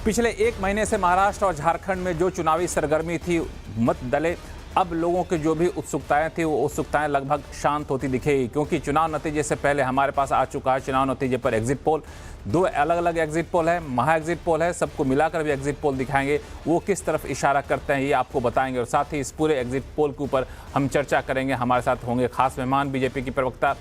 पिछले एक महीने से महाराष्ट्र और झारखंड में जो चुनावी सरगर्मी थी मत दले, अब लोगों की जो भी उत्सुकताएं थी वो उत्सुकताएं लगभग शांत होती दिखेगी, क्योंकि चुनाव नतीजे से पहले हमारे पास आ चुका है चुनाव नतीजे पर एग्जिट पोल। दो अलग अलग एग्जिट पोल है, महा एग्जिट पोल है, सबको मिलाकर भी एग्जिट पोल दिखाएंगे, वो किस तरफ इशारा करते हैं ये आपको बताएंगे। और साथ ही इस पूरे एग्जिट पोल के ऊपर हम चर्चा करेंगे। हमारे साथ होंगे खास मेहमान, बीजेपी की प्रवक्ता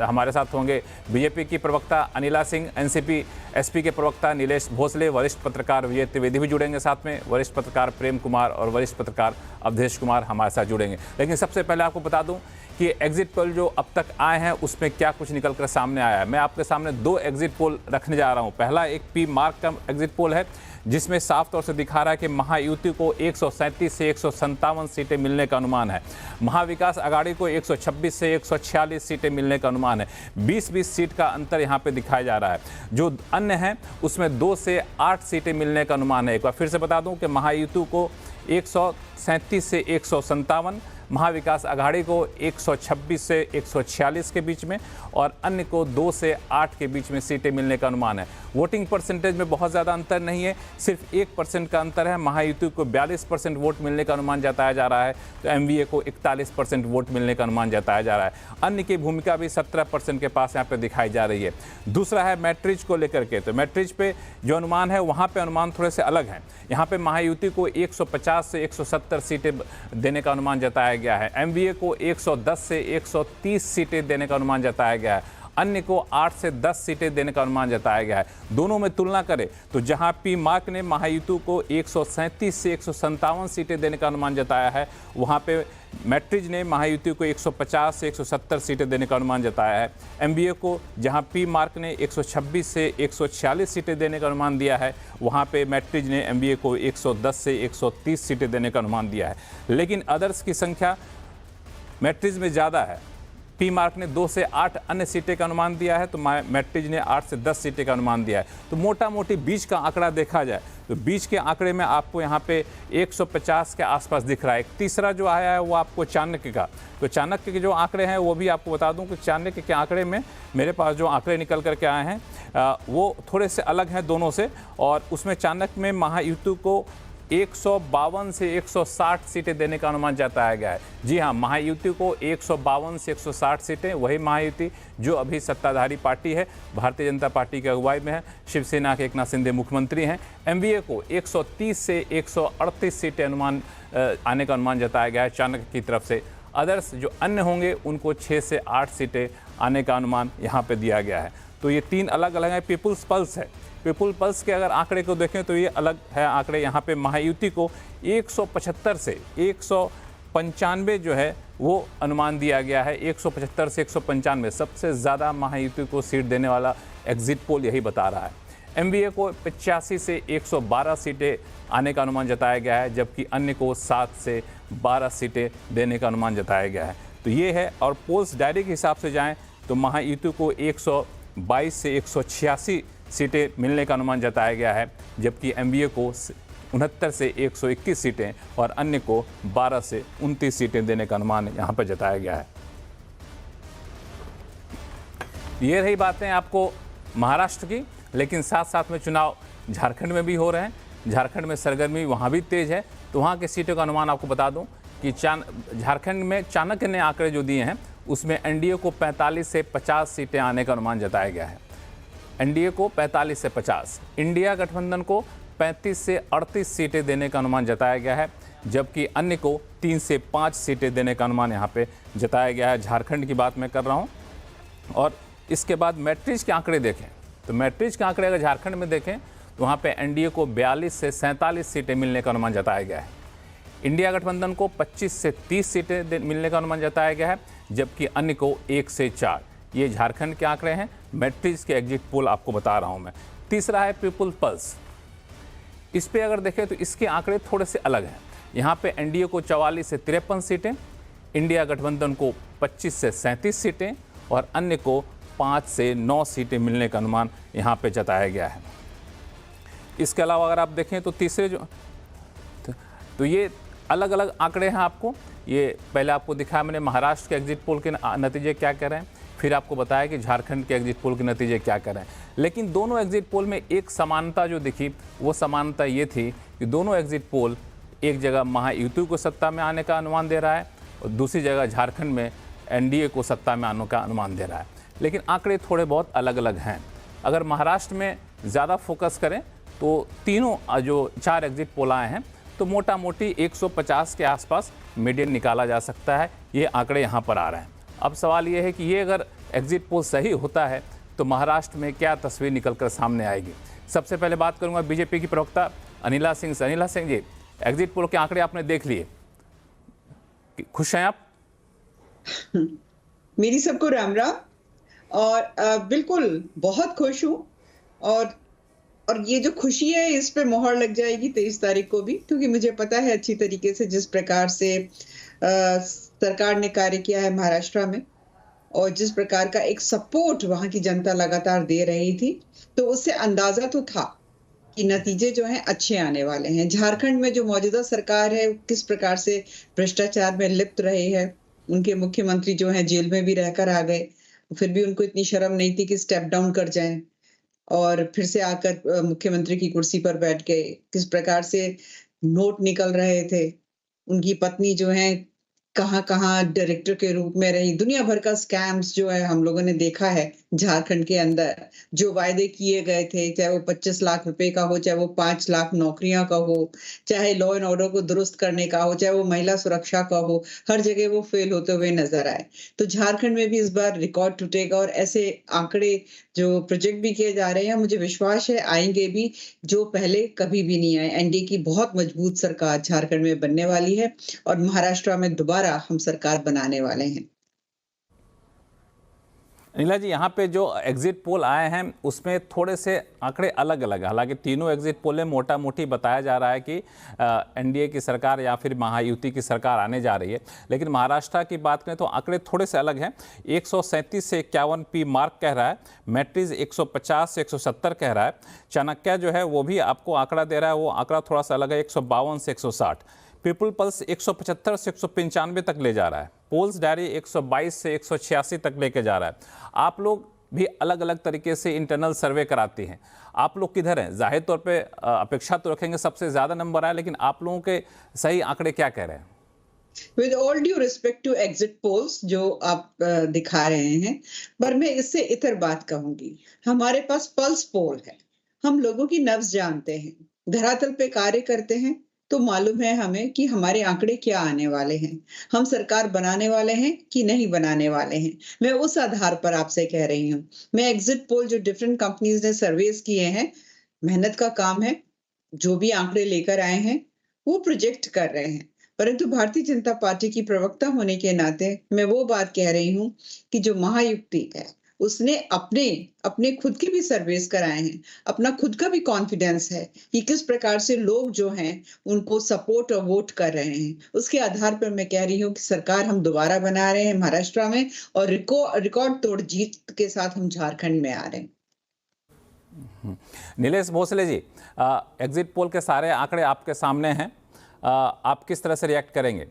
हमारे साथ होंगे बीजेपी की प्रवक्ता अनिला सिंह, एनसीपी एसपी के प्रवक्ता नीलेश भोसले, वरिष्ठ पत्रकार विजय त्रिवेदी भी जुड़ेंगे साथ में, वरिष्ठ पत्रकार प्रेम कुमार और वरिष्ठ पत्रकार अवधेश कुमार हमारे साथ जुड़ेंगे। लेकिन सबसे पहले आपको बता दूं कि एग्जिट पोल जो अब तक आए हैं उसमें क्या कुछ निकल कर सामने आया है। मैं आपके सामने दो एग्जिट पोल रखने जा रहा हूं। पहला एक पी मार्क का एग्जिट पोल है जिसमें साफ तौर से दिखा रहा है कि महायुति को 137 से 157 सीटें मिलने का अनुमान है, महाविकास आघाड़ी को 126 से 146 सीटें मिलने का अनुमान है। 20-20 सीट का अंतर यहाँ पे दिखाया जा रहा है। जो अन्य हैं उसमें 2 से 8 सीटें मिलने का अनुमान है। एक बार फिर से बता दूं कि महायुति को 137 से 157, महाविकास आघाड़ी को 126 से 146 के बीच में और अन्य को 2 से 8 के बीच में सीटें मिलने का अनुमान है। वोटिंग परसेंटेज में बहुत ज़्यादा अंतर नहीं है, सिर्फ 1% का अंतर है। महायुति को 42% वोट मिलने का अनुमान जताया जा रहा है, तो एमवीए को 41% वोट मिलने का अनुमान जताया जा रहा है। अन्य की भूमिका भी 17% के पास यहाँ पर दिखाई जा रही है। दूसरा है मैट्रिज को लेकर के, तो मैट्रिज पे जो अनुमान है वहाँ पे अनुमान थोड़े से अलग हैं। यहाँ पे महायुति को 150 से 170 सीटें देने का अनुमान जताया गया है, एमवीए को 110 से 130 सीटें देने का अनुमान जताया गया है, अन्य को 8 से 10 सीटें देने का अनुमान जताया गया है। दोनों में तुलना करें तो जहां पी मार्क ने महायुति को 137 से 157 सीटें देने का अनुमान जताया है, वहां पे मैट्रिज ने महायुति को 150 से 170 सीटें देने का अनुमान जताया है। एमबीए को जहां पी मार्क ने 126 से 146 सीटें देने का अनुमान दिया है, वहां पे मैट्रिज ने एमबीए को 110 से 130 सीटें देने का अनुमान दिया है। लेकिन अदर्स की संख्या मैट्रिज में ज़्यादा है। पी मार्क ने 2 से 8 अन्य सीटें का अनुमान दिया है, तो मैट्रिज ने 8 से 10 सीटें का अनुमान दिया है। तो मोटा मोटी बीच का आंकड़ा देखा जाए तो बीच के आंकड़े में आपको यहाँ पे 150 के आसपास दिख रहा है। एक तीसरा जो आया है वो आपको चाणक्य का, तो चाणक्य के जो आंकड़े हैं वो भी आपको बता दूं कि चाणक्य के आंकड़े में मेरे पास जो आंकड़े निकल करके आए हैं वो थोड़े से अलग हैं दोनों से। और उसमें चाणक्य में महायुति को 152 से 160 सीटें देने का अनुमान जताया गया है। जी हाँ, महायुति को 152 से 160 सीटें, वही महायुति जो अभी सत्ताधारी पार्टी है, भारतीय जनता पार्टी की अगुवाई में है, शिवसेना के एकनाथ शिंदे मुख्यमंत्री हैं। एमवीए को 130 से 138 सीटें अनुमान आने का अनुमान जताया गया है चाणक्य की तरफ से। अदर्स जो अन्य होंगे उनको 6 से 8 सीटें आने का अनुमान यहाँ पर दिया गया है। तो ये 3 अलग अलग हैं। पीपुल्स पल्स है, पीपुल पल्स के अगर आंकड़े को देखें तो ये अलग है आंकड़े। यहाँ पे महायुति को 175 से 195 जो है वो अनुमान दिया गया है। 175 से 195 सबसे ज़्यादा महायुति को सीट देने वाला एग्जिट पोल यही बता रहा है। एमवीए को 85 से 112 सीटें आने का अनुमान जताया गया है, जबकि अन्य को 7 से 12 सीटें देने का अनुमान जताया गया है। तो ये है। और पोल्स डायरी के हिसाब से जाएँ तो महायुति को 122 से 186 सीटें मिलने का अनुमान जताया गया है, जबकि एमवीए को 69 से 121 सीटें और अन्य को 12 से 29 सीटें देने का अनुमान यहाँ पर जताया गया है। ये रही बातें आपको महाराष्ट्र की, लेकिन साथ साथ में चुनाव झारखंड में भी हो रहे हैं। झारखंड में सरगर्मी वहाँ भी तेज है, तो वहाँ के सीटों का अनुमान आपको बता दूँ कि झारखंड में चाणक्य ने आंकड़े जो दिए हैं उसमें एनडीए को 45 से 50 सीटें आने का अनुमान जताया गया है। एनडीए को 45 से 50, इंडिया गठबंधन को 35 से 38 सीटें देने का अनुमान जताया गया है, जबकि अन्य को 3 से 5 सीटें देने का अनुमान यहाँ पे जताया गया है। झारखंड की बात मैं कर रहा हूँ। और इसके बाद मैट्रिज के आंकड़े देखें तो मैट्रिज के आंकड़े अगर झारखंड में देखें तो वहाँ पे एनडीए को 42 से 47 सीटें मिलने का अनुमान जताया गया है। इंडिया गठबंधन को 25 से 30 सीटें मिलने का अनुमान जताया गया है, जबकि अन्य को 1 से 4। ये झारखंड के आंकड़े हैं। मैट्रिज के एग्जिट पोल आपको बता रहा हूं मैं। तीसरा है पीपुल पल्स। इस पे अगर देखें तो इसके आंकड़े थोड़े से अलग हैं। यहाँ पे एनडीए को 44 से 53 सीटें, इंडिया गठबंधन को 25 से 37 सीटें और अन्य को 5 से 9 सीटें मिलने का अनुमान यहाँ पे जताया गया है। इसके अलावा अगर आप देखें तो तीसरे जो तो ये अलग अलग आंकड़े हैं आपको। ये पहले आपको दिखाया मैंने महाराष्ट्र के एग्जिट पोल के नतीजे क्या कह रहे हैं, फिर आपको बताया कि झारखंड के एग्जिट पोल के नतीजे क्या कर रहे हैं। लेकिन दोनों एग्जिट पोल में एक समानता जो दिखी, वो समानता ये थी कि दोनों एग्जिट पोल एक जगह महायुति को सत्ता में आने का अनुमान दे रहा है और दूसरी जगह झारखंड में एनडीए को सत्ता में आने का अनुमान दे रहा है। लेकिन आंकड़े थोड़े बहुत अलग अलग हैं। अगर महाराष्ट्र में ज़्यादा फोकस करें तो तीनों जो 4 एग्जिट पोल आए हैं तो मोटा मोटी 150 के आसपास मीडियन निकाला जा सकता है। ये आंकड़े यहाँ पर आ रहे हैं। अब सवाल ये है कि ये अगर एग्जिट पोल सही होता है तो महाराष्ट्र में क्या तस्वीर निकल कर सामने आएगी। सबसे पहले बात करूंगा बीजेपी की प्रवक्ता अनिला सिंह से। अनिला सिंह जी, एग्जिट पोल के आंकड़े आपने देख लिए, खुश हैं आप? मेरी सबको राम राम। और बिल्कुल बहुत खुश हूँ। और ये जो खुशी है इस पे मोहर लग जाएगी 23 तारीख को भी, क्योंकि मुझे पता है अच्छी तरीके से जिस प्रकार से सरकार ने कार्य किया है महाराष्ट्र में और जिस प्रकार का एक सपोर्ट वहां की जनता लगातार दे रही थी, तो उससे अंदाजा तो था कि नतीजे जो हैं अच्छे आने वाले हैं। झारखंड में जो मौजूदा सरकार है किस प्रकार से भ्रष्टाचार में लिप्त रही है, उनके मुख्यमंत्री जो हैं जेल में भी रहकर आ गए, फिर भी उनको इतनी शर्म नहीं थी कि स्टेप डाउन कर जाएं और फिर से आकर मुख्यमंत्री की कुर्सी पर बैठ गए। किस प्रकार से नोट निकल रहे थे, उनकी पत्नी जो है कहाँ कहाँ डायरेक्टर के रूप में रही। दुनिया भर का स्कैम्स जो है हम लोगों ने देखा है झारखंड के अंदर। जो वायदे किए गए थे, चाहे वो 25 लाख रुपए का हो, चाहे वो 5 लाख नौकरियां का हो, चाहे लॉ एंड ऑर्डर को दुरुस्त करने का हो, चाहे वो महिला सुरक्षा का हो, हर जगह वो फेल होते हुए नजर आए। तो झारखंड में भी इस बार रिकॉर्ड टूटेगा और ऐसे आंकड़े जो प्रोजेक्ट भी किए जा रहे हैं, मुझे विश्वास है आएंगे भी, जो पहले कभी भी नहीं आए। एनडीए की बहुत मजबूत सरकार झारखंड में बनने वाली है और महाराष्ट्र में दोबारा हम सरकार बनाने वाले हैं। नीला जी, यहाँ पे जो एग्जिट पोल आए हैं उसमें थोड़े से आंकड़े अलग अलग हैं। हालांकि तीनों एग्जिट पोल में मोटा मोटी बताया जा रहा है कि एनडीए की सरकार या फिर महायुति की सरकार आने जा रही है। लेकिन महाराष्ट्र की बात करें तो आंकड़े थोड़े से अलग हैं। 137 से 51 पी मार्क कह रहा है, मैट्रिज 150 से 170 कह रहा है, चाणक्य जो है वो भी आपको आंकड़ा दे रहा है, वो आंकड़ा थोड़ा सा अलग है, 152 से 160। पीपुल पल्स 175 से 195 तक ले जा रहा है, पोल्स डायरी 122 से 186 तक लेके जा रहा है। आप लोग भी अलग अलग तरीके से इंटरनल सर्वे कराती हैं, आप लोग किधर हैं? जाहिर तौर पे अपेक्षा तो रखेंगे सबसे ज़्यादा नंबर आए, लेकिन आप लोगों के सही आंकड़े क्या कह रहे हैं? With all due respect to exit polls जो आप दिखा रहे हैं, पर मैं इससे इतर बात कहूंगी। हमारे पास पल्स पोल है, हम लोगों की नब्ज जानते हैं, धरातल पे कार्य करते हैं, तो मालूम है हमें कि हमारे आंकड़े क्या आने वाले हैं, हम सरकार बनाने वाले हैं कि नहीं बनाने वाले हैं। मैं उस आधार पर आपसे कह रही हूँ। मैं एग्जिट पोल जो डिफरेंट कंपनीज ने सर्वेस किए हैं, मेहनत का काम है, जो भी आंकड़े लेकर आए हैं वो प्रोजेक्ट कर रहे हैं। परंतु भारतीय जनता पार्टी की प्रवक्ता होने के नाते मैं वो बात कह रही हूँ कि जो महायुति है उसने अपने अपने खुद के भी सर्वेस कराए हैं, अपना खुद का भी कॉन्फिडेंस है कि किस प्रकार से लोग जो हैं उनको सपोर्ट और वोट कर रहे हैं। उसके आधार पर मैं कह रही हूँ कि सरकार हम दोबारा बना रहे हैं महाराष्ट्र में और रिकॉर्ड तोड़ जीत के साथ हम झारखंड में आ रहे हैं। नीलेश भोसले जी, एग्जिट पोल के सारे आंकड़े आपके सामने हैं, आप किस तरह से रिएक्ट करेंगे?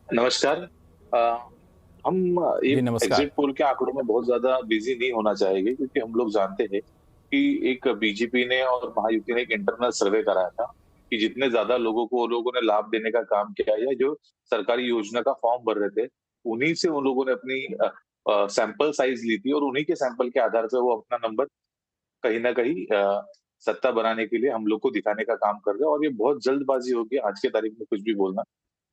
नमस्कार। हम ये एग्जिट पोल के आंकड़ों में बहुत ज्यादा बिजी नहीं होना चाहिए, क्योंकि हम लोग जानते हैं कि एक बीजेपी ने और महायुति ने एक इंटरनल सर्वे कराया था कि जितने ज्यादा लोगों को लोगों ने लाभ देने का काम किया है, जो सरकारी योजना का फॉर्म भर रहे थे, उन्हीं से उन लोगों ने अपनी सैंपल साइज ली थी और उन्हीं के सैंपल के आधार पर वो अपना नंबर कहीं ना कहीं सत्ता बनाने के लिए हम लोग को दिखाने का काम कर रहे हैं। और ये बहुत जल्दबाजी होगी आज के तारीख में कुछ भी बोलना,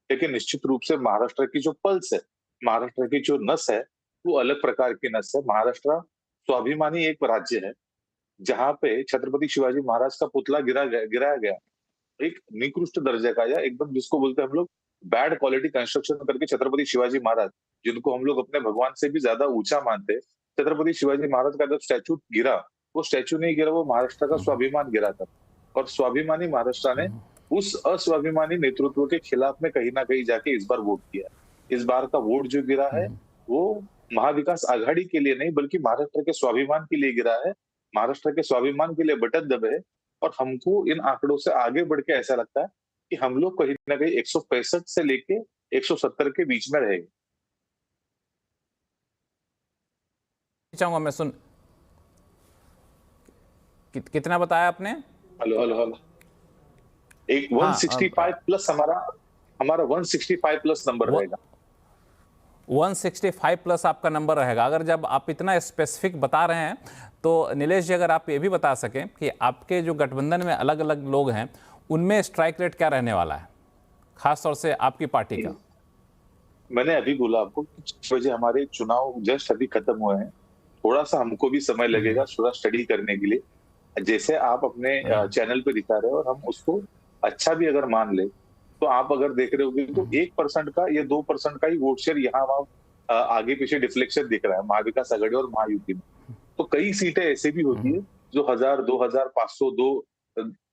लेकिन निश्चित रूप से महाराष्ट्र की जो पल्स है, महाराष्ट्र की जो नस है, वो अलग प्रकार की नस है। महाराष्ट्र स्वाभिमानी एक राज्य है जहाँ पे छत्रपति शिवाजी महाराज का पुतला गिराया गया, एक निकृष्ट दर्जे का, या एकदम जिसको बोलते हैं हम लोग बैड क्वालिटी कंस्ट्रक्शन करके छत्रपति शिवाजी महाराज, जिनको हम लोग अपने भगवान से भी ज्यादा ऊंचा मानते हैं, छत्रपति शिवाजी महाराज का जब स्टैचू गिरा, वो स्टैचू नहीं गिरा, वो महाराष्ट्र का स्वाभिमान गिरा था। और स्वाभिमानी महाराष्ट्र ने उस अस्वाभिमानी नेतृत्व के खिलाफ में कहीं ना कहीं जाके इस बार वोट किया। इस बार का वोट जो गिरा है वो महाविकास आघाड़ी के लिए नहीं, बल्कि महाराष्ट्र के स्वाभिमान के लिए गिरा है। महाराष्ट्र के स्वाभिमान के लिए बटन दबे है। और हमको इन आंकड़ों से आगे बढ़ के ऐसा लगता है कि हम लोग कहीं ना कहीं 165 से लेके 170 के बीच में रहेंगे। चाहूंगा मैं कितना बताया आपने? हेलो हेलो हेलो, एक 165 प्लस हमारा 165 प्लस नंबर रहेगा। 165 प्लस आपका नंबर रहेगा। अगर जब आप इतना स्पेसिफिक बता रहे हैं तो नीलेश जी, अगर आप ये भी बता सकें कि आपके जो गठबंधन में अलग अलग लोग हैं उनमें स्ट्राइक रेट क्या रहने वाला है, खास तौर से आपकी पार्टी का? मैंने अभी बोला आपको, 6 बजे हमारे चुनाव जस्ट अभी खत्म हुए हैं। थोड़ा सा हमको भी समय लगेगा थोड़ा स्टडी करने के लिए। जैसे आप अपने चैनल पे दिखा रहे हो और हम उसको अच्छा भी अगर मान ले, तो आप अगर देख रहे होगे तो 1% का या 2% का ही वोट शेयर यहाँ वहाँ आगे पीछे डिफ्लेक्शन दिख रहा है महाविकास आघाड़ी और महायुति में। तो कई सीटें ऐसे भी होती है जो 1000, 2000, 500,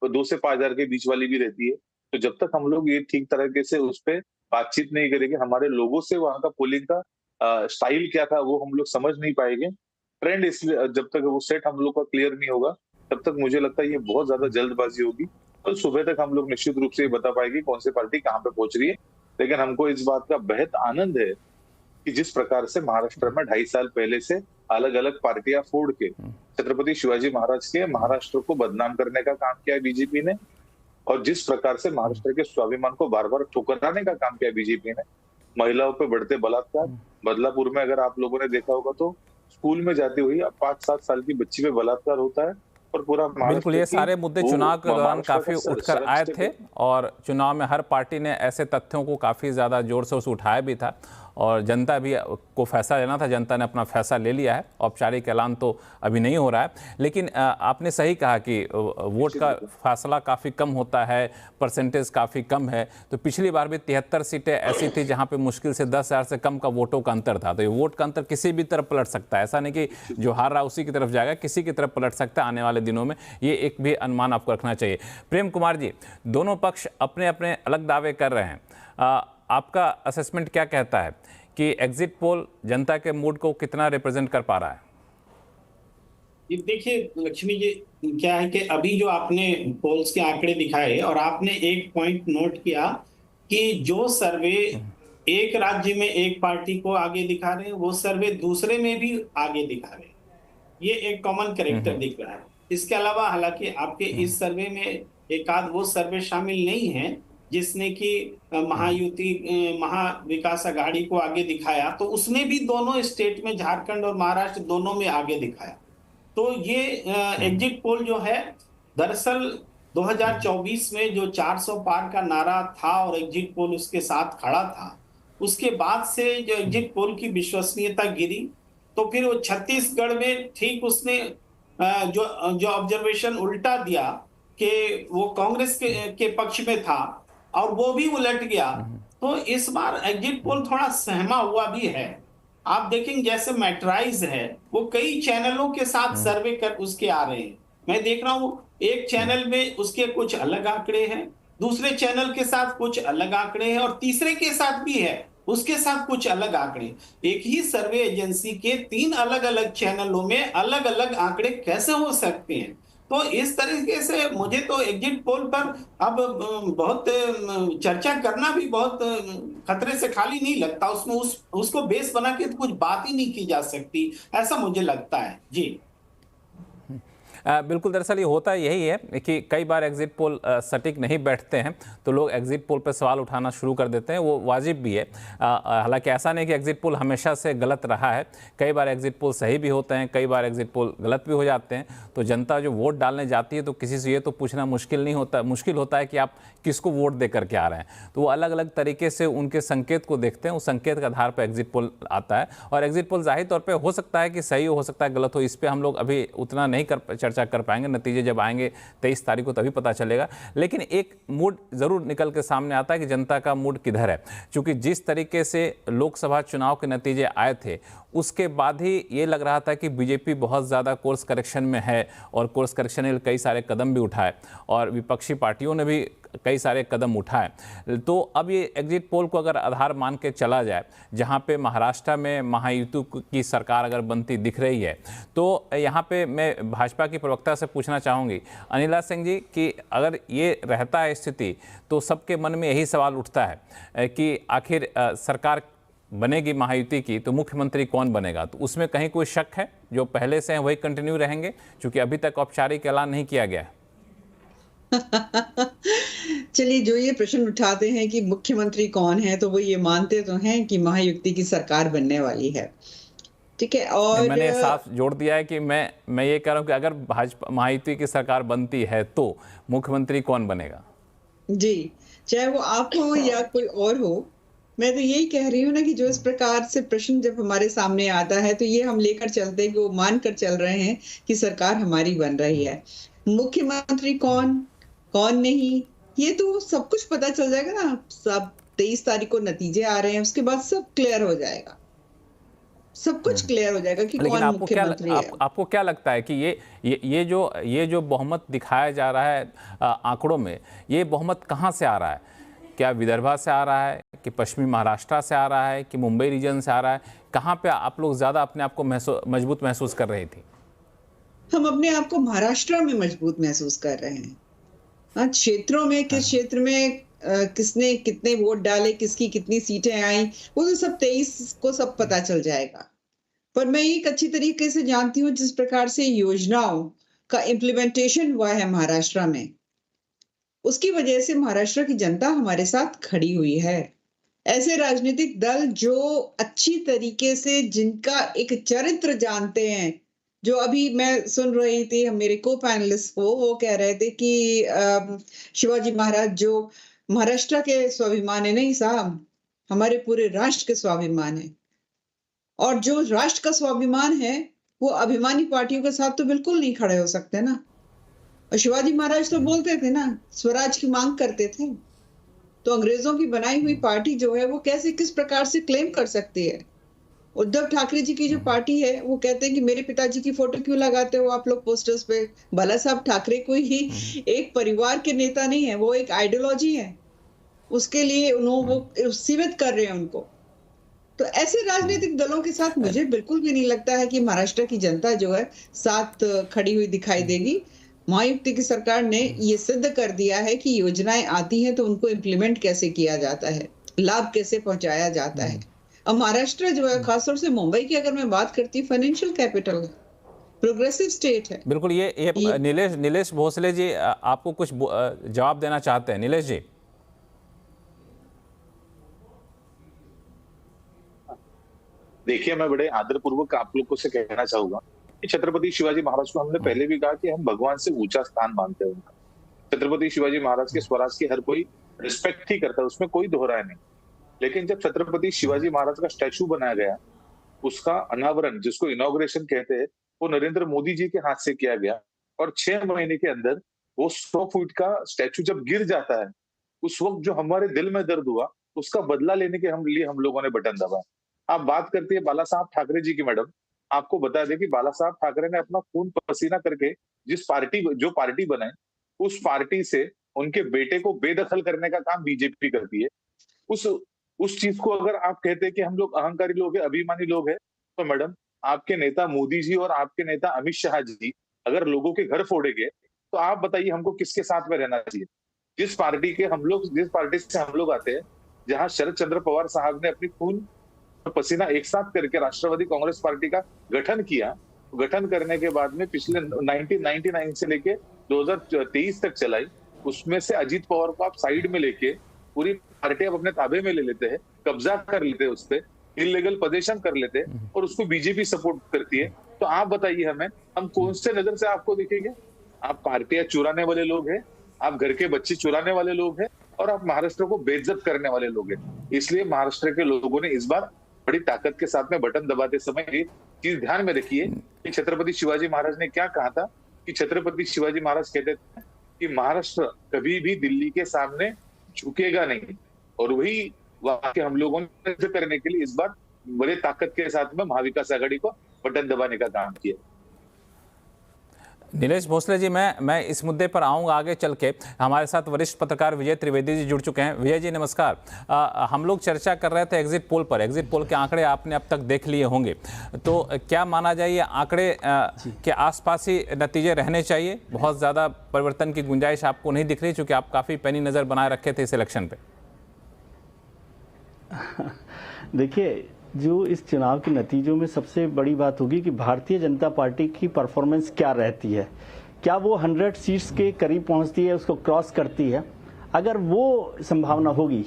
2 से 5000 के बीच वाली भी रहती है। तो जब तक हम लोग ये ठीक तरीके से उस पर बातचीत नहीं करेंगे, हमारे लोगों से वहां का पोलिंग का स्टाइल क्या था वो हम लोग समझ नहीं पाएंगे। ट्रेंड इसलिए जब तक वो सेट हम लोग का क्लियर नहीं होगा तब तक मुझे लगता है ये बहुत ज्यादा जल्दबाजी होगी। कल सुबह तक हम लोग निश्चित रूप से ये बता पाएंगे कौन सी पार्टी कहाँ पे पहुंच रही है। लेकिन हमको इस बात का बेहद आनंद है कि जिस प्रकार से महाराष्ट्र में 2.5 साल पहले से अलग अलग पार्टियां फोड़ के छत्रपति शिवाजी महाराज के महाराष्ट्र को बदनाम करने का काम किया है बीजेपी ने, और जिस प्रकार से महाराष्ट्र के स्वाभिमान को बार बार ठुकराने का काम किया बीजेपी ने, महिलाओं पे बढ़ते बलात्कार, बदलापुर में अगर आप लोगों ने देखा होगा तो स्कूल में जाती हुई 5-7 साल की बच्ची पे बलात्कार होता है। और पूरा बिल्कुल, ये सारे मुद्दे चुनाव के दौरान काफी उठकर आए थे और चुनाव में हर पार्टी ने ऐसे तथ्यों को काफी ज्यादा जोर से उठाया भी था और जनता भी को फैसला लेना था। जनता ने अपना फैसला ले लिया है, औपचारिक ऐलान तो अभी नहीं हो रहा है। लेकिन आपने सही कहा कि वोट का फासला काफ़ी कम होता है, परसेंटेज काफ़ी कम है। तो पिछली बार भी 73 सीटें ऐसी थी जहां पे मुश्किल से 10,000 से कम का वोटों का अंतर था। तो ये वोट का अंतर किसी भी तरफ पलट सकता है, ऐसा नहीं कि जो हार रहा उसी की तरफ जाएगा, किसी की तरफ पलट सकता है आने वाले दिनों में। ये एक भी अनुमान आपको रखना चाहिए। प्रेम कुमार जी, दोनों पक्ष अपने अपने अलग दावे कर रहे हैं, आपका असेसमेंट क्या कहता है कि एग्जिट पोल जनता के मूड को कितना रिप्रेजेंट कर पा रहा है? ये देखिए लक्ष्मी जी, क्या है कि अभी जो आपने पोल्स के आंकड़े दिखाए और आपने एक पॉइंट नोट किया कि जो सर्वे एक राज्य में एक पार्टी को आगे दिखा रहे हैं वो सर्वे दूसरे में भी आगे दिखा रहे हैं। ये एक कॉमन कैरेक्टर दिख रहा है। इसके अलावा हालांकि आपके इस सर्वे में एक आध वो सर्वे शामिल नहीं है जिसने कि महायुति महाविकास आघाड़ी को आगे दिखाया, तो उसने भी दोनों स्टेट में झारखंड और महाराष्ट्र दोनों में आगे दिखाया। तो ये एग्जिट पोल जो है दरअसल 2024 में जो 400 पार का नारा था और एग्जिट पोल उसके साथ खड़ा था, उसके बाद से जो एग्जिट पोल की विश्वसनीयता गिरी। तो फिर वो छत्तीसगढ़ में ठीक उसने जो ऑब्जर्वेशन उल्टा दिया कि वो कांग्रेस के पक्ष में था और वो भी उलट गया। तो इस बार एग्जिट पोल थोड़ा सहमा हुआ भी है। आप देखेंगे जैसे मैट्राइज है वो कई चैनलों के साथ सर्वे कर उसके आ रहे हैं। मैं देख रहा हूं एक चैनल में उसके कुछ अलग आंकड़े हैं, दूसरे चैनल के साथ कुछ अलग आंकड़े हैं और तीसरे के साथ भी है उसके साथ कुछ अलग आंकड़े। एक ही सर्वे एजेंसी के 3 अलग अलग चैनलों में अलग अलग आंकड़े कैसे हो सकते हैं? तो इस तरीके से मुझे तो एग्जिट पोल पर अब बहुत चर्चा करना भी बहुत खतरे से खाली नहीं लगता। उसमें उसको बेस बना के तो कुछ बात ही नहीं की जा सकती, ऐसा मुझे लगता है जी। बिल्कुल, दरअसल ये होता यही है कि कई बार एग्जिट पोल सटीक नहीं बैठते हैं तो लोग एग्जिट पोल पर सवाल उठाना शुरू कर देते हैं, वो वाजिब भी है। हालांकि ऐसा नहीं कि एग्जिट पोल हमेशा से गलत रहा है, कई बार एग्जिट पोल सही भी होते हैं, कई बार एग्जिट पोल गलत भी हो जाते हैं। तो जनता जो वोट डालने जाती है तो किसी से ये तो पूछना मुश्किल होता है कि आप किसको वोट दे करके आ रहे हैं। तो वो अलग अलग तरीके से उनके संकेत को देखते हैं, उस संकेत के आधार पर एग्जिट पोल आता है। और एग्जिट पोल जाहिर तौर पर हो सकता है कि सही हो सकता है गलत हो, इस पर हम लोग अभी उतना नहीं चर्चा कर पाएंगे। नतीजे जब आएंगे 23 तारीख को तभी पता चलेगा। लेकिन एक मूड जरूर निकल के सामने आता है कि जनता का मूड किधर है, क्योंकि जिस तरीके से लोकसभा चुनाव के नतीजे आए थे उसके बाद ही ये लग रहा था कि बीजेपी बहुत ज़्यादा कोर्स करेक्शन में है और कोर्स करेक्शन में कई सारे कदम भी उठाए और विपक्षी पार्टियों ने भी कई सारे कदम उठाए। तो अब ये एग्जिट पोल को अगर आधार मान के चला जाए, जहाँ पे महाराष्ट्र में महायुति की सरकार अगर बनती दिख रही है, तो यहाँ पे मैं भाजपा की प्रवक्ता से पूछना चाहूँगी अनिला सिंह जी कि अगर ये रहता है स्थिति तो सबके मन में यही सवाल उठता है कि आखिर सरकार बनेगी महायुति की तो मुख्यमंत्री कौन बनेगा, तो उसमें कहीं कोई शक है? जो पहले से हैं वही कंटिन्यू रहेंगे, क्योंकि अभी तक औपचारिक ऐलान नहीं किया गया है। चलिए, जो ये प्रश्न उठाते हैं कि मुख्यमंत्री कौन है, तो वो ये मानते तो हैं कि महायुति की सरकार बनने वाली है, ठीक है। और मैंने साफ जोड़ दिया है कि मैं ये कह रहा हूं कि अगर भाजपा महायुति की सरकार बनती है तो मुख्यमंत्री कौन बनेगा? जी, चाहे वो आप हो या कोई और हो, मैं तो यही कह रही हूँ ना कि जो इस प्रकार से प्रश्न जब हमारे सामने आता है तो ये हम लेकर चलते हैं कि वो मानकर चल रहे हैं कि सरकार हमारी बन रही है। मुख्यमंत्री कौन कौन नहीं, ये तो सब कुछ पता चल जाएगा ना। सब 23 तारीख को नतीजे आ रहे हैं, उसके बाद सब क्लियर हो जाएगा, सब कुछ क्लियर हो जाएगा कि कौन मुख्यमंत्री है। आपको क्या लगता है कि ये जो बहुमत दिखाया जा रहा है आंकड़ों में, ये बहुमत कहाँ से आ रहा है? क्या विदर्भा से आ रहा है कि पश्चिमी महाराष्ट्र से आ रहा है कि मुंबई रीजन से आ रहा है? कहाँ पे आप लोग ज्यादा अपने आप को मजबूत महसूस कर रही थी? हम अपने आप को महाराष्ट्र में मजबूत महसूस कर रहे हैं। क्षेत्रों में किस क्षेत्र में किसने कितने वोट डाले, किसकी कितनी सीटें आई, वो तो सब 23 को सब पता चल जाएगा। पर मैं एक अच्छी तरीके से जानती हूँ जिस प्रकार से योजनाओं का इम्प्लीमेंटेशन हुआ है महाराष्ट्र में, उसकी वजह से महाराष्ट्र की जनता हमारे साथ खड़ी हुई है। ऐसे राजनीतिक दल जो अच्छी तरीके से, जिनका एक चरित्र जानते हैं, जो अभी मैं सुन रही थी, मेरे को पैनलिस्ट वो कह रहे थे कि शिवाजी महाराज जो महाराष्ट्र के स्वाभिमान है, नहीं साहब, हमारे पूरे राष्ट्र के स्वाभिमान है। और जो राष्ट्र का स्वाभिमान है वो अभिमानी पार्टियों के साथ तो बिल्कुल नहीं खड़े हो सकते ना। और शिवाजी महाराज तो बोलते थे ना, स्वराज की मांग करते थे, तो अंग्रेजों की बनाई हुई पार्टी जो है वो कैसे, किस प्रकार से क्लेम कर सकती है? उद्धव ठाकरे जी की जो पार्टी है वो कहते हैं कि मेरे पिताजी की फोटो क्यों लगाते हो आप लोग पोस्टर्स पे? बाला साहब ठाकरे कोई ही एक परिवार के नेता नहीं है, वो एक आइडियोलॉजी है, उसके लिए उन्होंने वो सीमित कर रहे हैं उनको। तो ऐसे राजनीतिक दलों के साथ मुझे बिल्कुल भी नहीं लगता है कि महाराष्ट्र की जनता जो है साथ खड़ी हुई दिखाई देगी। महायुति की सरकार ने ये सिद्ध कर दिया है कि योजनाएं आती हैं तो उनको इम्प्लीमेंट कैसे किया जाता है, लाभ कैसे पहुंचाया जाता है। अब महाराष्ट्र जो है, खासतौर से मुंबई की अगर मैं बात करती हूँ, फाइनेंशियल कैपिटल है, प्रोग्रेसिव स्टेट है। बिल्कुल। ये नीलेश भोसले जी आपको कुछ जवाब देना चाहते हैं। नीलेश जी। देखिए, मैं बड़े आदरपूर्वक आप लोगों से कहना चाहूंगा कि छत्रपति शिवाजी महाराज को हमने पहले भी कहा कि हम भगवान से ऊंचा स्थान मानते हैं उनका। छत्रपति शिवाजी महाराज के स्वराज की हर कोई रिस्पेक्ट ही करता है, उसमें कोई दोहराय नहीं। लेकिन जब छत्रपति शिवाजी महाराज का स्टैचू बनाया गया, उसका अनावरण, जिसको इनॉग्रेशन कहते हैं, वो नरेंद्र मोदी जी के हाथ से किया गया, और 6 महीने के अंदर वो 100 फीट का स्टैचू जब गिर जाता है, उस वक्त जो हमारे दिल में दर्द हुआ, उसका बदला लेने के लिए हम लोगों ने बटन दबाया। आप बात करती है बाला साहब ठाकरे जी की, मैडम आपको बता दें कि बाला साहब ठाकरे ने अपना खून पसीना करके जो पार्टी बनाई, उस पार्टी से उनके बेटे को बेदखल करने का काम बीजेपी करती है। उस चीज को अगर आप कहते हैं कि हम लोग अहंकारी लोग हैं, अभिमानी लोग हैं, तो मैडम आपके नेता मोदी जी और आपके नेता अमित शाह जी अगर लोगों के घर फोड़ेंगे, तो आप बताइए हमको किसके साथ में रहना चाहिए? जिस पार्टी से हम लोग आते हैं, जहां शरद चंद्र पवार साहब ने अपनी खून और पसीना एक साथ करके राष्ट्रवादी कांग्रेस पार्टी का गठन किया, गठन करने के बाद में पिछले 1999 से लेके 2023 तक चलाई, उसमें से अजीत पवार को आप साइड में लेके पूरी पार्टी आप अपने ताबे में ले लेते हैं, कब्जा कर लेते हैं, उस पर इलीगल पोजीशन कर लेते हैं, और उसको बीजेपी सपोर्ट करती है। तो आप बताइए हमें, हम कौन से नजर से आपको देखेंगे? आप पार्टियां चुराने वाले लोग हैं, आप घर के बच्चे चुराने वाले लोग हैं, और आप महाराष्ट्र को बेइज्जत करने वाले लोग हैं। इसलिए महाराष्ट्र के लोगों ने इस बार बड़ी ताकत के साथ में बटन दबाते समय एक चीज ध्यान में रखिए कि छत्रपति शिवाजी महाराज ने क्या कहा था, कि छत्रपति शिवाजी महाराज कहते थे कि महाराष्ट्र कभी भी दिल्ली के सामने झुकेगा नहीं, और वही वाक्य हम लोगों ने सिद्ध करने के लिए इस बार बड़े ताकत के साथ में महाविकास आघाड़ी को बटन दबाने का काम किया। नीलेश भोसले जी, मैं इस मुद्दे पर आऊंगा आगे चल के। हमारे साथ वरिष्ठ पत्रकार विजय त्रिवेदी जी जुड़ चुके हैं। विजय जी नमस्कार। हम लोग चर्चा कर रहे थे एग्जिट पोल पर। एग्जिट पोल के आंकड़े आपने अब तक देख लिए होंगे, तो क्या माना जाए, ये आंकड़े के आसपास ही नतीजे रहने चाहिए? बहुत ज़्यादा परिवर्तन की गुंजाइश आपको नहीं दिख रही, चूँकि आप काफ़ी पैनी नज़र बनाए रखे थे इस इलेक्शन पे। देखिए, जो इस चुनाव के नतीजों में सबसे बड़ी बात होगी कि भारतीय जनता पार्टी की परफॉर्मेंस क्या रहती है। क्या वो 100 सीट्स के करीब पहुंचती है, उसको क्रॉस करती है? अगर वो संभावना होगी,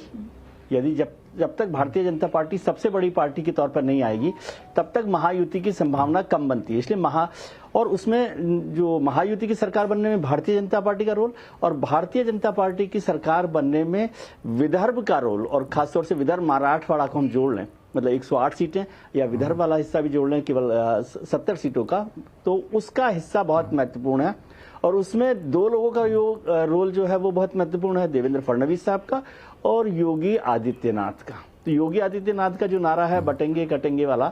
यदि जब तक भारतीय जनता पार्टी सबसे बड़ी पार्टी के तौर पर नहीं आएगी, तब तक महायुति की संभावना कम बनती है। इसलिए और उसमें जो महायुति की सरकार बनने में भारतीय जनता पार्टी का रोल और भारतीय जनता पार्टी की सरकार बनने में विदर्भ का रोल, और खासतौर से विदर्भ मराठवाड़ा को हम जोड़ लें, मतलब 108 सीटें या विदर्भ वाला हिस्सा भी जोड़ लें, केवल 70 सीटों का, तो उसका हिस्सा बहुत महत्वपूर्ण है। और उसमें दो लोगों का रोल जो है वो बहुत महत्वपूर्ण है, देवेंद्र फडणवीस साहब का और योगी आदित्यनाथ का। तो योगी आदित्यनाथ का जो नारा है बटेंगे कटेंगे वाला,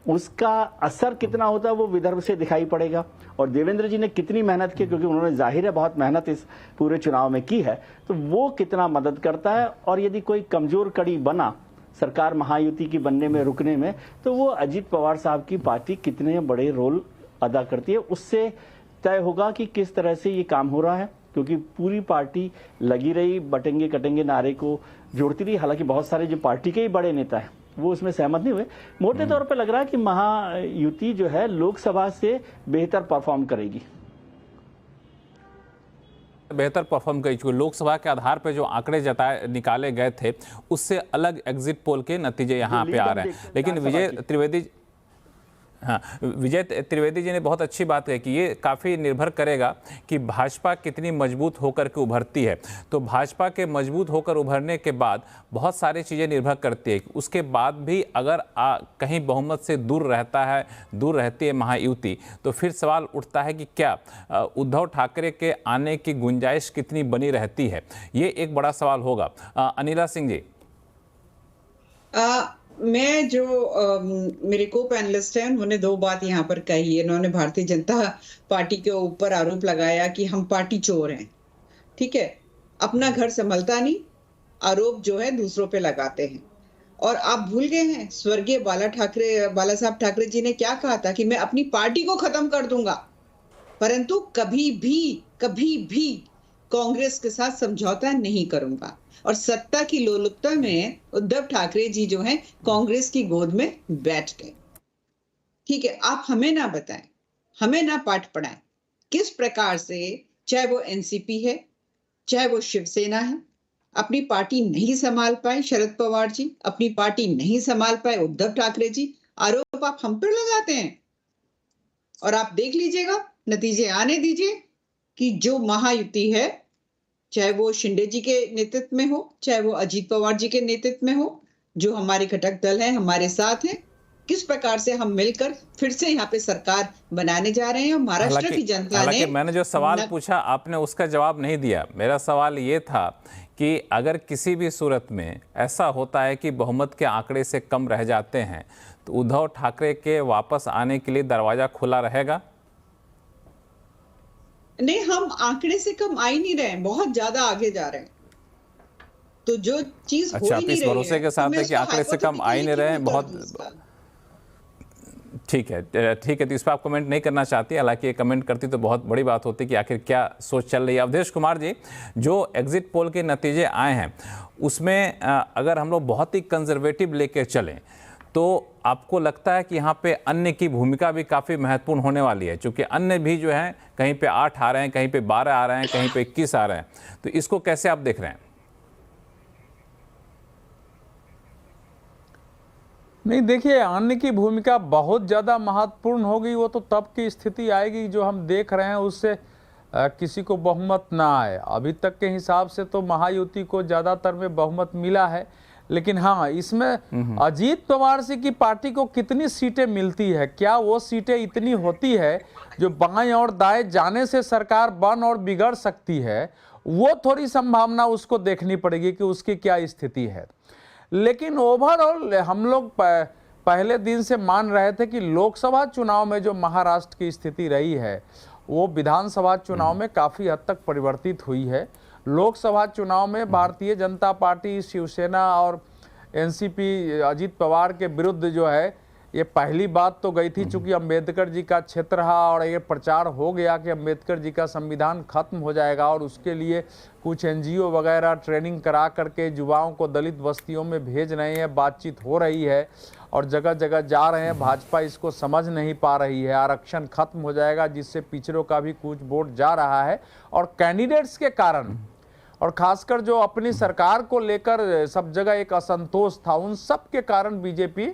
उसका असर कितना होता है वो विदर्भ से दिखाई पड़ेगा। और देवेंद्र जी ने कितनी मेहनत की, क्योंकि उन्होंने जाहिर है बहुत मेहनत इस पूरे चुनाव में की है, तो वो कितना मदद करता है। और यदि कोई कमजोर कड़ी बना सरकार महायुति की बनने में, रुकने में, तो वो अजीत पवार साहब की पार्टी कितने बड़े रोल अदा करती है, उससे तय होगा कि किस तरह से ये काम हो रहा है। क्योंकि पूरी पार्टी लगी रही बटेंगे कटेंगे नारे को जोड़ती रही। हालांकि बहुत सारे जो पार्टी के ही बड़े नेता हैं वो उसमें सहमत नहीं हुए। मोटे तौर पे लग रहा है कि महायुति जो है लोकसभा से बेहतर परफॉर्म करेगी, बेहतर परफॉर्म करी, क्योंकि लोकसभा के आधार पर जो आंकड़े निकाले गए थे उससे अलग एग्जिट पोल के नतीजे यहाँ पे आ रहे हैं। लेकिन विजय त्रिवेदी जी ने बहुत अच्छी बात कही कि ये काफ़ी निर्भर करेगा कि भाजपा कितनी मजबूत होकर के उभरती है। तो भाजपा के मजबूत होकर उभरने के बाद बहुत सारी चीज़ें निर्भर करती है। उसके बाद भी अगर कहीं बहुमत से दूर रहती है महायुति, तो फिर सवाल उठता है कि क्या उद्धव ठाकरे के आने की गुंजाइश कितनी बनी रहती है। ये एक बड़ा सवाल होगा। अनिला सिंह जी। मैं जो मेरे को पैनलिस्ट हैं उन्होंने दो बात यहाँ पर कही है। इन्होंने भारतीय जनता पार्टी के ऊपर आरोप लगाया कि हम पार्टी चोर हैं। ठीक है, अपना घर संभलता नहीं, आरोप जो है दूसरों पे लगाते हैं। और आप भूल गए हैं स्वर्गीय बाला साहब ठाकरे जी ने क्या कहा था कि मैं अपनी पार्टी को खत्म कर दूंगा, परंतु कभी भी कांग्रेस के साथ समझौता नहीं करूंगा। और सत्ता की लोलुपता में उद्धव ठाकरे जी जो हैं कांग्रेस की गोद में बैठ गए। ठीक है, आप हमें ना बताएं, हमें ना पाठ पढ़ाएं किस प्रकार से, चाहे वो एनसीपी है चाहे वो शिवसेना है, अपनी पार्टी नहीं संभाल पाए शरद पवार जी, अपनी पार्टी नहीं संभाल पाए उद्धव ठाकरे जी। आरोप आप हम पर लगाते हैं और आप देख लीजिएगा, नतीजे आने दीजिए कि जो महायुति है, चाहे वो शिंदे जी के नेतृत्व में हो चाहे वो अजीत पवार जी के नेतृत्व में हो, जो हमारे घटक दल हैं हमारे साथ हैं, किस प्रकार से हम मिलकर फिर से यहाँ पे सरकार बनाने जा रहे हैं। महाराष्ट्र की जनता ने, मैंने जो सवाल पूछा आपने उसका जवाब नहीं दिया। मेरा सवाल ये था कि अगर किसी भी सूरत में ऐसा होता है कि बहुमत के आंकड़े से कम रह जाते हैं, तो उद्धव ठाकरे के वापस आने के लिए दरवाजा खुला रहेगा? नहीं, हम आंकड़े से कम आ ही नहीं रहे हैं, बहुत ज्यादा आगे जा रहे हैं। तो जो चीज हो ही नहीं रही है, इस भरोसे के साथ है कि आंकड़े से कम आ ही नहीं रहे हैं, बहुत ठीक है। तो इस पर आप कमेंट नहीं करना चाहती, हालांकि ये कमेंट करती तो बहुत बड़ी बात होती कि आखिर क्या सोच चल रही है। अवधेश कुमार जी, जो एग्जिट पोल के नतीजे आए हैं उसमें अगर हम लोग बहुत ही कंजर्वेटिव लेके चलें तो आपको लगता है कि यहाँ पे अन्य की भूमिका भी काफ़ी महत्वपूर्ण होने वाली है? क्योंकि अन्य भी जो है कहीं पे 8 आ रहे हैं, कहीं पे 12 आ रहे हैं, कहीं पे 21 आ रहे हैं, तो इसको कैसे आप देख रहे हैं? नहीं, देखिए, अन्य की भूमिका बहुत ज़्यादा महत्वपूर्ण होगी। वो तो तब की स्थिति आएगी जो हम देख रहे हैं, उससे किसी को बहुमत ना आए। अभी तक के हिसाब से तो महायुति को ज़्यादातर में बहुमत मिला है, लेकिन हाँ, इसमें अजीत पवार जी की पार्टी को कितनी सीटें मिलती है, क्या वो सीटें इतनी होती है जो बाएं और दाएं जाने से सरकार बन और बिगड़ सकती है? वो थोड़ी संभावना उसको देखनी पड़ेगी कि उसकी क्या स्थिति है। लेकिन ओवरऑल हम लोग पहले दिन से मान रहे थे कि लोकसभा चुनाव में जो महाराष्ट्र की स्थिति रही है वो विधानसभा चुनाव में काफ़ी हद तक परिवर्तित हुई है। लोकसभा चुनाव में भारतीय जनता पार्टी, शिवसेना और एनसीपी अजीत पवार के विरुद्ध जो है ये पहली बात तो गई थी, चूंकि अंबेडकर जी का क्षेत्र रहा और ये प्रचार हो गया कि अंबेडकर जी का संविधान खत्म हो जाएगा और उसके लिए कुछ एनजीओ वगैरह ट्रेनिंग करा करके युवाओं को दलित बस्तियों में भेज रहे हैं, बातचीत हो रही है और जगह जगह जा रहे हैं। भाजपा इसको समझ नहीं पा रही है, आरक्षण खत्म हो जाएगा जिससे पिछड़ों का भी कुछ वोट जा रहा है और कैंडिडेट्स के कारण और खासकर जो अपनी सरकार को लेकर सब जगह एक असंतोष था, उन सब के कारण बीजेपी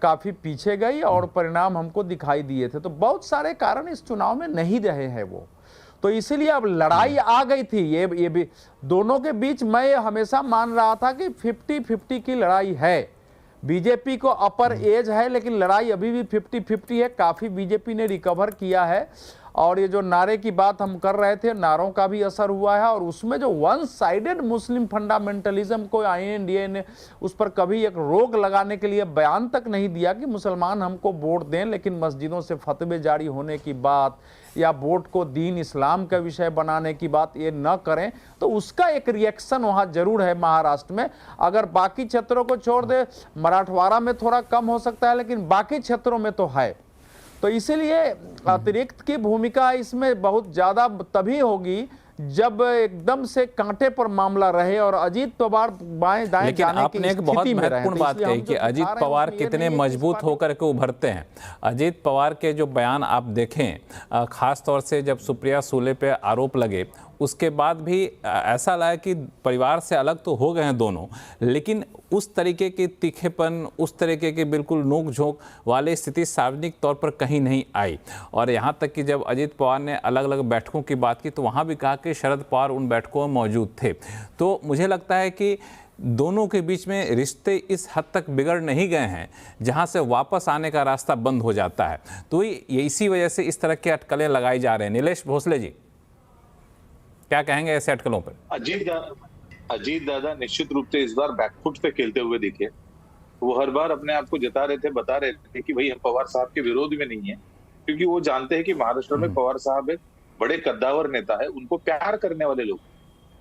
काफी पीछे गई और परिणाम हमको दिखाई दिए थे। तो बहुत सारे कारण इस चुनाव में नहीं रहे हैं वो, तो इसीलिए अब लड़ाई आ गई थी। ये भी दोनों के बीच मैं हमेशा मान रहा था कि 50-50 की लड़ाई है। बीजेपी को अपर एज है लेकिन लड़ाई अभी भी 50-50 है। काफी बीजेपी ने रिकवर किया है और ये जो नारे की बात हम कर रहे थे, नारों का भी असर हुआ है और उसमें जो वन साइडेड मुस्लिम फंडामेंटलिज्म को INDA ने उस पर कभी एक रोक लगाने के लिए बयान तक नहीं दिया कि मुसलमान हमको वोट दें, लेकिन मस्जिदों से फतवे जारी होने की बात या वोट को दीन इस्लाम का विषय बनाने की बात ये न करें, तो उसका एक रिएक्शन वहां जरूर है महाराष्ट्र में। अगर बाकी क्षेत्रों को छोड़ दे, मराठवाड़ा में थोड़ा कम हो सकता है लेकिन बाकी क्षेत्रों में तो है। तो इसीलिए अतिरिक्त की भूमिका इसमें बहुत ज्यादा तभी होगी जब एकदम से कांटे पर मामला रहे और अजीत पवार बाएं दाएं जाने की स्थिति में रहे। आपने एक बहुत महत्वपूर्ण बात कही कि अजीत पवार कितने मजबूत होकर के उभरते हैं। अजीत पवार के जो बयान आप देखें, खास तौर से जब सुप्रिया सुले पे आरोप लगे उसके बाद भी ऐसा लगा कि परिवार से अलग तो हो गए हैं दोनों, लेकिन उस तरीके की तीखेपन, उस तरीके की बिल्कुल नोक झोंक वाली स्थिति सार्वजनिक तौर पर कहीं नहीं आई। और यहाँ तक कि जब अजीत पवार ने अलग अलग बैठकों की बात की तो वहाँ भी कहा कि शरद पवार उन बैठकों में मौजूद थे। तो मुझे लगता है कि दोनों के बीच में रिश्ते इस हद तक बिगड़ नहीं गए हैं जहां से वापस आने का रास्ता बंद हो जाता है। तो ये इसी वजह से इस तरह की अटकलें लगाई जा रहे हैं। नीलेश भोसले जी क्या कहेंगे ऐसे अटकलों पर? अजीत दादा निश्चित रूप से इस बार बैकफुट पे खेलते हुए दिखे। वो हर बार अपने आप को जता रहे थे, बता रहे थे कि भाई हम पवार साहब के विरोध में नहीं है, क्योंकि वो जानते हैं कि महाराष्ट्र में पवार साहब एक बड़े कद्दावर नेता है। उनको प्यार करने वाले लोग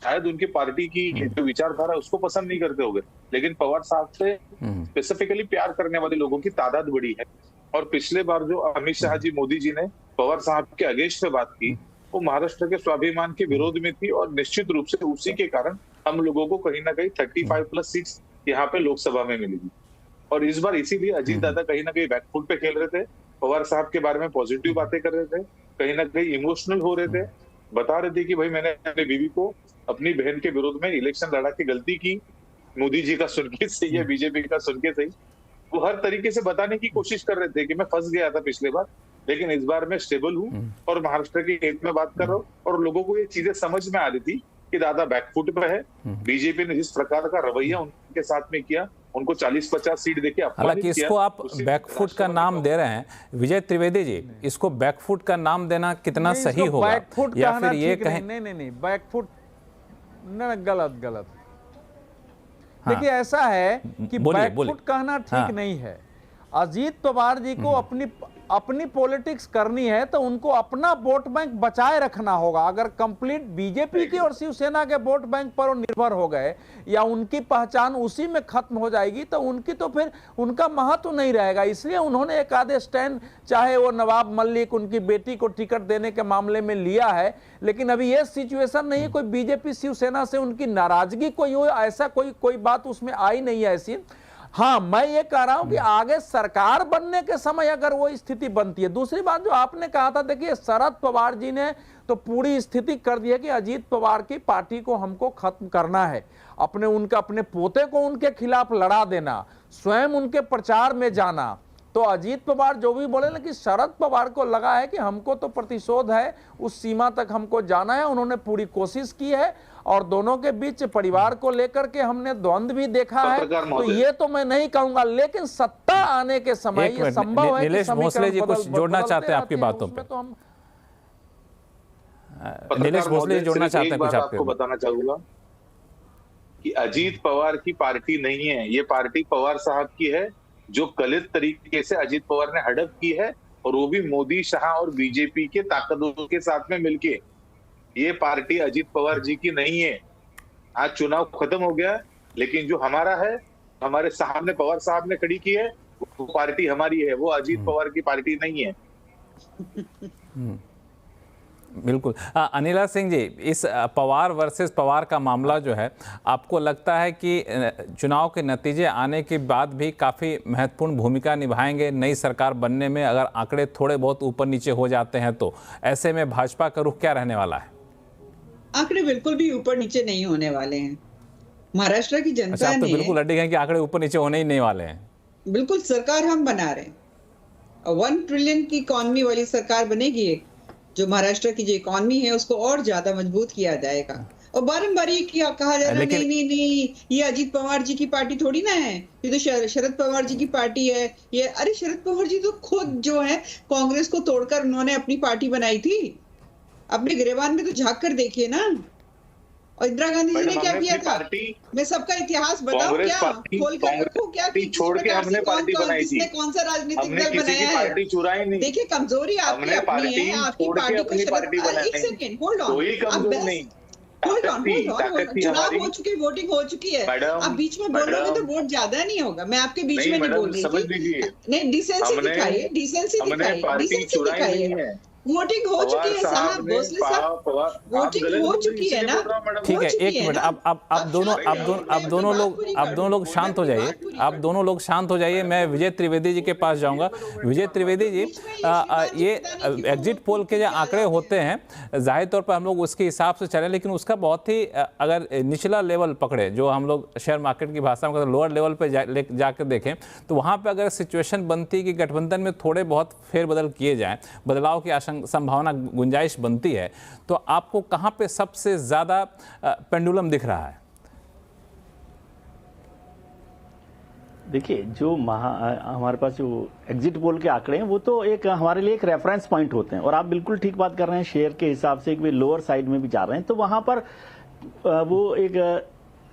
शायद उनकी पार्टी की जो विचारधारा उसको पसंद नहीं करते होंगे, लेकिन पवार साहब से स्पेसिफिकली प्यार करने वाले लोगों की तादाद बड़ी है। और पिछले बार जो अमित शाह जी, मोदी जी ने पवार साहब के अगेंस्ट में बात की, वो महाराष्ट्र के स्वाभिमान के विरोध में थी और निश्चित रूप से उसी के कारण हम लोगों को कहीं ना कहीं 35+ सीट्स यहाँ पे लोकसभा में मिलेगी। और इस बार इसीलिए अजीत दादा कहीं ना कहीं बैकफुट पे खेल रहे थे, पवार साहब के बारे में पॉजिटिव बातें कर रहे थे, कहीं ना कहीं इमोशनल हो रहे थे, बता रहे थे कि भाई मैंने अपनी बीवी को अपनी बहन के विरोध में इलेक्शन लड़ा के गलती की, मोदी जी का सुन के सही या बीजेपी का सुन के सही। वो हर तरीके से बताने की कोशिश कर रहे थे कि मैं फंस गया था पिछले बार, लेकिन इस बार मैं स्टेबल हूँ और महाराष्ट्र के हित में बात कर रहा हूँ। और लोगों को ये चीजें समझ में आ रही थी कि दादा बैकफुट पे है। बीजेपी ने जिस प्रकार का रवैया उनके साथ में किया, उनको 40-50 सीट देके हालांकि इसको आप बैकफुट का नाम दे रहे हैं विजय त्रिवेदी जी, इसको बैकफुट का नाम देना कितना सही होगा या फिर ये कहें? नहीं बैकफुट गलत। देखिए ऐसा है कि बैकफुट कहना ठीक नहीं है। अजीत पवार जी को अपनी पॉलिटिक्स करनी है तो उनको अपना वोट बैंक बचाए रखना होगा। अगर कंप्लीट बीजेपी के और शिवसेना के वोट बैंक पर निर्भर हो गए या उनकी पहचान उसी में खत्म हो जाएगी तो उनकी तो फिर उनका महत्व नहीं रहेगा। इसलिए उन्होंने एक आधे स्टैंड, चाहे वो नवाब मलिक उनकी बेटी को टिकट देने के मामले में लिया है, लेकिन अभी ये सिचुएशन नहीं है कोई बीजेपी शिवसेना से उनकी नाराजगी कोई हो, ऐसा कोई बात उसमें आई नहीं है ऐसी। हाँ, मैं ये कह रहा हूं कि आगे सरकार बनने के समय अगर वो स्थिति बनती है। दूसरी बात जो आपने कहा था, देखिए शरद पवार जी ने तो पूरी स्थिति कर दी है कि अजीत पवार की पार्टी को हमको खत्म करना है, अपने पोते को उनके खिलाफ लड़ा देना, स्वयं उनके प्रचार में जाना। तो अजीत पवार जो भी बोले ना कि शरद पवार को लगा है कि हमको तो प्रतिशोध है, उस सीमा तक हमको जाना है। उन्होंने पूरी कोशिश की है और दोनों के बीच परिवार को लेकर के हमने द्वंद्व भी देखा है। तो ये तो मैं नहीं कहूंगा, लेकिन सत्ता आने के समय ये संभव है। नीलेश भोसले जी कुछ जोड़ना चाहते हैं आपकी बातों पे? तो हम नीलेश भोसले जोड़ना चाहते हैं कुछ? आपको बताना चाहूंगा कि अजीत पवार की पार्टी नहीं है, ये पार्टी पवार साहब की है, जो कलित तरीके से अजीत पवार ने हड़प की है, और वो भी मोदी, शाह और बीजेपी के ताकतवरों के साथ में मिलके। ये पार्टी अजीत पवार जी की नहीं है। आज चुनाव खत्म हो गया, लेकिन जो हमारा है, हमारे साहब ने, पवार साहब ने खड़ी की है, वो पार्टी हमारी है, वो अजीत पवार की पार्टी नहीं है। बिल्कुल। अनिला सिंह जी, इस पवार वर्सेस पवार का मामला जो है, आपको लगता है कि चुनाव के नतीजे आने के बाद भी काफ़ी महत्वपूर्ण भूमिका निभाएंगे नई सरकार बनने में, अगर आंकड़े थोड़े बहुत ऊपर नीचे हो जाते हैं तो? ऐसे में भाजपा का रुख क्या रहने वाला है? आंकड़े बिल्कुल भी ऊपर नीचे नहीं होने वाले हैं। महाराष्ट्र की जनता आप तो ने बिल्कुल अड्डी हैं कि आंकड़े ऊपर नीचे होने ही नहीं वाले हैं। बिल्कुल सरकार हम बना रहे हैं। 1 ट्रिलियन की इकॉनमी वाली सरकार बनेगी, जो महाराष्ट्र की जो इकॉनमी है उसको और ज्यादा मजबूत किया जाएगा। और बारंबार ये कहा जा रहा है नहीं, ये अजीत पवार जी की पार्टी थोड़ी ना है, ये तो शरद पवार जी की पार्टी है। ये अरे शरद पवार जी तो खुद जो है कांग्रेस को तोड़कर उन्होंने अपनी पार्टी बनाई थी। अपने गिरेबान में तो झांक कर देखिए ना। और इंदिरा गांधी जी ने क्या किया था? मैं सबका इतिहास बताऊं क्या? खोल कर रखूं क्या? छोड़ के हमने पार्टी बनाई थी। कौन सा राजनीतिक दल बनाया है? देखिए कमजोरी आपकी अपनी है, आपकी पार्टी को एक सेकंड होल्ड ऑन, चुनाव हो चुके, वोटिंग हो चुकी है। आप बीच में बोलोगे तो वोट ज्यादा नहीं होगा। मैं आपके बीच में नहीं बोल रही थी। नहीं, डिसेंसी दिखाइए, डिसेंसी दिखाइए। वोटिंग हो चुकी है साहब, भोसले साहब, वोटिंग हो चुकी है ना। ठीक है, एक मिनट, अब दोनों लोग शांत हो जाइए। आप दोनों लोग शांत हो जाइए। मैं विजय त्रिवेदी जी के पास जाऊंगा। विजय त्रिवेदी जी, ये एग्जिट पोल के जो आंकड़े होते हैं, जाहिर तौर पर हम लोग उसके हिसाब से चले, लेकिन उसका बहुत ही अगर निचला लेवल पकड़े, जो हम लोग शेयर मार्केट की भाषा में लोअर लेवल पे जाकर देखें, तो वहाँ पे अगर सिचुएशन बनती है कि गठबंधन में थोड़े बहुत फेरबदल किए जाएं, बदलाव की संभावना, गुंजाइश बनती है, तो आपको कहां पे सबसे ज्यादा पेंडुलम दिख रहा है? देखिए, जो हमारे पास जो एग्जिट पोल के आंकड़े हैं वो तो एक हमारे लिए एक रेफरेंस पॉइंट होते हैं। और आप बिल्कुल ठीक बात कर रहे हैं, शेयर के हिसाब से एक वे लोअर साइड में भी जा रहे हैं, तो वहां पर वो एक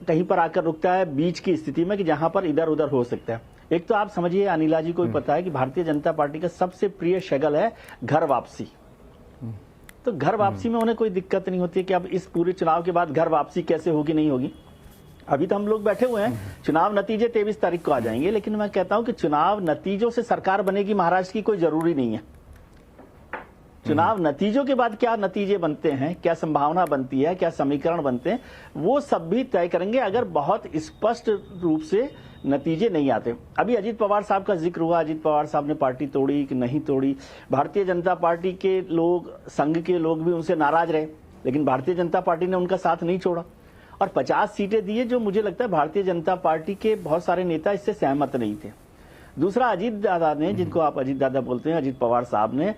कहीं पर आकर रुकता है बीच की स्थिति में कि जहां पर इधर उधर हो सकता है। एक तो आप समझिए, अनिला जी को भी पता है कि भारतीय जनता पार्टी का सबसे प्रिय शगल है घर वापसी। तो घर वापसी में उन्हें कोई दिक्कत नहीं होती है कि अब इस पूरे चुनाव के बाद घर वापसी कैसे होगी, नहीं होगी। अभी तो हम लोग बैठे हुए हैं, चुनाव नतीजे 23 तारीख को आ जाएंगे, लेकिन मैं कहता हूं कि चुनाव नतीजों से सरकार बनेगी महाराष्ट्र की कोई जरूरी नहीं है। चुनाव नतीजों के बाद क्या नतीजे बनते हैं, क्या संभावना बनती है, क्या समीकरण बनते हैं, वो सब भी तय करेंगे अगर बहुत स्पष्ट रूप से नतीजे नहीं आते। अभी अजीत पवार साहब का जिक्र हुआ, अजीत पवार साहब ने पार्टी तोड़ी कि नहीं तोड़ी। भारतीय जनता पार्टी के लोग, संघ के लोग भी उनसे नाराज रहे, लेकिन भारतीय जनता पार्टी ने उनका साथ नहीं छोड़ा और 50 सीटें दिए, जो मुझे लगता है भारतीय जनता पार्टी के बहुत सारे नेता इससे सहमत नहीं थे। दूसरा, अजीत दादा ने, जिनको आप अजीत दादा बोलते हैं, अजीत पवार साहब ने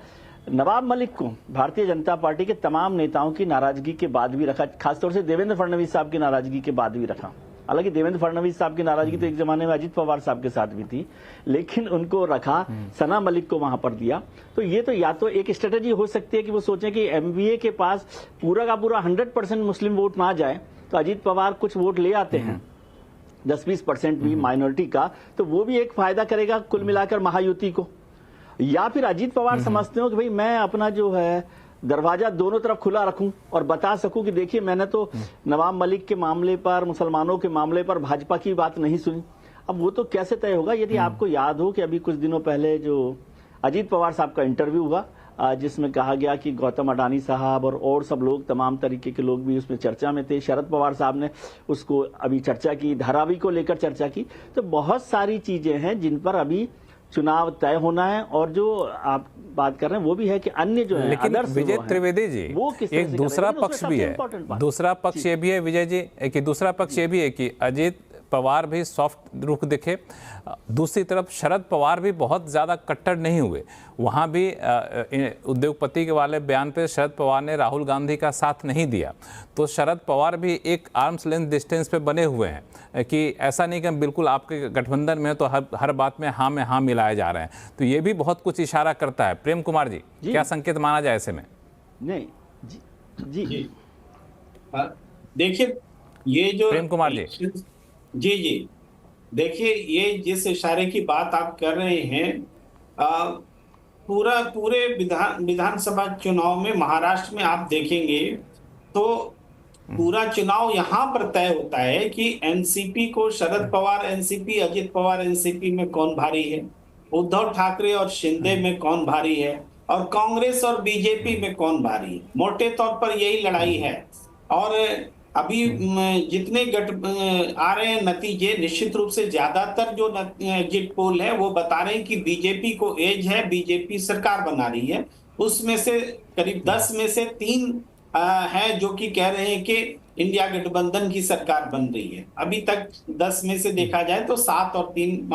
नवाब मलिक को भारतीय जनता पार्टी के तमाम नेताओं की नाराजगी के बाद भी रखा, खासतौर से देवेंद्र फडणवीस साहब की नाराजगी के बाद भी रखा। हालांकि देवेंद्र फडणवीस साहब की नाराजगी तो एक जमाने में अजीत पवार साहब के साथ भी थी, लेकिन उनको रखा, सना मलिक को वहां पर दिया। तो ये तो या तो एक स्ट्रेटेजी हो सकती है कि वो सोचें कि एमवीए के पास पूरा का पूरा 100% मुस्लिम वोट ना जाए, तो अजीत पवार कुछ वोट ले आते हैं, 10-20% भी माइनॉरिटी का, तो वो भी एक फायदा करेगा कुल मिलाकर महायुति को। या फिर अजीत पवार समझते हो कि भाई मैं अपना जो है दरवाजा दोनों तरफ खुला रखूं और बता सकूं कि देखिए मैंने तो नवाब मलिक के मामले पर, मुसलमानों के मामले पर भाजपा की बात नहीं सुनी। अब वो तो कैसे तय होगा? यदि आपको याद हो कि अभी कुछ दिनों पहले जो अजीत पवार साहब का इंटरव्यू हुआ, जिसमें कहा गया कि गौतम अडानी साहब और सब लोग, तमाम तरीके के लोग भी उसमें चर्चा में थे। शरद पवार साहब ने उसको अभी चर्चा की, धारावी को लेकर चर्चा की। तो बहुत सारी चीजें हैं जिन पर अभी चुनाव तय होना है। और जो आप बात कर रहे हैं वो भी है कि अन्य जो है, लेकिन विजय त्रिवेदी जी, एक दूसरा पक्ष भी है, दूसरा पक्ष ये भी है विजय जी, कि दूसरा पक्ष ये भी है कि अजीत पवार भी सॉफ्ट रुख दिखे, दूसरी तरफ शरद पवार भी बहुत ज़्यादा कट्टर नहीं हुए। वहाँ भी उद्योगपति के वाले बयान पे शरद पवार ने राहुल गांधी का साथ नहीं दिया। तो शरद पवार भी एक आर्म्स लेंथ डिस्टेंस पे बने हुए हैं कि ऐसा नहीं कि हम बिल्कुल आपके गठबंधन में तो हर बात में हाँ मिलाए जा रहे हैं। तो ये भी बहुत कुछ इशारा करता है। प्रेम कुमार जी, क्या संकेत माना जाए ऐसे में? नहीं जी देखिए, ये जो प्रेम कुमार जी जी देखिए, ये जिस इशारे की बात आप कर रहे हैं, पूरे विधानसभा चुनाव में महाराष्ट्र में आप देखेंगे तो पूरा चुनाव यहाँ पर तय होता है कि एनसीपी को, शरद पवार एनसीपी, अजित पवार एनसीपी में कौन भारी है। उद्धव ठाकरे और शिंदे में कौन भारी है और कांग्रेस और बीजेपी में कौन भारी है। मोटे तौर पर यही लड़ाई है। और अभी जितने आ रहे हैं नतीजे, निश्चित रूप से ज्यादातर जो एग्जिट पोल है वो बता रहे हैं कि बीजेपी को एज है, बीजेपी सरकार बना रही है। उसमें से करीब 10 में से 3 है जो कि कह रहे हैं कि इंडिया गठबंधन की सरकार बन रही है। अभी तक 10 में से देखा जाए तो 7 और 3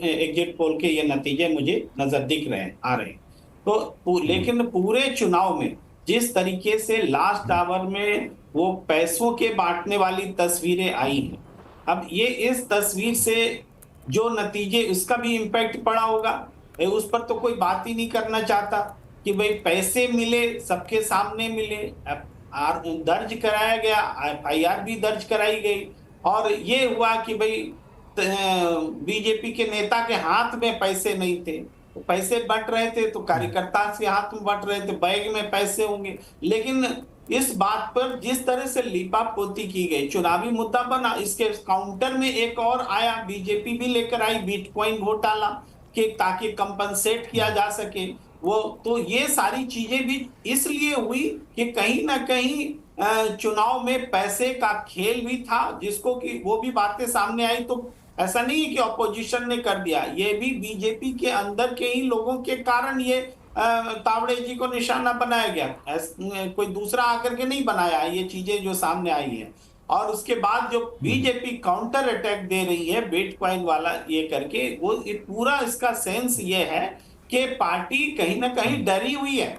एग्जिट पोल के ये नतीजे मुझे नजर दिख रहे हैं, आ रहे हैं। तो लेकिन पूरे चुनाव में जिस तरीके से लास्ट आवर में वो पैसों के बांटने वाली तस्वीरें आई हैं, अब ये इस तस्वीर से जो नतीजे, उसका भी इम्पैक्ट पड़ा होगा। उस पर तो कोई बात ही नहीं करना चाहता कि भाई पैसे मिले, सबके सामने मिले, दर्ज कराया गया, एफआईआर भी दर्ज कराई गई, और ये हुआ कि भाई बीजेपी के नेता के हाथ में पैसे नहीं थे, तो पैसे बंट रहे थे तो कार्यकर्ता के हाथ में बंट रहे थे, बैग में पैसे होंगे। लेकिन इस बात पर जिस तरह से लीपापोती की गई, चुनावी मुद्दा बना, इसके काउंटर में एक और आया, बीजेपी भी लेकर आई बिटकॉइन घोटाला कि ताकि कंपनसेट किया जा सके वो। तो ये सारी चीजें भी इसलिए हुई कि कहीं ना कहीं चुनाव में पैसे का खेल भी था, जिसको कि वो भी बातें सामने आई। तो ऐसा नहीं है कि ऑपोजिशन ने कर दिया, ये भी बीजेपी के अंदर के ही लोगों के कारण ये तावड़े जी को निशाना बनाया गया। कोई दूसरा आकर के नहीं बनाया, ये चीजें जो सामने आई हैं। और उसके बाद जो बीजेपी काउंटर अटैक दे रही है बिटकॉइन वाला ये करके, वो पूरा इसका सेंस ये है कि पार्टी कहीं ना कहीं डरी हुई है,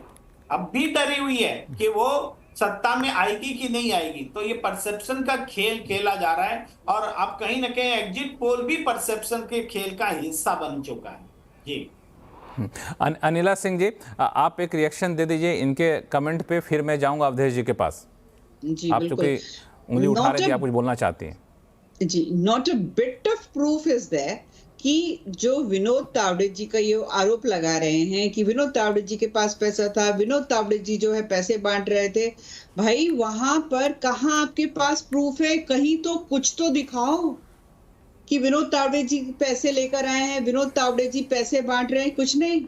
अब भी डरी हुई है कि वो सत्ता में आएगी कि नहीं आएगी। तो ये परसेप्शन का खेल खेला जा रहा है, और अब कहीं ना कहीं एग्जिट पोल भी परसेप्शन के खेल का हिस्सा बन चुका है। जी अनिला सिंह जी, आप एक रिएक्शन दे दीजिए इनके कमेंट पे, फिर मैं जाऊंगा अवधेश जी के पास। जी, आप चूंकि उंगली उठा रहे थे, आप कुछ बोलना चाहती हैं। जी, not a bit of proof is there कि जो विनोद तावड़े जी का ये आरोप लगा रहे हैं कि विनोद तावड़े जी के पास पैसा था, विनोद तावड़े जी जो है पैसे बांट रहे थे, भाई वहां पर कहाँ आपके पास प्रूफ है? कहीं तो कुछ तो दिखाओ कि विनोद तावड़े जी पैसे लेकर आए हैं, विनोद तावड़े जी पैसे बांट रहे हैं, कुछ नहीं।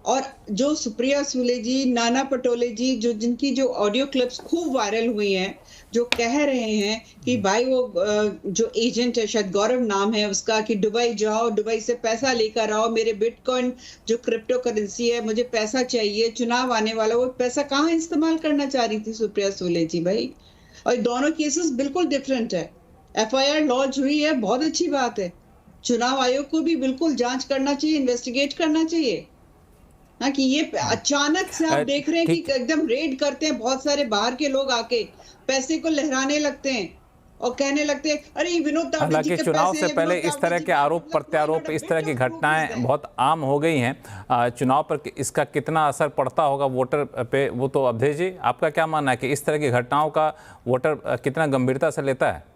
और जो सुप्रिया सुले जी, नाना पटोले जी, जो जिनकी जो ऑडियो क्लिप्स खूब वायरल हुई हैं, जो कह रहे हैं कि भाई वो जो एजेंट है, शायद गौरव नाम है उसका, कि दुबई जाओ, दुबई से पैसा लेकर आओ, मेरे बिटकॉइन जो क्रिप्टो करेंसी है, मुझे पैसा चाहिए, चुनाव आने वाला, वो पैसा कहाँ इस्तेमाल करना चाह रही थी सुप्रिया सुले जी भाई? और दोनों केसेस बिल्कुल डिफरेंट है। एफआईआर लॉन्च हुई है, बहुत अच्छी बात है। चुनाव आयोग को भी बिल्कुल जांच करना चाहिए, इन्वेस्टिगेट करना चाहिए। हाँ, कि ये अचानक से आप देख रहे हैं कि एकदम रेड करते हैं, बहुत सारे बाहर के लोग आके पैसे को लहराने लगते हैं और कहने लगते हैं अरे विनोद तावड़े जी के पैसे। चुनाव से पहले इस तरह के आरोप प्रत्यारोप, इस तरह की घटनाएं बहुत आम हो गई हैं। चुनाव पर इसका कितना असर पड़ता होगा वोटर पे, वो तो अवधेश जी आपका क्या मानना है कि इस तरह की घटनाओं का वोटर कितना गंभीरता से लेता है?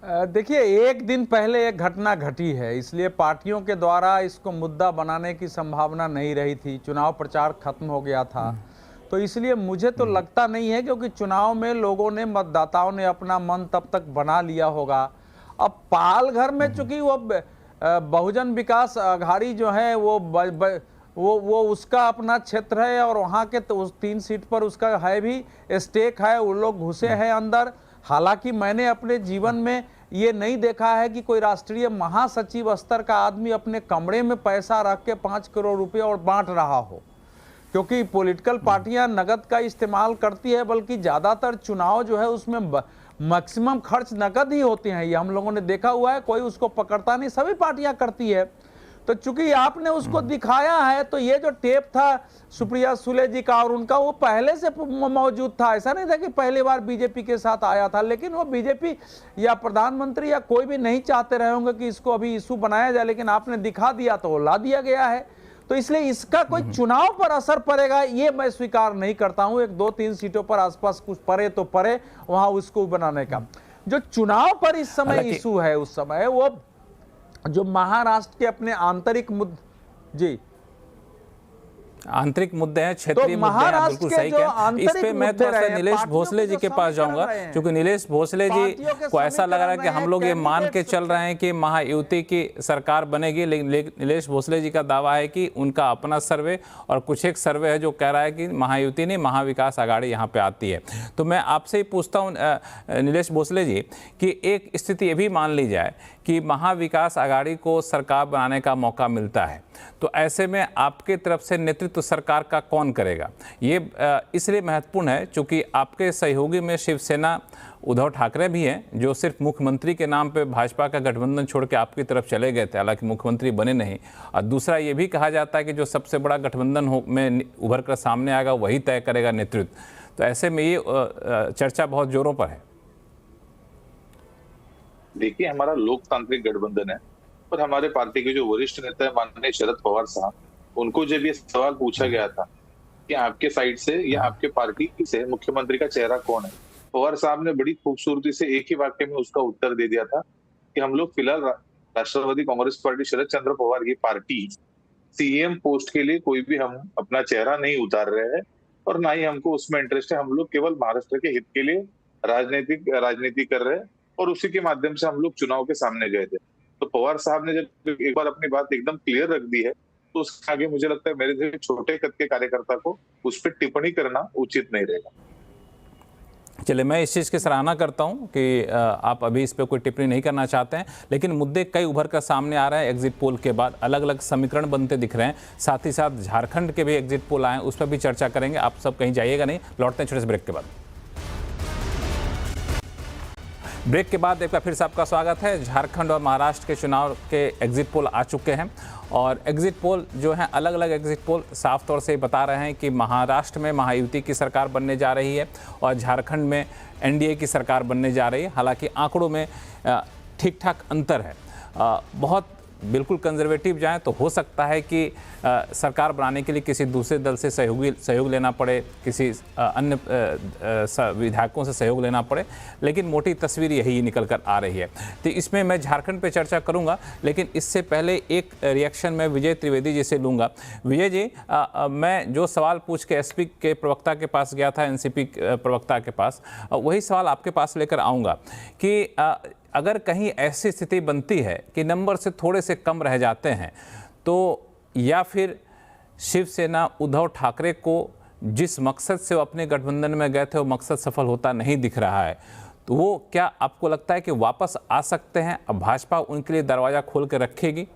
देखिए, एक दिन पहले एक घटना घटी है, इसलिए पार्टियों के द्वारा इसको मुद्दा बनाने की संभावना नहीं रही थी। चुनाव प्रचार खत्म हो गया था, तो इसलिए मुझे तो लगता नहीं है, क्योंकि चुनाव में लोगों ने, मतदाताओं ने अपना मन तब तक बना लिया होगा। अब पालघर में चूंकि वो बहुजन विकास अघाड़ी जो है वो उसका अपना क्षेत्र है, और वहाँ के तो उस 3 सीट पर उसका है भी स्टेक है, वो लोग घुसे हैं अंदर। हालांकि मैंने अपने जीवन में ये नहीं देखा है कि कोई राष्ट्रीय महासचिव स्तर का आदमी अपने कमरे में पैसा रख के 5 करोड़ रुपए और बांट रहा हो, क्योंकि पॉलिटिकल पार्टियां नगद का इस्तेमाल करती है, बल्कि ज़्यादातर चुनाव जो है उसमें मैक्सिमम खर्च नगद ही होते हैं। ये हम लोगों ने देखा हुआ है, कोई उसको पकड़ता नहीं, सभी पार्टियां करती है। तो चूंकि आपने उसको दिखाया है, तो ये जो टेप था सुप्रिया सुले जी का और उनका, वो पहले से मौजूद था। ऐसा नहीं था कि पहली बार बीजेपी के साथ आया था, लेकिन वो बीजेपी या प्रधानमंत्री या कोई भी नहीं चाहते रहे होंगे कि इसको अभी इशू बनाया जाए, लेकिन आपने दिखा दिया तो वो ला दिया गया है। तो इसलिए इसका कोई चुनाव पर असर पड़ेगा ये मैं स्वीकार नहीं करता हूं। 1-2-3 सीटों पर आसपास कुछ पड़े तो पड़े, वहां उसको बनाने का जो चुनाव पर इस समय इशू है, उस समय वो जो महाराष्ट्र के अपने आंतरिक मुद्दे। जी आंतरिक मुद्दे हैं, क्षेत्रीय मुद्दे हैं, बिल्कुल सही कहा। इस पे मैं थोड़ा सा नीलेश भोसले जी के पास जाऊंगा, क्योंकि नीलेश भोसले जी को ऐसा लग रहा है कि हम लोग ये मान के चल रहे हैं कि महायुति की सरकार बनेगी, लेकिन नीलेश भोसले जी का दावा है कि उनका अपना सर्वे और कुछ एक सर्वे है जो कह रहा है कि महायुति नहीं महाविकास आघाड़ी यहाँ पे आती है। तो मैं आपसे ही पूछता हूँ नीलेश भोसले जी कि एक स्थिति ये भी मान ली जाए कि महाविकास आघाड़ी को सरकार बनाने का मौका मिलता है, तो ऐसे में आपके तरफ से नेतृत्व सरकार का कौन करेगा? ये इसलिए महत्वपूर्ण है क्योंकि आपके सहयोगी में शिवसेना उद्धव ठाकरे भी हैं, जो सिर्फ मुख्यमंत्री के नाम पे भाजपा का गठबंधन छोड़ के आपकी तरफ चले गए थे, हालांकि मुख्यमंत्री बने नहीं। और दूसरा ये भी कहा जाता है कि जो सबसे बड़ा गठबंधन में उभर कर सामने आएगा वही तय करेगा नेतृत्व। तो ऐसे में ये चर्चा बहुत जोरों पर है। देखिए, हमारा लोकतांत्रिक गठबंधन है, पर हमारे पार्टी के जो वरिष्ठ नेता है माननीय शरद पवार साहब, उनको जब ये सवाल पूछा गया था कि आपके साइड से या आपके पार्टी से मुख्यमंत्री का चेहरा कौन है, पवार साहब ने बड़ी खूबसूरती से एक ही वाक्य में उसका उत्तर दे दिया था कि हम लोग फिलहाल राष्ट्रवादी कांग्रेस पार्टी शरद चंद्र पवार की पार्टी सीएम पोस्ट के लिए कोई भी हम अपना चेहरा नहीं उतार रहे हैं और ना ही हमको उसमें इंटरेस्ट है। हम लोग केवल महाराष्ट्र के हित के लिए राजनीति कर रहे हैं और उसी के माध्यम से हम लोग चुनाव के सामने गए थे। तो पवार साहब ने जब एक बार अपनी बात एकदम क्लियर रख दी है, तो उसके आगे मुझे लगता है मेरे जैसे छोटे कद के कार्यकर्ता को उस पर टिप्पणी करना उचित नहीं रहेगा। चलिए, मैं इस चीज़ की सराहना करता हूं कि आप अभी इस पर कोई टिप्पणी नहीं करना चाहते हैं, लेकिन मुद्दे कई उभर कर सामने आ रहे हैं। एग्जिट पोल के बाद अलग अलग समीकरण बनते दिख रहे हैं, साथ ही साथ झारखंड के भी एग्जिट पोल आए, उस पर भी चर्चा करेंगे। आप सब कहीं जाइएगा नहीं, लौटते हैं छोटे से ब्रेक के बाद। ब्रेक के बाद एक बार फिर से आपका स्वागत है। झारखंड और महाराष्ट्र के चुनाव के एग्जिट पोल आ चुके हैं और एग्जिट पोल जो हैं, अलग अलग एग्जिट पोल साफ तौर से बता रहे हैं कि महाराष्ट्र में महायुति की सरकार बनने जा रही है और झारखंड में एनडीए की सरकार बनने जा रही है। हालांकि आंकड़ों में ठीक ठाक अंतर है। बहुत बिल्कुल कंजर्वेटिव जाएं तो हो सकता है कि सरकार बनाने के लिए किसी दूसरे दल से सहयोग लेना पड़े, किसी अन्य विधायकों से सहयोग लेना पड़े, लेकिन मोटी तस्वीर यही निकल कर आ रही है। तो इसमें मैं झारखंड पे चर्चा करूंगा, लेकिन इससे पहले एक रिएक्शन मैं विजय त्रिवेदी जी से लूँगा। विजय जी, मैं जो सवाल पूछ के एसपी के प्रवक्ता के पास गया था, एनसीपी प्रवक्ता के पास, वही सवाल आपके पास लेकर आऊँगा कि अगर कहीं ऐसी स्थिति बनती है कि नंबर से थोड़े से कम रह जाते हैं, तो या फिर शिवसेना उद्धव ठाकरे को जिस मकसद से वो अपने गठबंधन में गए थे वो मकसद सफल होता नहीं दिख रहा है, तो वो क्या आपको लगता है कि वापस आ सकते हैं? अब भाजपा उनके लिए दरवाजा खोल के रखेगी?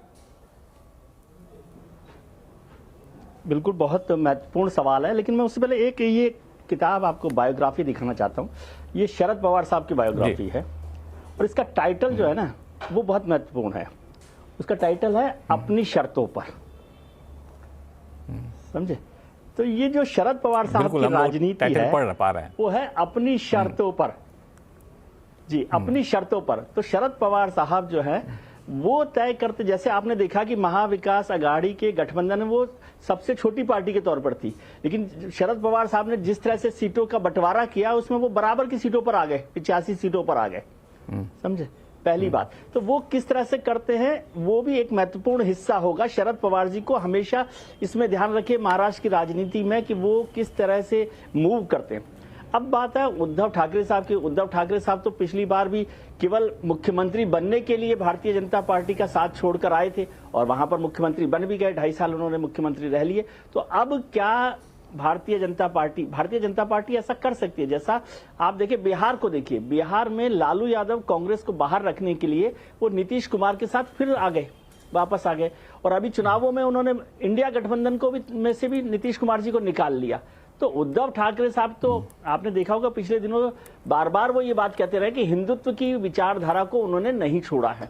बिल्कुल, बहुत महत्वपूर्ण सवाल है, लेकिन मैं उससे पहले एक ये किताब आपको बायोग्राफी दिखाना चाहता हूँ। ये शरद पवार साहब की बायोग्राफी है और इसका टाइटल जो है ना वो बहुत महत्वपूर्ण है। उसका टाइटल है अपनी शर्तों पर, समझे? तो ये जो शरद पवार साहब की राजनीति है वो है अपनी शर्तों पर। जी, अपनी शर्तों पर। तो शरद पवार साहब जो है वो तय करते, जैसे आपने देखा कि महाविकास आघाड़ी के गठबंधन में वो सबसे छोटी पार्टी के तौर पर थी, लेकिन शरद पवार साहब ने जिस तरह से सीटों का बंटवारा किया उसमें वो बराबर की सीटों पर आ गए, 85 सीटों पर आ गए, समझे? पहली बात तो वो किस तरह से करते हैं वो भी एक महत्वपूर्ण हिस्सा होगा। शरद पवार जी को हमेशा इसमें ध्यान रखिए महाराष्ट्र की राजनीति में कि वो किस तरह से मूव करते हैं। अब बात है उद्धव ठाकरे साहब की। उद्धव ठाकरे साहब तो पिछली बार भी केवल मुख्यमंत्री बनने के लिए भारतीय जनता पार्टी का साथ छोड़कर आए थे और वहां पर मुख्यमंत्री बन भी गए, 2.5 साल उन्होंने मुख्यमंत्री रह लिए। तो अब क्या भारतीय जनता पार्टी ऐसा कर सकती है? जैसा आप देखिए बिहार को, देखिए बिहार में लालू यादव कांग्रेस को बाहर रखने के लिए वो नीतीश कुमार के साथ फिर आ गए, वापस आ गए, और अभी चुनावों में उन्होंने इंडिया गठबंधन को भी में से भी नीतीश कुमार जी को निकाल लिया। तो उद्धव ठाकरे साहब तो आपने देखा होगा पिछले दिनों बार बार वो ये बात कहते रहे कि हिंदुत्व की विचारधारा को उन्होंने नहीं छोड़ा है।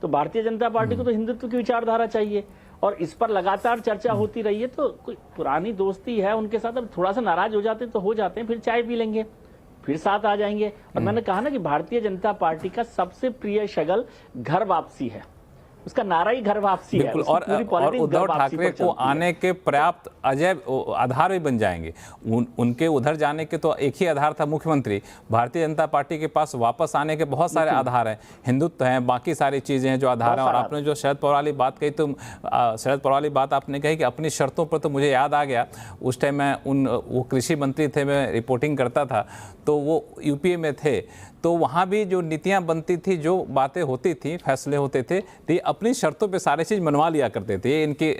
तो भारतीय जनता पार्टी को तो हिंदुत्व की विचारधारा चाहिए और इस पर लगातार चर्चा होती रही है। तो कोई पुरानी दोस्ती है उनके साथ, अब थोड़ा सा नाराज हो जाते तो हो जाते हैं, फिर चाय पी लेंगे, फिर साथ आ जाएंगे। और मैंने कहा ना कि भारतीय जनता पार्टी का सबसे प्रिय शगल घर वापसी है। उसका नारा ही घर वापसी है। बिल्कुल, और उद्धव ठाकरे को आने के पर्याप्त अजैब आधार भी बन जाएंगे। उनके उधर जाने के तो एक ही आधार था मुख्यमंत्री, भारतीय जनता पार्टी के पास वापस आने के बहुत सारे आधार हैं, हिंदुत्व हैं, बाकी सारी चीज़ें हैं जो आधार हैं। और आपने जो शरद पवार वाली बात कही, तो शरद पवार वाली बात आपने कही कि अपनी शर्तों पर, तो मुझे याद आ गया उस टाइम मैं वो कृषि मंत्री थे, मैं रिपोर्टिंग करता था, तो वो यूपीए में थे, तो वहाँ भी जो नीतियाँ बनती थी, जो बातें होती थी, फैसले होते थे, तो ये अपनी शर्तों पे सारी चीज़ मनवा लिया करते थे। ये इनकी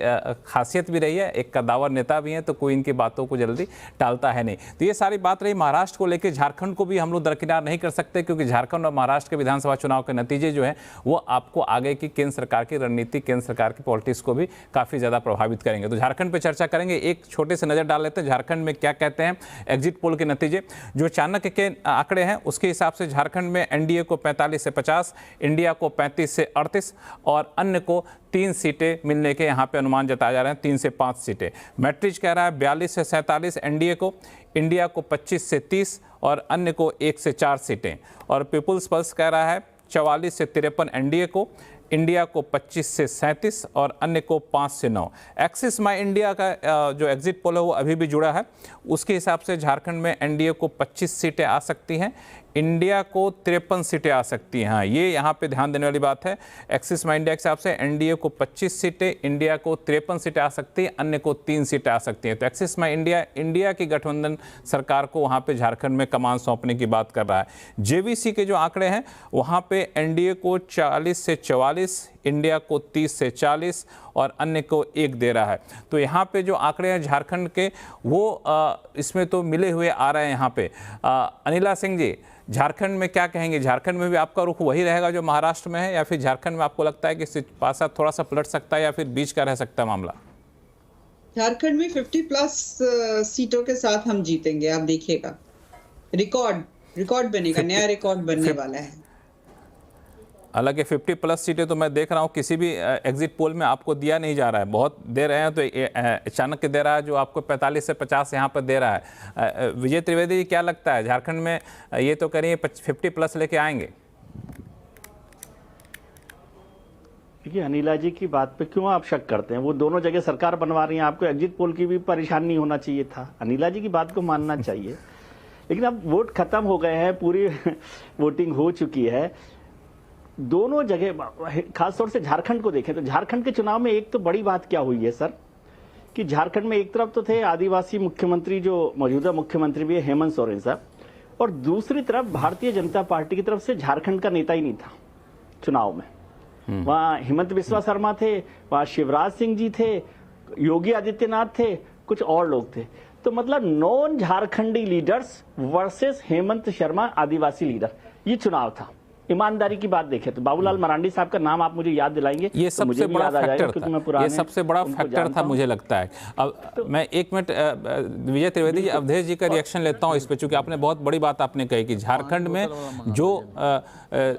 खासियत भी रही है, एक कद्दावर नेता भी हैं, तो कोई इनकी बातों को जल्दी टालता है नहीं। तो ये सारी बात रही महाराष्ट्र को लेकर। झारखंड को भी हम लोग दरकिनार नहीं कर सकते, क्योंकि झारखंड और महाराष्ट्र के विधानसभा चुनाव के नतीजे जो हैं वो आपको आगे की केंद्र सरकार की रणनीति, केंद्र सरकार की पॉलिटिक्स को भी काफ़ी ज़्यादा प्रभावित करेंगे। तो झारखंड पर चर्चा करेंगे, एक छोटे से नज़र डाल लेते हैं झारखंड में क्या कहते हैं एग्जिट पोल के नतीजे। जो चाणक्य के आंकड़े हैं उसके हिसाब से झारखंड में एनडीए को 45 से 50, इंडिया को 35 से 38 और अन्य को 3 सीटें मिलने के यहाँ पे अनुमान जताए जा रहे हैं, 3 से 5 सीटें। मैट्रिज कह रहा है 42 से 47 एनडीए को, इंडिया को 25 से 30 और अन्य को 1 से 4 सीटें। और पीपुल्स पल्स कह रहा है 44 से 53 एनडीए को, इंडिया को 25 से 37 और अन्य को 5 से 9। एक्सिस माई इंडिया का जो एग्जिट पोल है वो अभी भी जुड़ा है, उसके हिसाब से झारखंड में एनडीए को 25 सीटें आ सकती हैं, इंडिया को 53 सीटें आ सकती हैं। हाँ, ये यहाँ पे ध्यान देने वाली बात है। एक्सिस माई इंडिया के हिसाब से एनडीए को 25 सीटें, इंडिया को 53 सीटें आ सकती हैं, अन्य को 3 सीटें आ सकती हैं। तो एक्सिस माई इंडिया की गठबंधन सरकार को वहाँ पे झारखंड में कमान सौंपने की बात कर रहा है। जेवीसी के जो आंकड़े हैं वहाँ पे एनडीए को 40 से 44, इंडिया को 30 से 40 और अन्य को 1 दे रहा है। तो यहाँ पे जो आंकड़े हैं झारखंड के वो इसमें तो मिले हुए आ रहे हैं यहाँ पे। अनिला सिंह जी, झारखंड में क्या कहेंगे? झारखंड में भी आपका रुख वही रहेगा जो महाराष्ट्र में है, या फिर झारखंड में आपको लगता है कि पासा थोड़ा सा पलट सकता है या फिर बीच का रह सकता है मामला? झारखंड में 50+ सीटों के साथ हम जीतेंगे, आप देखिएगा। रिकॉर्ड बनेगा, नया रिकॉर्ड बनने वाला है। हालांकि 50+ सीटें तो मैं देख रहा हूँ किसी भी एग्जिट पोल में आपको दिया नहीं जा रहा है, बहुत दे रहे हैं। तो चाणक्य दे रहा है जो आपको 45 से 50 यहाँ पर दे रहा है। विजय त्रिवेदी जी, क्या लगता है झारखंड में ये तो करिए 50+ लेके आएंगे? देखिए, अनिला जी की बात पे क्यों आप शक करते हैं? वो दोनों जगह सरकार बनवा रही हैं, आपको एग्जिट पोल की भी परेशान नहीं होना चाहिए था। अनिला जी की बात को मानना चाहिए। लेकिन अब वोट खत्म हो गए हैं, पूरी वोटिंग हो चुकी है दोनों जगह। खासतौर से झारखंड को देखें तो झारखंड के चुनाव में एक तो बड़ी बात क्या हुई है सर, कि झारखंड में एक तरफ तो थे आदिवासी मुख्यमंत्री, जो मौजूदा मुख्यमंत्री भी है हेमंत सोरेन साहब, और दूसरी तरफ भारतीय जनता पार्टी की तरफ से झारखंड का नेता ही नहीं था चुनाव में। वहाँ हिमंत बिस्वा शर्मा थे, वहाँ शिवराज सिंह जी थे, योगी आदित्यनाथ थे, कुछ और लोग थे। तो मतलब नॉन झारखंडी लीडर्स वर्सेस हेमंत शर्मा आदिवासी लीडर, ये चुनाव था। ईमानदारी की बात देखें तो बाबूलाल मरांडी साहब का नाम आप मुझे याद दिलाएंगे, ये तो सबसे बड़ा फैक्टर था। ये सबसे बड़ा फैक्टर था, मुझे लगता है। अब तो मैं 1 मिनट विजय त्रिवेदी जी, अवधेश जी का रिएक्शन लेता हूँ इस पे, चूंकि आपने बहुत बड़ी बात आपने कही कि झारखंड में जो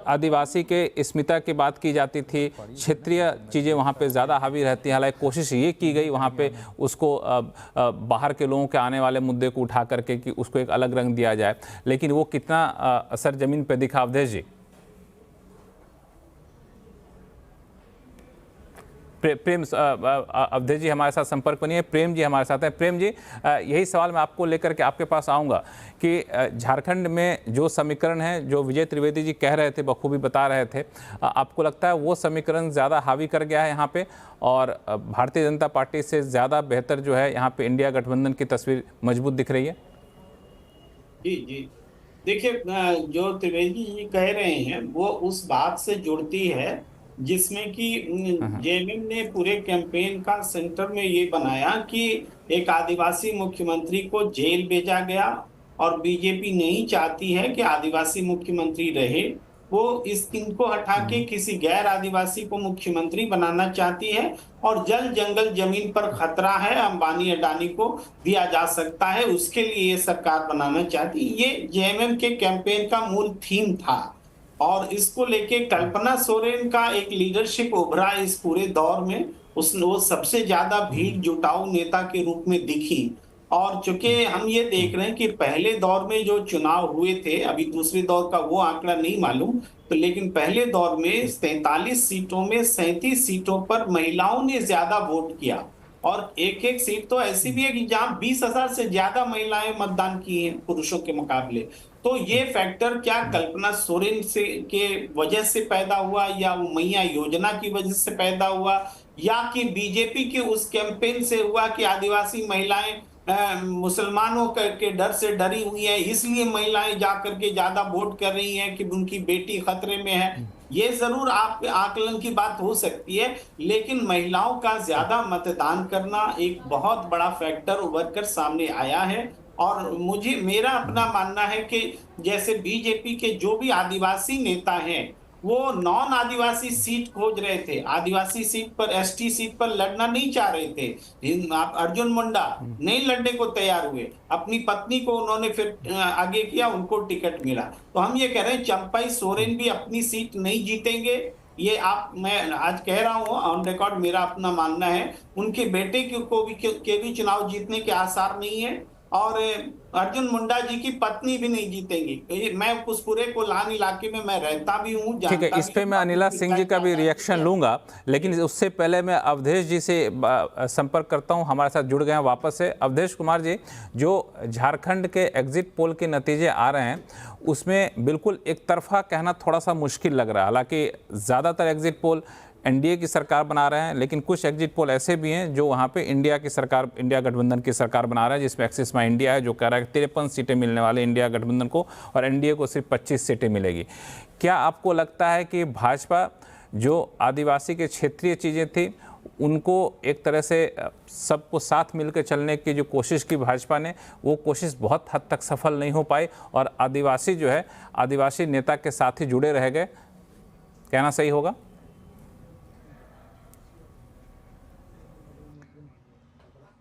आदिवासी के अस्मिता की बात की जाती थी, क्षेत्रीय चीज़ें वहाँ पे ज़्यादा हावी रहती हैं। हालांकि कोशिश ये की गई वहाँ पे उसको बाहर के लोगों के आने वाले मुद्दे को उठा करके कि उसको एक अलग रंग दिया जाए, लेकिन वो कितना असर जमीन पर दिखा? अवधेश जी। प्रेम अवधेश जी हमारे साथ संपर्क बनिए, प्रेम जी हमारे साथ हैं। प्रेम जी, यही सवाल मैं आपको लेकर के आपके पास आऊँगा कि झारखंड में जो समीकरण है, जो विजय त्रिवेदी जी कह रहे थे, बखूबी बता रहे थे, आपको लगता है वो समीकरण ज़्यादा हावी कर गया है यहाँ पे, और भारतीय जनता पार्टी से ज़्यादा बेहतर जो है यहाँ पे इंडिया गठबंधन की तस्वीर मजबूत दिख रही है? जी, देखिए, जो त्रिवेदी जी कह रहे हैं वो उस बात से जुड़ती है जिसमें कि जेएमएम ने पूरे कैंपेन का सेंटर में ये बनाया कि एक आदिवासी मुख्यमंत्री को जेल भेजा गया, और बीजेपी नहीं चाहती है कि आदिवासी मुख्यमंत्री रहे। वो इनको हटा के किसी गैर आदिवासी को मुख्यमंत्री बनाना चाहती है, और जल जंगल जमीन पर खतरा है, अंबानी अडानी को दिया जा सकता है, उसके लिए ये सरकार बनाना चाहती। ये जेएमएम के कैंपेन का मूल थीम था, और इसको लेके कल्पना सोरेन का एक लीडरशिप उभरा इस पूरे दौर में। वो सबसे ज्यादा भीड़ जुटाऊ नेता के रूप में दिखी, और चूंकि हम ये देख रहे हैं कि पहले दौर में जो चुनाव हुए थे, अभी दूसरे दौर का वो आंकड़ा नहीं मालूम, तो लेकिन पहले दौर में 43 सीटों में 37 सीटों पर महिलाओं ने ज्यादा वोट किया, और एक एक सीट तो ऐसी भी है कि जहां 20,000 से ज्यादा महिलाएं मतदान की हैं पुरुषों के मुकाबले। तो ये फैक्टर क्या कल्पना सोरेन से के वजह से पैदा हुआ, या वो मैया योजना की वजह से पैदा हुआ, या कि बीजेपी के उस कैंपेन से हुआ कि आदिवासी महिलाएं मुसलमानों के डर से डरी हुई है, इसलिए महिलाएं जाकर के ज्यादा वोट कर रही हैं कि उनकी बेटी खतरे में है। ये जरूर आप आकलन की बात हो सकती है, लेकिन महिलाओं का ज्यादा मतदान करना एक बहुत बड़ा फैक्टर उभर कर सामने आया है। और मेरा अपना मानना है कि जैसे बीजेपी के जो भी आदिवासी नेता हैं वो नॉन आदिवासी सीट खोज रहे थे, आदिवासी सीट पर, एसटी सीट पर लड़ना नहीं चाह रहे थे। अर्जुन मुंडा नहीं लड़ने को तैयार हुए, अपनी पत्नी को उन्होंने फिर आगे किया, उनको टिकट मिला। तो हम ये कह रहे हैं चंपाई सोरेन भी अपनी सीट नहीं जीतेंगे, ये मैं आज कह रहा हूँ ऑन रिकॉर्ड, मेरा अपना मानना है। उनके बेटे के भी चुनाव जीतने के आसार नहीं है, और अर्जुन मुंडा जी की पत्नी भी नहीं जीतेंगी। मैं उस पूरे कोल्हान इलाके में मैं रहता भी हूँ। ठीक है, इस पे मैं अनिला सिंह जी का भी रिएक्शन लूंगा, लेकिन उससे पहले मैं अवधेश जी से संपर्क करता हूँ, हमारे साथ जुड़ गए हैं वापस से। अवधेश कुमार जी, जो झारखंड के एग्जिट पोल के नतीजे आ रहे हैं उसमें बिल्कुल एक तरफा कहना थोड़ा सा मुश्किल लग रहा है। हालांकि ज़्यादातर एग्जिट पोल एनडीए की सरकार बना रहे हैं, लेकिन कुछ एग्जिट पोल ऐसे भी हैं जो वहाँ पे इंडिया की सरकार, इंडिया गठबंधन की सरकार बना रहे हैं, जिसमें एक्सिस माई इंडिया है जो कह रहा है कि 53 सीटें मिलने वाले इंडिया गठबंधन को, और एनडीए को सिर्फ 25 सीटें मिलेगी। क्या आपको लगता है कि भाजपा जो आदिवासी के क्षेत्रीय चीज़ें थी उनको एक तरह से सबको साथ मिलकर चलने की जो कोशिश की भाजपा ने, वो कोशिश बहुत हद तक सफल नहीं हो पाई, और आदिवासी जो है आदिवासी नेता के साथ ही जुड़े रह गए, कहना सही होगा?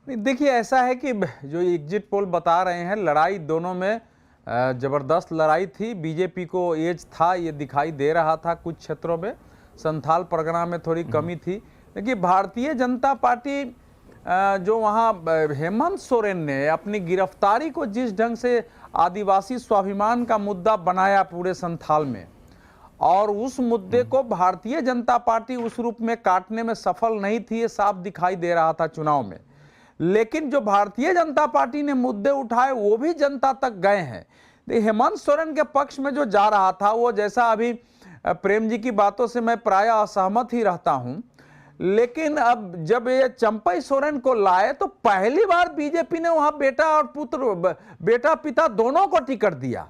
देखिए, ऐसा है कि जो एग्जिट पोल बता रहे हैं, लड़ाई दोनों में ज़बरदस्त लड़ाई थी। बीजेपी को एज था, ये दिखाई दे रहा था कुछ क्षेत्रों में, संथाल परगना में थोड़ी कमी थी। लेकिन भारतीय जनता पार्टी जो वहाँ हेमंत सोरेन ने अपनी गिरफ्तारी को जिस ढंग से आदिवासी स्वाभिमान का मुद्दा बनाया पूरे संथाल में, और उस मुद्दे को भारतीय जनता पार्टी उस रूप में काटने में सफल नहीं थी, ये साफ दिखाई दे रहा था चुनाव में। लेकिन जो भारतीय जनता पार्टी ने मुद्दे उठाए वो भी जनता तक गए हैं। हेमंत सोरेन के पक्ष में जो जा रहा था वो, जैसा अभी प्रेम जी की बातों से मैं प्राय असहमत ही रहता हूं, लेकिन अब जब ये चंपई सोरेन को लाए तो पहली बार बीजेपी ने वहां बेटा और पुत्र, बेटा पिता दोनों को टिकट दिया,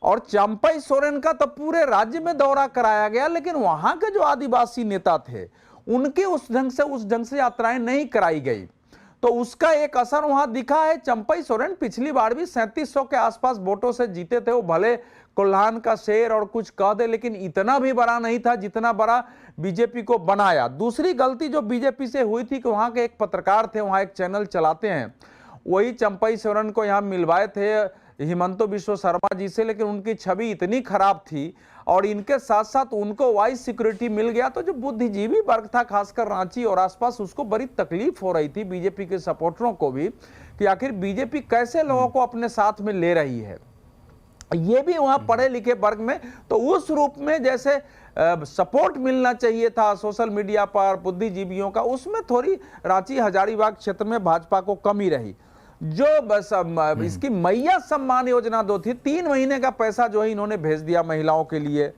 और चंपई सोरेन का तो पूरे राज्य में दौरा कराया गया, लेकिन वहां के जो आदिवासी नेता थे उनकी उस ढंग से यात्राएं नहीं कराई गई। तो उसका एक असर वहां दिखा है। चंपई सोरेन पिछली बार भी 3700 के आसपास वोटों से जीते थे। वो भले कोल्हान का शेर और कुछ कह दे, लेकिन इतना भी बड़ा नहीं था जितना बड़ा बीजेपी को बनाया। दूसरी गलती जो बीजेपी से हुई थी कि वहां के एक पत्रकार थे, वहां एक चैनल चलाते हैं, वही चंपई सोरेन को यहाँ मिलवाए थे हिमंतो बिश्व शर्मा जी से, लेकिन उनकी छवि इतनी खराब थी और इनके साथ साथ उनको वाइस सिक्योरिटी मिल गया, तो जो बुद्धिजीवी वर्ग था खासकर रांची और आसपास, उसको बड़ी तकलीफ हो रही थी बीजेपी के सपोर्टरों को भी, कि आखिर बीजेपी कैसे लोगों को अपने साथ में ले रही है। ये भी वहां पढ़े लिखे वर्ग में, तो उस रूप में जैसे सपोर्ट मिलना चाहिए था सोशल मीडिया पर बुद्धिजीवियों का, उसमें थोड़ी रांची हजारीबाग क्षेत्र में भाजपा को कमी रही। जो बस इसकी मैया सम्मान योजना दो थी, 3 महीने का पैसा जो है इन्होंने भेज दिया महिलाओं के लिए।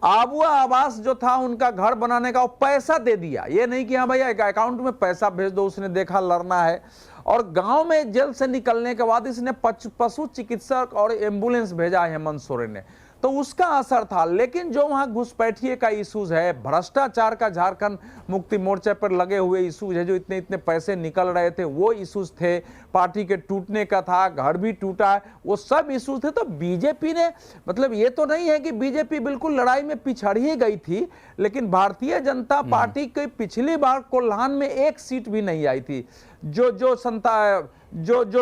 आबुआ आवास जो था उनका घर बनाने का, वो पैसा दे दिया, ये नहीं कि हाँ भैया अकाउंट में पैसा भेज दो, उसने देखा लड़ना है। और गांव में जेल से निकलने के बाद इसने पशु चिकित्सक और एम्बुलेंस भेजा हेमंत सोरेन ने, तो उसका असर था। लेकिन जो वहां घुसपैठिए का इशूज है, भ्रष्टाचार का झारखंड मुक्ति मोर्चे पर लगे हुए इशूज है, जो इतने इतने पैसे निकल रहे थे वो इशूज थे, पार्टी के टूटने का था, घर भी टूटा है, वो सब इशूज थे। तो बीजेपी ने, मतलब ये तो नहीं है कि बीजेपी बिल्कुल लड़ाई में पिछड़ ही गई थी, लेकिन भारतीय जनता पार्टी की पिछली बार कोल्हान में 1 सीट भी नहीं आई थी। जो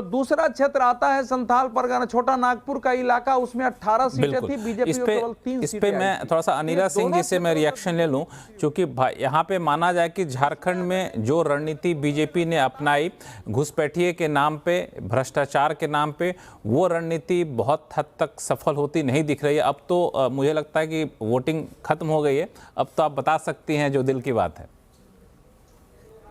दूसरा क्षेत्र आता है संथाल परगना, छोटा नागपुर का इलाका, उसमें 18 सीटें थी, बीजेपी को केवल 3 इस सीटें पे मैं थोड़ा सा अनिला सिंह जी से मैं रिएक्शन ले लूं, क्योंकि यहाँ पे माना जाए कि झारखंड में जो रणनीति बीजेपी ने अपनाई घुसपैठिए के नाम पे, भ्रष्टाचार के नाम पे, वो रणनीति बहुत हद तक सफल होती नहीं दिख रही है। अब तो मुझे लगता है कि वोटिंग खत्म हो गई है, अब तो आप बता सकती हैं जो दिल की बात है।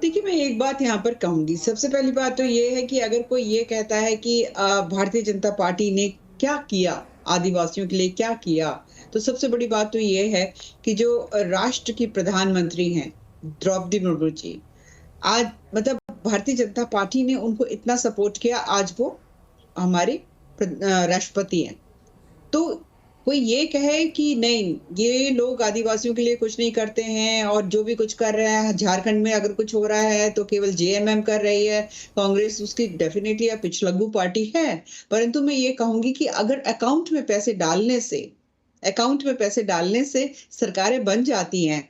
देखिए, मैं एक बात यहाँ पर कहूंगी। सबसे पहली बात तो ये है कि अगर कोई ये कहता है कि भारतीय जनता पार्टी ने क्या किया, आदिवासियों के लिए क्या किया, तो सबसे बड़ी बात तो ये है कि जो राष्ट्र की प्रधानमंत्री हैं द्रौपदी मुर्मू जी, आज मतलब भारतीय जनता पार्टी ने उनको इतना सपोर्ट किया, आज वो हमारे राष्ट्रपति हैं। तो कोई ये कहे कि नहीं, ये लोग आदिवासियों के लिए कुछ नहीं करते हैं और जो भी कुछ कर रहे हैं झारखंड में, अगर कुछ हो रहा है तो केवल जेएमएम कर रही है, कांग्रेस उसकी डेफिनेटली पिछलग्गू पार्टी है। परंतु मैं ये कहूंगी कि अगर अकाउंट में पैसे डालने से सरकारें बन जाती हैं,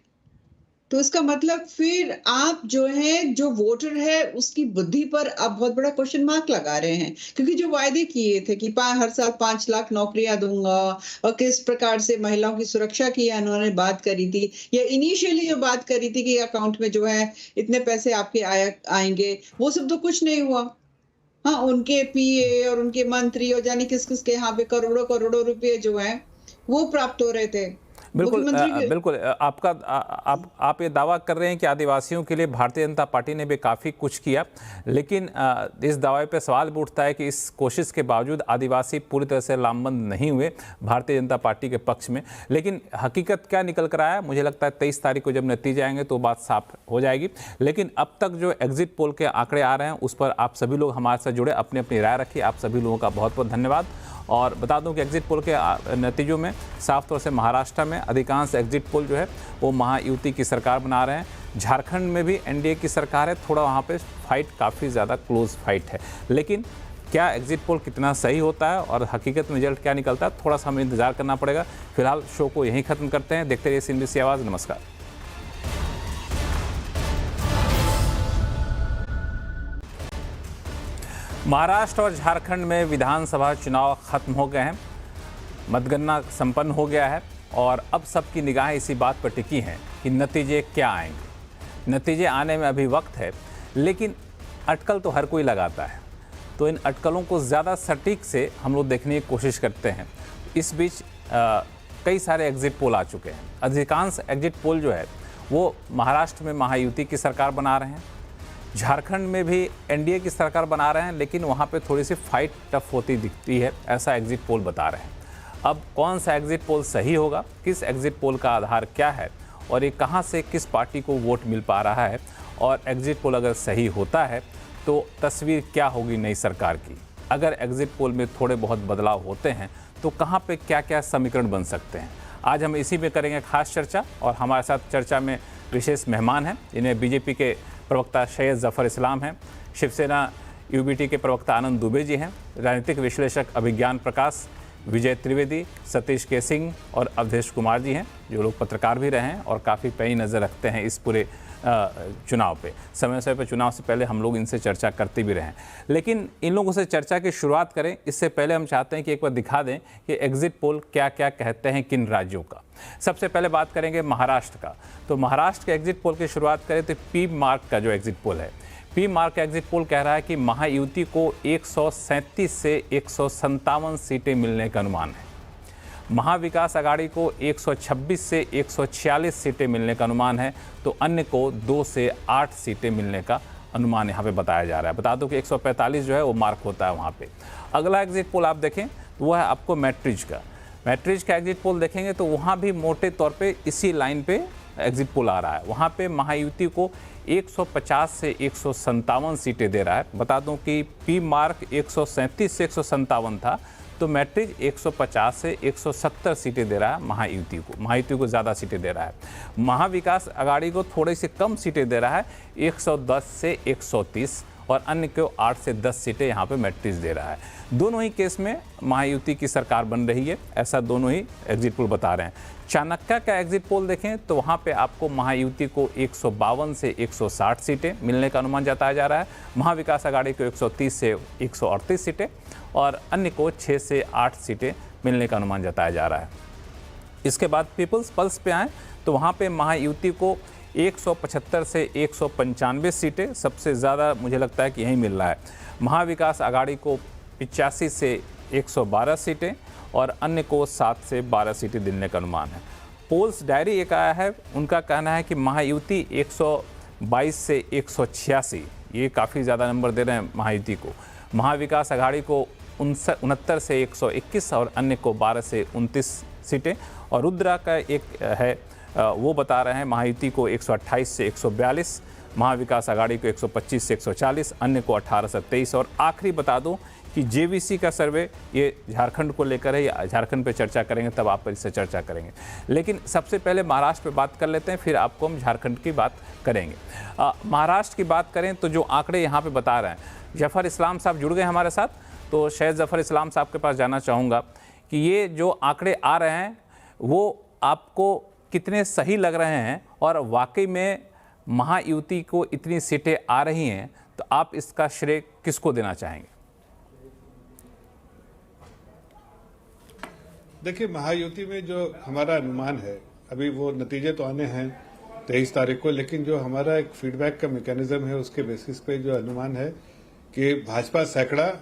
तो इसका मतलब फिर आप जो है, जो वोटर है, उसकी बुद्धि पर आप बहुत बड़ा क्वेश्चन मार्क लगा रहे हैं। क्योंकि जो वायदे किए थे कि हर साल 5 लाख नौकरियां दूंगा और किस प्रकार से महिलाओं की सुरक्षा की उन्होंने बात करी थी, या इनिशियली जो बात करी थी कि अकाउंट में जो है इतने पैसे आपके आएंगे, वो सब तो कुछ नहीं हुआ। हाँ, उनके पीए और उनके मंत्री और जाने किस किस के यहाँ पे करोड़ों करोड़ों रुपए जो है वो प्राप्त हो रहे थे। बिल्कुल आप ये दावा कर रहे हैं कि आदिवासियों के लिए भारतीय जनता पार्टी ने भी काफ़ी कुछ किया, लेकिन इस दावे पे सवाल भी उठता है कि इस कोशिश के बावजूद आदिवासी पूरी तरह से लामबंद नहीं हुए भारतीय जनता पार्टी के पक्ष में। लेकिन हकीकत क्या निकल कर आया, मुझे लगता है 23 तारीख को जब नतीजे आएंगे तो बात साफ हो जाएगी। लेकिन अब तक जो एग्जिट पोल के आंकड़े आ रहे हैं उस पर आप सभी लोग हमारे साथ जुड़े, अपनी अपनी राय रखिए। आप सभी लोगों का बहुत बहुत धन्यवाद। और बता दूं कि एग्जिट पोल के नतीजों में साफ तौर से महाराष्ट्र में अधिकांश एग्जिट पोल जो है वो महायुति की सरकार बना रहे हैं। झारखंड में भी एनडीए की सरकार है, थोड़ा वहाँ पे फाइट काफ़ी ज़्यादा क्लोज फाइट है। लेकिन क्या एग्जिट पोल कितना सही होता है और हकीकत में रिजल्ट क्या निकलता है, थोड़ा सा हमें इंतजार करना पड़ेगा। फिलहाल शो को यहीं ख़त्म करते हैं। देखते रहिए CNBC आवाज़। नमस्कार। महाराष्ट्र और झारखंड में विधानसभा चुनाव खत्म हो गए हैं, मतगणना संपन्न हो गया है और अब सबकी निगाहें इसी बात पर टिकी हैं कि नतीजे क्या आएंगे। नतीजे आने में अभी वक्त है, लेकिन अटकल तो हर कोई लगाता है, तो इन अटकलों को ज़्यादा सटीक से हम लोग देखने की कोशिश करते हैं। इस बीच कई सारे एग्जिट पोल आ चुके हैं। अधिकांश एग्जिट पोल जो है वो महाराष्ट्र में महायुति की सरकार बना रहे हैं, झारखंड में भी एनडीए की सरकार बना रहे हैं, लेकिन वहाँ पे थोड़ी सी फाइट टफ होती दिखती है, ऐसा एग्जिट पोल बता रहे हैं। अब कौन सा एग्जिट पोल सही होगा, किस एग्जिट पोल का आधार क्या है और ये कहाँ से किस पार्टी को वोट मिल पा रहा है, और एग्जिट पोल अगर सही होता है तो तस्वीर क्या होगी नई सरकार की। अगर एग्जिट पोल में थोड़े बहुत बदलाव होते हैं तो कहाँ पे क्या क्या समीकरण बन सकते हैं, आज हम इसी में करेंगे खास चर्चा। और हमारे साथ चर्चा में विशेष मेहमान हैं, इन्हें बीजेपी के प्रवक्ता सैयद जफर इस्लाम हैं, शिवसेना यूबीटी के प्रवक्ता आनंद दुबे जी हैं, राजनीतिक विश्लेषक अभिज्ञान प्रकाश, विजय त्रिवेदी, सतीश के सिंह और अवधेश कुमार जी हैं, जो लोग पत्रकार भी रहे हैं और काफ़ी पैनी नज़र रखते हैं इस पूरे चुनाव पे। समय समय पर चुनाव से पहले हम लोग इनसे चर्चा करते भी रहे। लेकिन इन लोगों से चर्चा की शुरुआत करें इससे पहले हम चाहते हैं कि एक बार दिखा दें कि एग्जिट पोल क्या क्या कहते हैं किन राज्यों का। सबसे पहले बात करेंगे महाराष्ट्र का। तो महाराष्ट्र के एग्जिट पोल की शुरुआत करें तो पी मार्क का जो एग्जिट पोल है, पी मार्क का एग्जिट पोल कह रहा है कि महायुति को 137 से 157 सीटें मिलने का अनुमान है। महाविकास आघाड़ी को 126 से 146 सीटें मिलने का अनुमान है, तो अन्य को 2 से 8 सीटें मिलने का अनुमान यहाँ पे बताया जा रहा है। बता दो कि 145 जो है वो मार्क होता है वहाँ पे। अगला एग्जिट पोल आप देखें तो वो है आपको मैट्रिज का। मैट्रिज का एग्जिट पोल देखेंगे तो वहाँ भी मोटे तौर पे इसी लाइन पे एग्जिट पोल आ रहा है। वहाँ पे महायुति को 150 से 157 सीटें दे रहा है। बता दूं कि पी मार्क 137 से 157 था, तो मैट्रिज 150 से 170 सीटें दे रहा है महायुति को ज़्यादा सीटें दे रहा है। महाविकास आघाड़ी को थोड़ी सी कम सीटें दे रहा है, 110 से 130, और अन्य को 8 से 10 सीटें यहाँ पे मैट्रिक्स दे रहा है। दोनों ही केस में महायुति की सरकार बन रही है, ऐसा दोनों ही एग्जिट पोल बता रहे हैं। चाणक्य का एग्जिट पोल देखें तो वहाँ पे आपको महायुति को 152 से 160 सीटें मिलने का अनुमान जताया जा रहा है, महाविकास आघाड़ी को 130 से 138 सीटें और अन्य को 6 से 8 सीटें मिलने का अनुमान जताया जा रहा है। इसके बाद पीपल्स पल्स पे आएँ तो वहाँ पे महायुति को 175 से 195 सीटें, सबसे ज़्यादा मुझे लगता है कि यही मिल रहा है। महाविकास आघाड़ी को 85 से 112 सीटें और अन्य को 7 से 12 सीटें दिलने का अनुमान है। पोल्स डायरी एक आया है, उनका कहना है कि महायुति 122 से 186, ये काफ़ी ज़्यादा नंबर दे रहे हैं महायुति को। महाविकास आघाड़ी को 69 से 121 और अन्य को 12 से 29 सीटें। और रुद्रा का एक है, वो बता रहे हैं महायुति को 128 से 142, महाविकास आघाड़ी को 125 से 140, अन्य को 18 से 23। और आखिरी बता दूं कि जेवीसी का सर्वे ये झारखंड को लेकर है, या झारखंड पे चर्चा करेंगे तब आप इससे चर्चा करेंगे, लेकिन सबसे पहले महाराष्ट्र पे बात कर लेते हैं, फिर आपको हम झारखंड की बात करेंगे। महाराष्ट्र की बात करें तो जो आंकड़े यहाँ पे बता रहे हैं, जफ़र इस्लाम साहब जुड़ गए हमारे साथ, तो शायद जफ़र इस्लाम साहब के पास जाना चाहूँगा कि ये जो आंकड़े आ रहे हैं वो आपको कितने सही लग रहे हैं और वाकई में महायुति को इतनी सीटें आ रही हैं, तो आप इसका श्रेय किसको देना चाहेंगे? देखिए, महायुति में जो हमारा अनुमान है, अभी वो नतीजे तो आने हैं 23 तारीख को, लेकिन जो हमारा एक फीडबैक का मैकेनिज्म है उसके बेसिस पे जो अनुमान है कि भाजपा सैकड़ा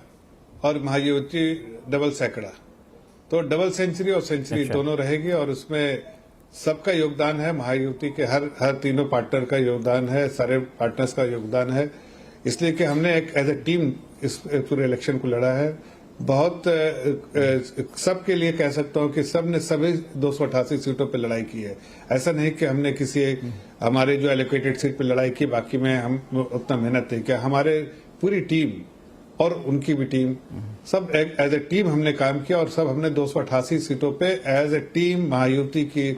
और महायुति डबल सैकड़ा, तो डबल सेंचुरी और सेंचुरी दोनों रहेगी और उसमें सबका योगदान है। महायुति के हर तीनों पार्टनर का योगदान है, सारे पार्टनर्स का योगदान है, इसलिए कि हमने एक एज ए टीम इस पूरे इलेक्शन को लड़ा है। बहुत सबके लिए कह सकता हूं कि सब ने सभी 288 सीटों पे लड़ाई की है। ऐसा नहीं कि हमने किसी हमारे जो एलोकेटेड सीट पे लड़ाई की, बाकी में हम उतना मेहनत नहीं किया। हमारे पूरी टीम और उनकी भी टीम, सब एज ए टीम हमने काम किया और सब हमने 288 सीटों पे एज ए टीम महायुति की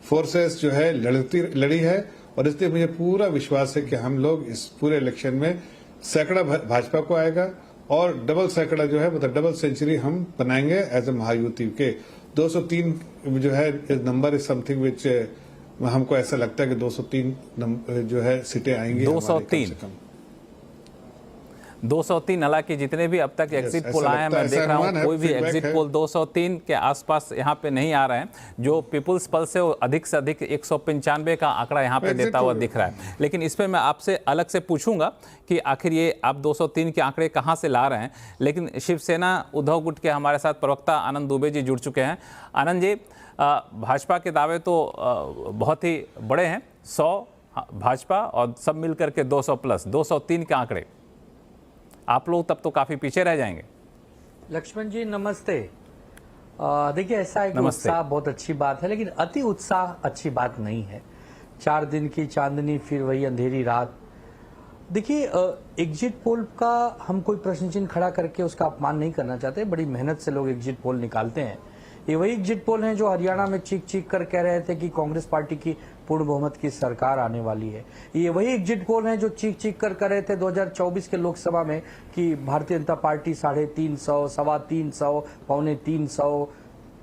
फोर्सेस जो है लड़ी है। और इसलिए मुझे पूरा विश्वास है कि हम लोग इस पूरे इलेक्शन में सैकड़ा भाजपा को आएगा और डबल सैकड़ा जो है मतलब डबल सेंचुरी हम बनाएंगे एज ए महायुति के। 203 जो है नंबर इज समथिंग विच हमको ऐसा लगता है कि 203 जो है सीटें आएंगी। 203 हालांकि जितने भी अब तक एग्जिट पोल आए हैं, मैं देख रहा हूँ कोई भी एग्जिट पोल 203 के आसपास यहाँ पे नहीं आ रहे हैं। जो पीपुल्स पल्स से अधिक 195 का आंकड़ा यहाँ पे देता हुआ दिख रहा है। लेकिन इस पे मैं आपसे अलग से पूछूंगा कि आखिर ये आप 203 के आंकड़े कहाँ से ला रहे हैं। लेकिन शिवसेना उद्धव गुट के हमारे साथ प्रवक्ता आनंद दुबे जी जुड़ चुके हैं। आनंद जी, भाजपा के दावे तो बहुत ही बड़े हैं, 100 भाजपा और सब मिलकर के 200 प्लस 203 के आंकड़े, आप लोग तब तो काफी पीछे रह जाएंगे। लक्ष्मण जी नमस्ते। देखिए, ऐसा है कि उत्साह बहुत अच्छी बात है, लेकिन अति उत्साह अच्छी बात नहीं है। 4 दिन की चांदनी फिर वही अंधेरी रात। देखिए, एग्जिट पोल का हम कोई प्रश्न चिन्ह खड़ा करके उसका अपमान नहीं करना चाहते। बड़ी मेहनत से लोग एग्जिट पोल निकालते हैं। ये वही एग्जिट पोल हैं जो हरियाणा में चीख चीख कर कह रहे थे कि कांग्रेस पार्टी की पूर्ण बहुमत की सरकार आने वाली है। ये वही एग्जिट पोल हैं जो चीख चीख कर कह रहे थे 2024 के लोकसभा में कि भारतीय जनता पार्टी 350, 325, 350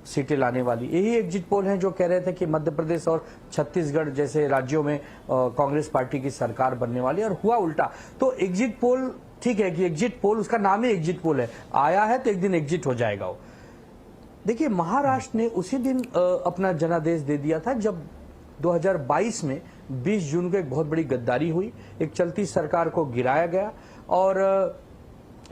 सीटें लाने वाली। यही एग्जिट पोल हैं जो कह रहे थे कि मध्य प्रदेश और छत्तीसगढ़ जैसे राज्यों में कांग्रेस पार्टी की सरकार बनने वाली, और हुआ उल्टा। तो एग्जिट पोल ठीक है कि एग्जिट पोल, उसका नाम ही एग्जिट पोल है, आया है तो एक दिन एग्जिट हो जाएगा वो। देखिए, महाराष्ट्र ने उसी दिन अपना जनादेश दे दिया था जब 2022 में 20 जून को एक बहुत बड़ी गद्दारी हुई, एक चलती सरकार को गिराया गया और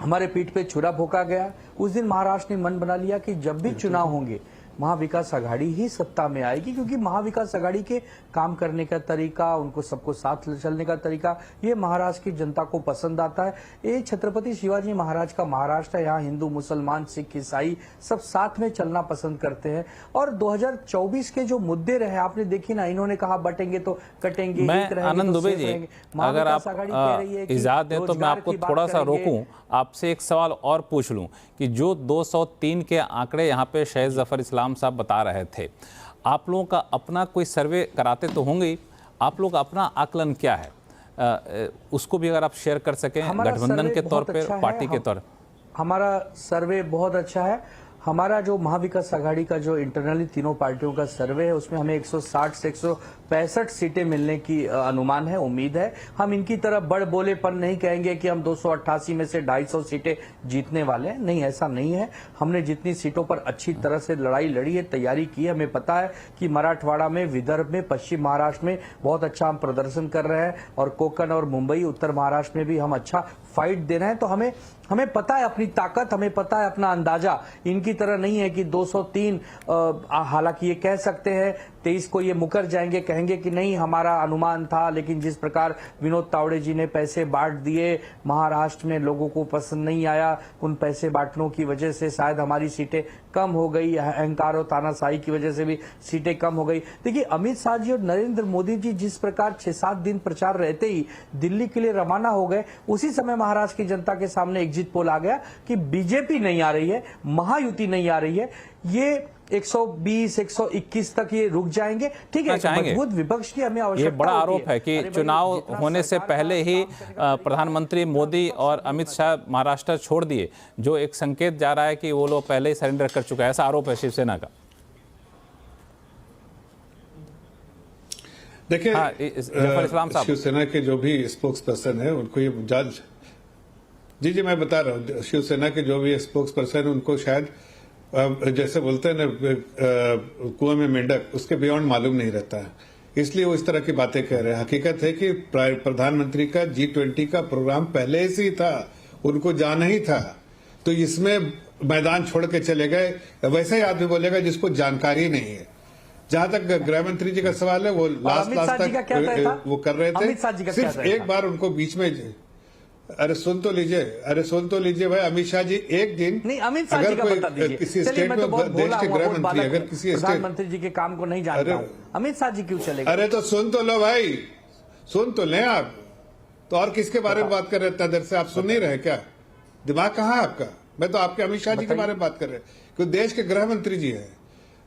हमारे पीठ पे छुरा भोंका गया। उस दिन महाराष्ट्र ने मन बना लिया कि जब भी चुनाव होंगे महाविकास आघाड़ी ही सत्ता में आएगी, क्योंकि महाविकास आघाड़ी के काम करने का तरीका, उनको सबको साथ चलने का तरीका, ये महाराष्ट्र की जनता को पसंद आता है। ये छत्रपति शिवाजी महाराज का महाराष्ट्र है, यहाँ हिंदू मुसलमान सिख ईसाई सब साथ में चलना पसंद करते हैं। और 2024 के जो मुद्दे रहे आपने देखी ना, इन्होंने कहा बटेंगे तो कटेंगे। मैं आनंद दुबे जी, अगर आप इजाजत दें तो मैं आपको थोड़ा सा रोकूं, आपसे एक सवाल और पूछ लूं कि जो 203 के आंकड़े यहाँ पे शायद जफर इस्लाम साहब बता रहे थे, आप लोगों का अपना कोई सर्वे कराते तो होंगे ही, आप लोग अपना आकलन क्या है? उसको भी अगर आप शेयर कर सकें गठबंधन के तौर पे, पार्टी के तौर। हमारा सर्वे बहुत अच्छा है। हमारा जो महाविकास आघाड़ी का जो इंटरनली तीनों पार्टियों का सर्वे है उसमें हमें 160 से 165 सीटें मिलने की अनुमान है, उम्मीद है। हम इनकी तरह बड़ बोलेपन नहीं कहेंगे कि हम 288 में से 250 सीटें जीतने वाले हैं, नहीं, ऐसा नहीं है। हमने जितनी सीटों पर अच्छी तरह से लड़ाई लड़ी है, तैयारी की है, हमें पता है कि मराठवाड़ा में, विदर्भ में, पश्चिम महाराष्ट्र में बहुत अच्छा हम प्रदर्शन कर रहे हैं और कोंकण और मुंबई, उत्तर महाराष्ट्र में भी हम अच्छा फाइट दे रहे हैं। तो हमें पता है अपनी ताकत, हमें पता है अपना अंदाजा। इनकी तरह नहीं है कि 203, हालांकि ये कह सकते हैं 23 को ये मुकर जाएंगे, कहेंगे कि नहीं हमारा अनुमान था, लेकिन जिस प्रकार विनोद तावड़े जी ने पैसे बांट दिए, महाराष्ट्र में लोगों को पसंद नहीं आया, उन पैसे बांटने की वजह से शायद हमारी सीटें कम हो गई, अहंकार और तानाशाही की वजह से भी सीटें कम हो गई। देखिए अमित शाह जी और नरेंद्र मोदी जी जिस प्रकार 6-7 दिन प्रचार रहते ही दिल्ली के लिए रवाना हो गए, उसी समय महाराष्ट्र की जनता के सामने एग्जिट पोल आ गया कि बीजेपी नहीं आ रही है, महायुति नहीं आ रही है, ये 120, 121 तक ये रुक जाएंगे। ठीक है, मजबूत विपक्ष की हमें आवश्यकता। ये बड़ा आरोप है कि चुनाव होने से पहले ही प्रधानमंत्री मोदी और अमित शाह महाराष्ट्र छोड़ दिए, जो एक संकेत जा रहा है कि वो लोग पहले ही सरेंडर कर चुका है, ऐसा आरोप है शिवसेना का। देखिए शिवसेना के जो भी स्पोक्स पर्सन है उनको ये जज, जी मैं बता रहा हूँ, शिवसेना के जो भी स्पोक्स पर्सन उनको शायद जैसे बोलते हैं ना कुएं में मेंढक, उसके बियॉन्ड मालूम नहीं रहता है, इसलिए वो इस तरह की बातें कह रहे हैं। हकीकत है कि प्रधानमंत्री का G20 का प्रोग्राम पहले से ही था, उनको जाना ही था, तो इसमें मैदान छोड़ के चले गए। वैसे ही आदमी बोलेगा जिसको जानकारी नहीं है। जहां तक गृह मंत्री जी का सवाल है, वो लास्ट तक वो कर रहे थे, सिर्फ एक बार उनको बीच में, अरे सुन तो लीजिए भाई, अमित शाह जी एक दिन नहीं, अमित शाह जी का बता दीजिए। किसी स्टेट में देश के गृह मंत्री अगर किसी प्रधानमंत्री जी के काम को नहीं जानता हूं, अमित शाह जी क्यों चलेगा? अरे तो सुन तो लो भाई, सुन तो लें आप, तो और किसके बारे में बात कर रहे हैं इतना देर से? आप सुन नहीं रहे क्या? दिमाग कहाँ है आपका? मैं तो आपके अमित शाह जी के बारे में बात कर रहे हैं, क्योंकि देश के गृह मंत्री जी है।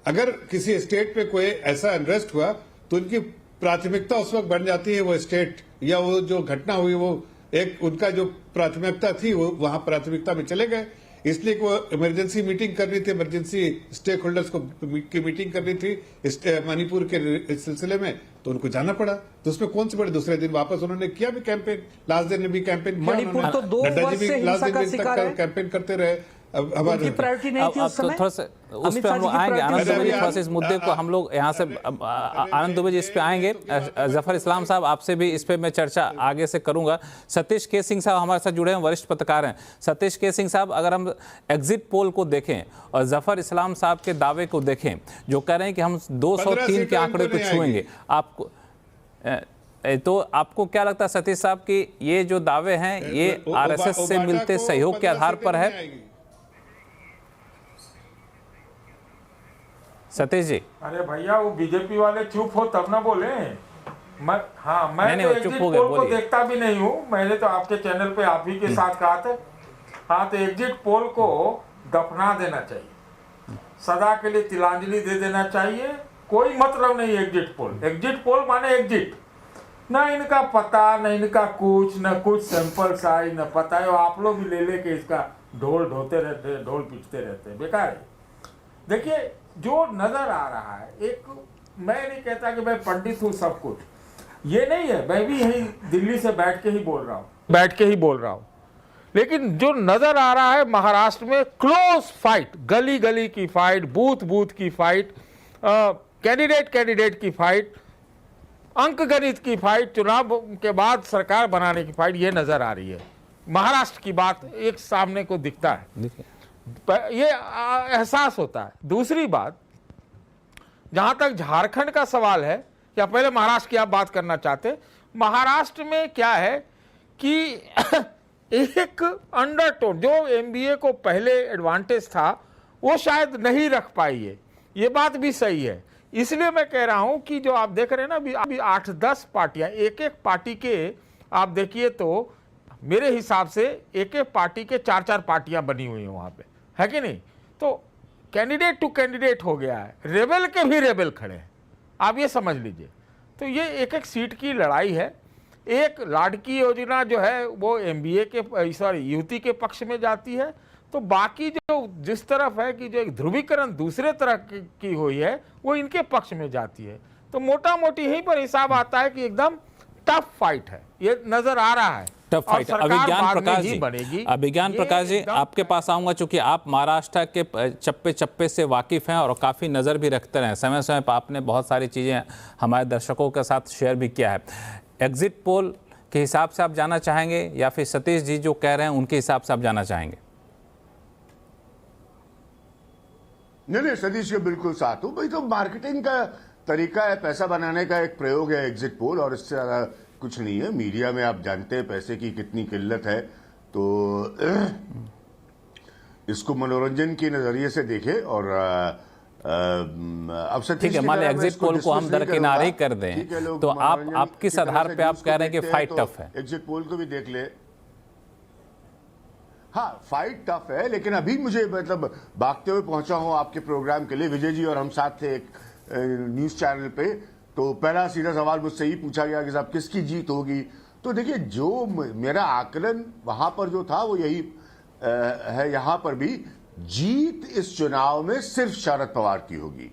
अगर किसी स्टेट पे कोई ऐसा अनरेस्ट हुआ तो उनकी प्राथमिकता उस वक्त बन जाती है, वो स्टेट या वो जो घटना हुई वो एक उनका जो प्राथमिकता थी वो वहां प्राथमिकता में चले गए। इसलिए वो इमरजेंसी मीटिंग करनी थी, इमरजेंसी स्टेक होल्डर्स की मीटिंग करनी थी मणिपुर के सिलसिले में, तो उनको जाना पड़ा। तो उसमें कौन से बड़े दूसरे दिन वापस उन्होंने किया भी कैंपेन, लास्ट दिन में भी कैंपेन किया, मणिपुर तो 2 वर्ष से हिंसा का शिकार है, कैंपेन करते रहे। उनकी प्रायोरिटी नहीं थी उस समय। थोड़ा सा उस पर हम लोग आएंगे, आनंद दुबे जी, थोड़ा सा इस मुद्दे को हम लोग यहाँ से आनंद दुबे जी इस पे आएंगे। जफर इस्लाम साहब, आपसे भी इस पे मैं चर्चा आगे से करूंगा। सतीश के सिंह साहब हमारे साथ जुड़े हैं, वरिष्ठ पत्रकार हैं। सतीश के सिंह साहब, अगर हम एग्जिट पोल को देखें और जफर इस्लाम साहब के दावे को देखें जो कह रहे हैं कि हम 203 के आंकड़े को छुएंगे, आपको तो आपको क्या लगता है सतीश साहब कि ये जो दावे हैं ये आरएसएस से मिलते सहयोग के आधार पर है? सतीश जी। अरे भैया वो बीजेपी वाले चुप हो तब ना बोले। मैं नहीं, तो एग्जिट पोल को देखता भी नहीं हूँ। मैंने तो आपके चैनल पे आप ही के साथ कहा था। हाँ, तो एग्जिट पोल को दफना देना चाहिए, सदा के लिए तिलांजलि दे देना चाहिए। कोई मतलब नहीं एग्जिट पोल माने एग्जिट, ना इनका पता, ना इनका कुछ, ना कुछ सैंपल साइज, ना पता है। आप लोग भी ले के इसका ढोल ढोते रहते, ढोल पीटते रहते, बेकार है। देखिए जो नजर आ रहा है, एक मैं नहीं कहता कि मैं पंडित हूं सब कुछ, ये नहीं है। मैं भी यही दिल्ली से बैठ के ही बोल रहा हूं, लेकिन जो नजर आ रहा है महाराष्ट्र में क्लोज फाइट, गली गली की फाइट, बूथ बूथ की फाइट, कैंडिडेट की फाइट, अंक गणित की फाइट, चुनाव के बाद सरकार बनाने की फाइट, ये नजर आ रही है। महाराष्ट्र की बात एक सामने को दिखता है, ये एहसास होता है। दूसरी बात, जहां तक झारखंड का सवाल है, या पहले महाराष्ट्र की आप बात करना चाहते, महाराष्ट्र में क्या है कि एक अंडरटोन, जो एमबीए को पहले एडवांटेज था वो शायद नहीं रख पाई है, ये बात भी सही है। इसलिए मैं कह रहा हूं कि जो आप देख रहे हैं ना अभी 8-10 पार्टियां, एक पार्टी के आप देखिए तो मेरे हिसाब से एक पार्टी के 4-4 पार्टियां बनी हुई हैं वहां पे, है कि नहीं? तो कैंडिडेट टू कैंडिडेट हो गया है, रेबल के भी रेबल खड़े हैं, आप ये समझ लीजिए। तो ये एक सीट की लड़ाई है। एक लाड़की योजना जो है वो MBA के युवती के पक्ष में जाती है, तो बाकी जो जिस तरफ है कि जो एक ध्रुवीकरण दूसरे तरह की हुई है वो इनके पक्ष में जाती है। तो मोटा मोटी यहीं पर हिसाब आता है कि एकदम टफ फाइट है, ये नजर आ रहा है। Tough fight. अभिज्ञान प्रकाश जी आपके पास आऊंगा, चूंकि आप महाराष्ट्र के चप्पे चप्पे से वाकिफ हैं और काफ़ी नज़र भी रखते रहे, समय समय पर आपने बहुत सारी चीज़ें हमारे दर्शकों के साथ शेयर भी किया है। एग्जिट पोल के हिसाब से आप जाना चाहेंगे या फिर सतीश जी जो कह रहे हैं उनके हिसाब से आप जाना चाहेंगे? नहीं, सतीश के बिल्कुल साथ हूँ भाई। तो मार्केटिंग का तरीका है, पैसा बनाने का एक प्रयोग है एग्जिट पोल, और इससे ज़्यादा कुछ नहीं है। मीडिया में आप जानते हैं पैसे की कितनी किल्लत है, तो इसको मनोरंजन के नजरिए से देखें। और अब ठीक है, मान लीजिए एग्जिट पोल को हम दरकिनार ही कर दें, तो आप किस आधार पे आप कह रहे हैं कि फाइट टफ है? एग्जिट पोल को भी देख ले। हाँ, फाइट टफ है, लेकिन अभी मुझे मतलब भागते हुए पहुंचा हूं आपके प्रोग्राम के लिए। विजय जी और हम साथ थे एक न्यूज चैनल पे, तो पहला सीधा सवाल मुझसे ही पूछा गया कि साहब किसकी जीत होगी। तो देखिए, जो मेरा आकलन वहां पर जो था वो यही है, यहां पर भी जीत इस चुनाव में सिर्फ शरद पवार की होगी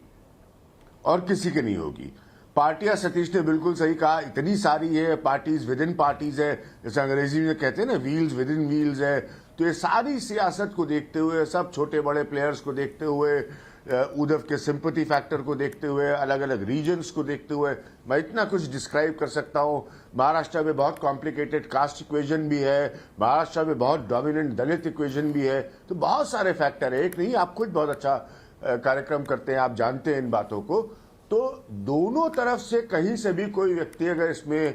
और किसी की नहीं होगी। पार्टियां, सतीश ने बिल्कुल सही कहा, इतनी सारी है, पार्टीज विद इन पार्टीज है, जैसे अंग्रेजी में कहते हैं ना, व्हील्स विद इन व्हील्स है। तो ये सारी सियासत को देखते हुए, सब छोटे बड़े प्लेयर्स को देखते हुए, उद्धव के सिंपैथी फैक्टर को देखते हुए, अलग अलग रीजन्स को देखते हुए मैं इतना कुछ डिस्क्राइब कर सकता हूं। महाराष्ट्र में बहुत कॉम्प्लिकेटेड कास्ट इक्वेशन भी है, महाराष्ट्र में बहुत डोमिनेंट दलित इक्वेशन भी है, तो बहुत सारे फैक्टर है, एक नहीं। आप खुद बहुत अच्छा कार्यक्रम करते हैं, आप जानते हैं इन बातों को। तो दोनों तरफ से कहीं से भी कोई व्यक्ति अगर इसमें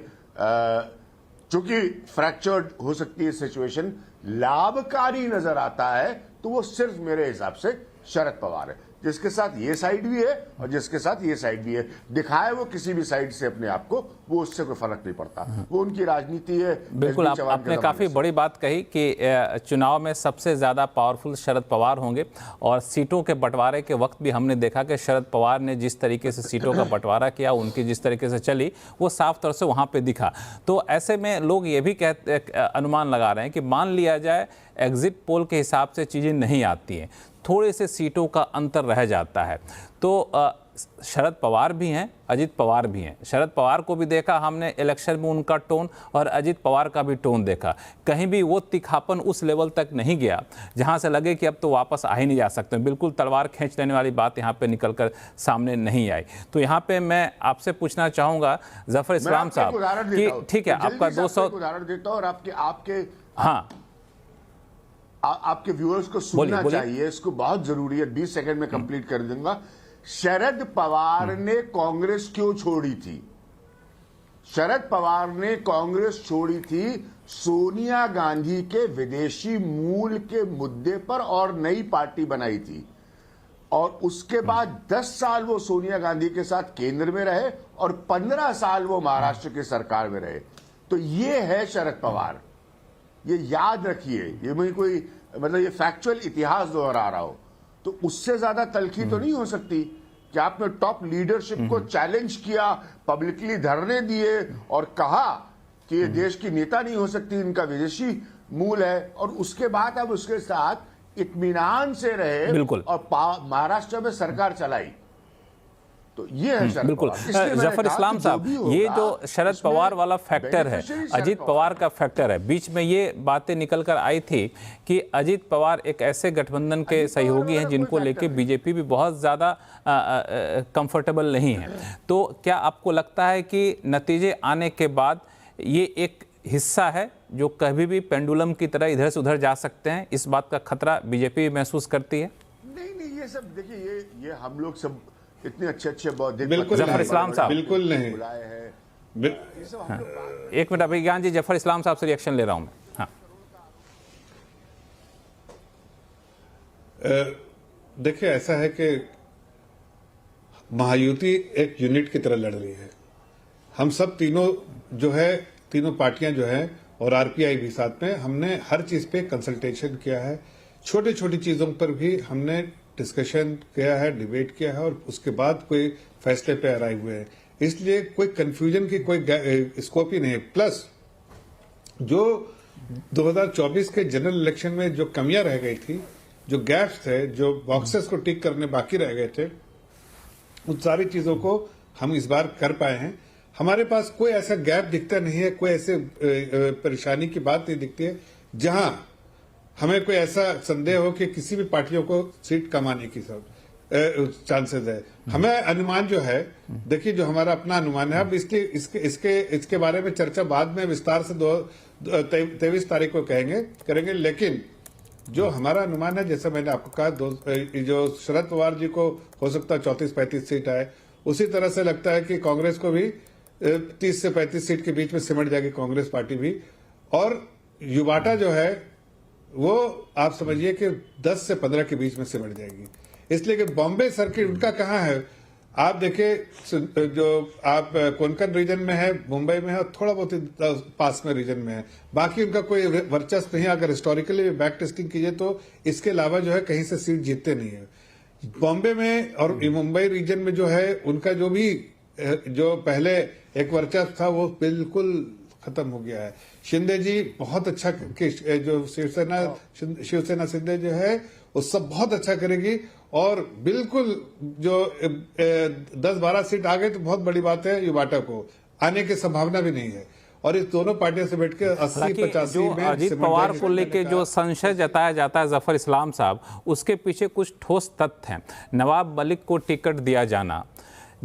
चूंकि फ्रैक्चर्ड हो सकती है सिचुएशन, लाभकारी नजर आता है, तो वो सिर्फ मेरे हिसाब से शरद पवार है, जिसके साथ ये साइड भी है और जिसके साथ ये साइड भी है। दिखाए वो किसी भी साइड से अपने आप को, वो उससे कोई फर्क नहीं पड़ता, वो उनकी राजनीति है। बिल्कुल, आपने काफी बड़ी बात कही कि चुनाव में सबसे ज्यादा पावरफुल शरद पवार होंगे, और सीटों के बंटवारे के वक्त भी हमने देखा कि शरद पवार ने जिस तरीके से सीटों का बंटवारा किया, उनकी जिस तरीके से चली, वो साफ तौर से वहां पे दिखा। तो ऐसे में लोग ये भी अनुमान लगा रहे हैं कि मान लिया जाए एग्जिट पोल के हिसाब से चीजें नहीं आती हैं, थोड़े से सीटों का अंतर रह जाता है, तो शरद पवार भी हैं, अजित पवार भी हैं। शरद पवार को भी देखा हमने इलेक्शन में, उनका टोन, और अजित पवार का भी टोन देखा, कहीं भी वो तिखापन उस लेवल तक नहीं गया जहां से लगे कि अब तो वापस आ ही नहीं जा सकते। बिल्कुल तलवार खींच लेने वाली बात यहाँ पे निकल कर सामने नहीं आई। तो यहाँ पे मैं आपसे पूछना चाहूँगा जफर इस्लाम साहब कि ठीक है, आपका 200 उदाहरण देता हूँ, और आपके हाँ आपके व्यूअर्स को सुनना चाहिए, इसको बहुत जरूरी है। 20 सेकंड में कंप्लीट कर दूंगा। शरद पवार ने कांग्रेस क्यों छोड़ी थी? शरद पवार ने कांग्रेस छोड़ी थी सोनिया गांधी के विदेशी मूल के मुद्दे पर, और नई पार्टी बनाई थी, और उसके बाद 10 साल वो सोनिया गांधी के साथ केंद्र में रहे और 15 साल वो महाराष्ट्र की सरकार में रहे। तो ये है शरद पवार, ये याद रखिए। ये मैं कोई मतलब ये फैक्चुअल इतिहास दोहरा रहा हो, तो उससे ज्यादा तलखी तो नहीं हो सकती कि आपने टॉप लीडरशिप को चैलेंज किया, पब्लिकली धरने दिए और कहा कि ये देश की नेता नहीं हो सकती, इनका विदेशी मूल है, और उसके बाद अब उसके साथ इत्मीनान से रहे और महाराष्ट्र में सरकार चलाई। तो ये है बिल्कुल। जफर इस्लाम साहब, ये जो शरद पवार वाला फैक्टर है, अजित पवार का फैक्टर है, बीच में ये बातें निकल कर आई थी कि अजित पवार एक ऐसे गठबंधन के सहयोगी हैं जिनको लेके बीजेपी भी बहुत ज़्यादा कंफर्टेबल नहीं है। तो क्या आपको लगता है कि नतीजे आने के बाद ये एक हिस्सा है जो कभी भी पेंडुलम की तरह इधर से उधर जा सकते हैं? इस बात का खतरा बीजेपी महसूस करती है? नहीं, ये सब देखिए, ये हम लोग सब इतने अच्छे बौद्धिक, जफर इस्लाम साहब बिल्कुल नहीं बुलाए हैं। हाँ। एक मिनट अभिज्ञान जी, जफर इस्लाम साहब से रिएक्शन ले रहा हूं मैं। हाँ। देखिए, ऐसा है कि महायुति एक यूनिट की तरह लड़ रही है। हम सब तीनों जो है, तीनों पार्टियां जो है, और आरपीआई भी साथ में, हमने हर चीज पे कंसल्टेशन किया है, छोटी छोटी चीजों पर भी हमने डिस्कशन किया है, डिबेट किया है, और उसके बाद कोई फैसले पे अराइव हुए हैं। इसलिए कोई कंफ्यूजन की कोई स्कोप ही नहीं। प्लस जो 2024 के जनरल इलेक्शन में जो कमियां रह गई थी, जो गैप्स थे, जो बॉक्सेस को टिक करने बाकी रह गए थे, उन सारी चीजों को हम इस बार कर पाए हैं। हमारे पास कोई ऐसा गैप दिखता नहीं है, कोई ऐसे परेशानी की बात नहीं दिखती है जहां हमें कोई ऐसा संदेह हो कि किसी भी पार्टियों को सीट कम आने की चांसेस है। हमें अनुमान जो है, देखिए जो हमारा अपना अनुमान है, अब इसके बारे में चर्चा बाद में विस्तार से 23 तारीख को करेंगे, लेकिन जो हमारा अनुमान है, जैसा मैंने आपको कहा, जो शरद पवार जी को हो सकता है 34-35 सीट आए, उसी तरह से लगता है कि कांग्रेस को भी 30 से 35 सीट के बीच में सिमट जाएगी कांग्रेस पार्टी भी। और युवाटा जो है वो आप समझिए कि 10 से 15 के बीच में सिमट जाएगी। इसलिए कि बॉम्बे सर्किट उनका कहाँ है, आप देखिए जो आप कोंकण रीजन में है, मुंबई में है, और थोड़ा बहुत पास में रीजन में है, बाकी उनका कोई वर्चस्व नहीं। अगर हिस्टोरिकली बैक टेस्टिंग कीजिए तो इसके अलावा जो है कहीं से सीट जीतते नहीं है। बॉम्बे में और मुंबई रीजन में जो है उनका जो पहले एक वर्चस्व था वो बिल्कुल खत्म हो गया है। शिंदे जी बहुत अच्छा, जो शिवसेना शिंदे जो है वो सब बहुत अच्छा करेगी, और बिल्कुल जो 10-12 सीट आ गई तो बहुत बड़ी बात है। युवाटा को आने की संभावना भी नहीं है, और इस दोनों पार्टियों से बैठकर 80-85 में अजीत पवार को लेके जो संशय जताया जाता है जफर इस्लाम साहब, उसके पीछे कुछ ठोस तथ्य हैं। नवाब मलिक को टिकट दिया जाना,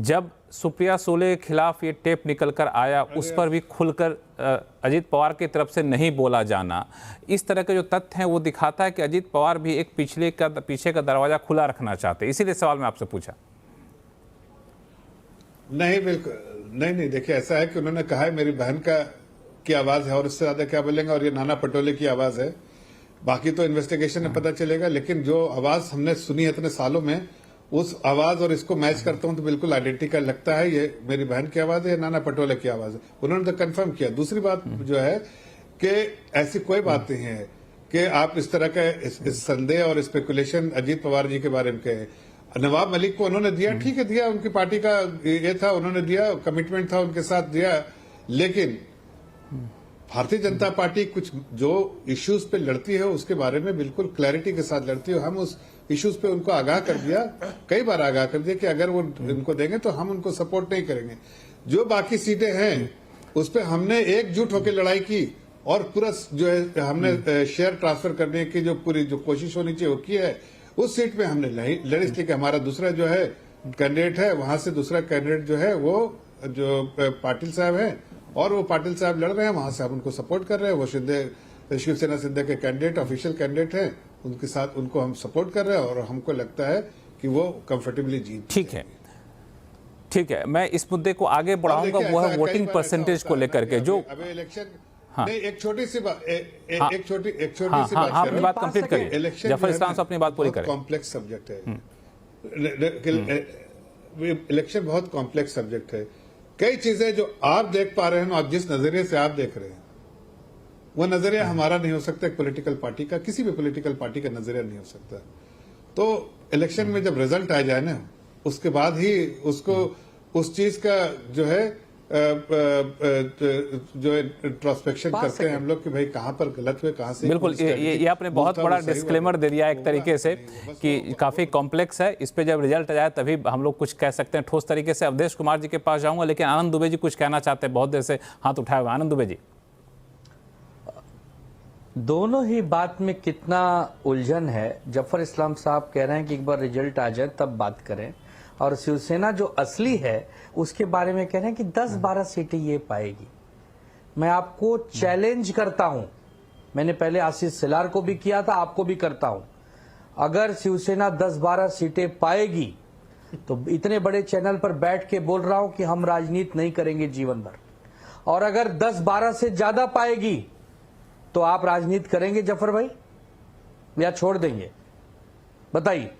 जब सुप्रिया सुले के खिलाफ ये टेप निकल कर आया उस पर भी खुलकर अजीत पवार की तरफ से नहीं बोला जाना, इस तरह के जो तथ्य हैं वो दिखाता है कि अजीत पवार भी एक पीछे का दरवाजा खुला रखना चाहते हैं। इसीलिए सवाल मैं आपसे पूछा। नहीं, बिल्कुल नहीं, देखिए ऐसा है कि उन्होंने कहा है मेरी बहन की आवाज है, और इससे ज्यादा क्या बोलेंगे, और ये नाना पटोले की आवाज है। बाकी तो इन्वेस्टिगेशन में पता चलेगा, लेकिन जो आवाज हमने सुनी है इतने सालों में, उस आवाज और इसको मैच करता हूं तो बिल्कुल आइडेंटिकल लगता है। ये मेरी बहन की आवाज है, नाना पटोले की आवाज है, उन्होंने तो कंफर्म किया। दूसरी बात जो है कि ऐसी कोई बात नहीं है कि आप इस तरह का इस संदेह और स्पेकुलेशन अजीत पवार जी के बारे में कहे। नवाब मलिक को उन्होंने दिया, ठीक है, दिया, उनकी पार्टी का ये था, उन्होंने दिया, कमिटमेंट था उनके साथ, दिया। लेकिन भारतीय जनता पार्टी कुछ जो इश्यूज पे लड़ती है उसके बारे में बिल्कुल क्लैरिटी के साथ लड़ती है। हम उस इश्यूज पे उनको आगाह कर दिया, कई बार आगाह कर दिया कि अगर वो इनको देंगे तो हम उनको सपोर्ट नहीं करेंगे। जो बाकी सीटें हैं उस पे हमने एकजुट होकर लड़ाई की, और पूरा जो है हमने शेयर ट्रांसफर करने की जो पूरी जो कोशिश होनी चाहिए वो की है। उस सीट पे हमने लड़ी, इसलिए कि हमारा दूसरा जो है कैंडिडेट है, वहां से दूसरा कैंडिडेट जो है वो जो पाटिल साहब है, और वो पाटिल साहब लड़ रहे हैं, वहां से हम उनको सपोर्ट कर रहे हैं। वो शिवसेना शिंदे के कैंडिडेट, ऑफिशियल कैंडिडेट हैं, उनके साथ उनको हम सपोर्ट कर रहे हैं, और हमको लगता है कि वो कंफर्टेबली जीत। ठीक है, मैं इस मुद्दे को आगे बढ़ाऊंगा, वो है वोटिंग परसेंटेज को लेकर के जो अभी इलेक्शन। हाँ, नहीं, एक छोटी सी बात, एक छोटी सी बात, अपनी बात कंप्लीट करिए। जफर इस्लाम से अपनी बात पूरी करें। कॉम्प्लेक्स सब्जेक्ट है इलेक्शन, बहुत कॉम्प्लेक्स सब्जेक्ट है। कई चीजें जो आप देख पा रहे हैं, आप जिस नजरिए से आप देख रहे हैं, वो नजरिया हमारा नहीं हो सकता, एक पॉलिटिकल पार्टी का, किसी भी पॉलिटिकल पार्टी का नजरिया नहीं हो सकता। तो इलेक्शन में जब रिजल्ट आ जाए ना, उसके बाद ही उसको उस चीज का जो है जो इंट्रोस्पेक्शन करते हैं हम लोग कि भाई कहां पर गलत हुए, कहां से। बिल्कुल, ये आपने बहुत बड़ा डिस्क्लेमर दे दिया एक तरीके से कि काफी कॉम्प्लेक्स है, इस पे जब रिजल्ट आ जाए तभी हम लोग कुछ कह सकते हैं ठोस तरीके से। अवधेश कुमार जी के पास जाऊंगा, लेकिन आनंद दुबे जी कुछ कहना चाहते हैं, बहुत देर से हाथ उठाए हुए। आनंद दुबे जी, दोनों ही बात में कितना उलझन है। जफर इस्लाम साहब कह रहे हैं कि एक बार रिजल्ट आ जाए तब बात करें, और शिवसेना जो असली है उसके बारे में कह रहे हैं कि 10-12 सीटें ये पाएगी। मैं आपको चैलेंज करता हूं, मैंने पहले आशीष सिलार को भी किया था, आपको भी करता हूं, अगर शिवसेना 10-12 सीटें पाएगी तो इतने बड़े चैनल पर बैठ के बोल रहा हूं कि हम राजनीति नहीं करेंगे जीवन भर, और अगर 10-12 से ज्यादा पाएगी तो आप राजनीति करेंगे जफर भाई, या छोड़ देंगे? बताइए।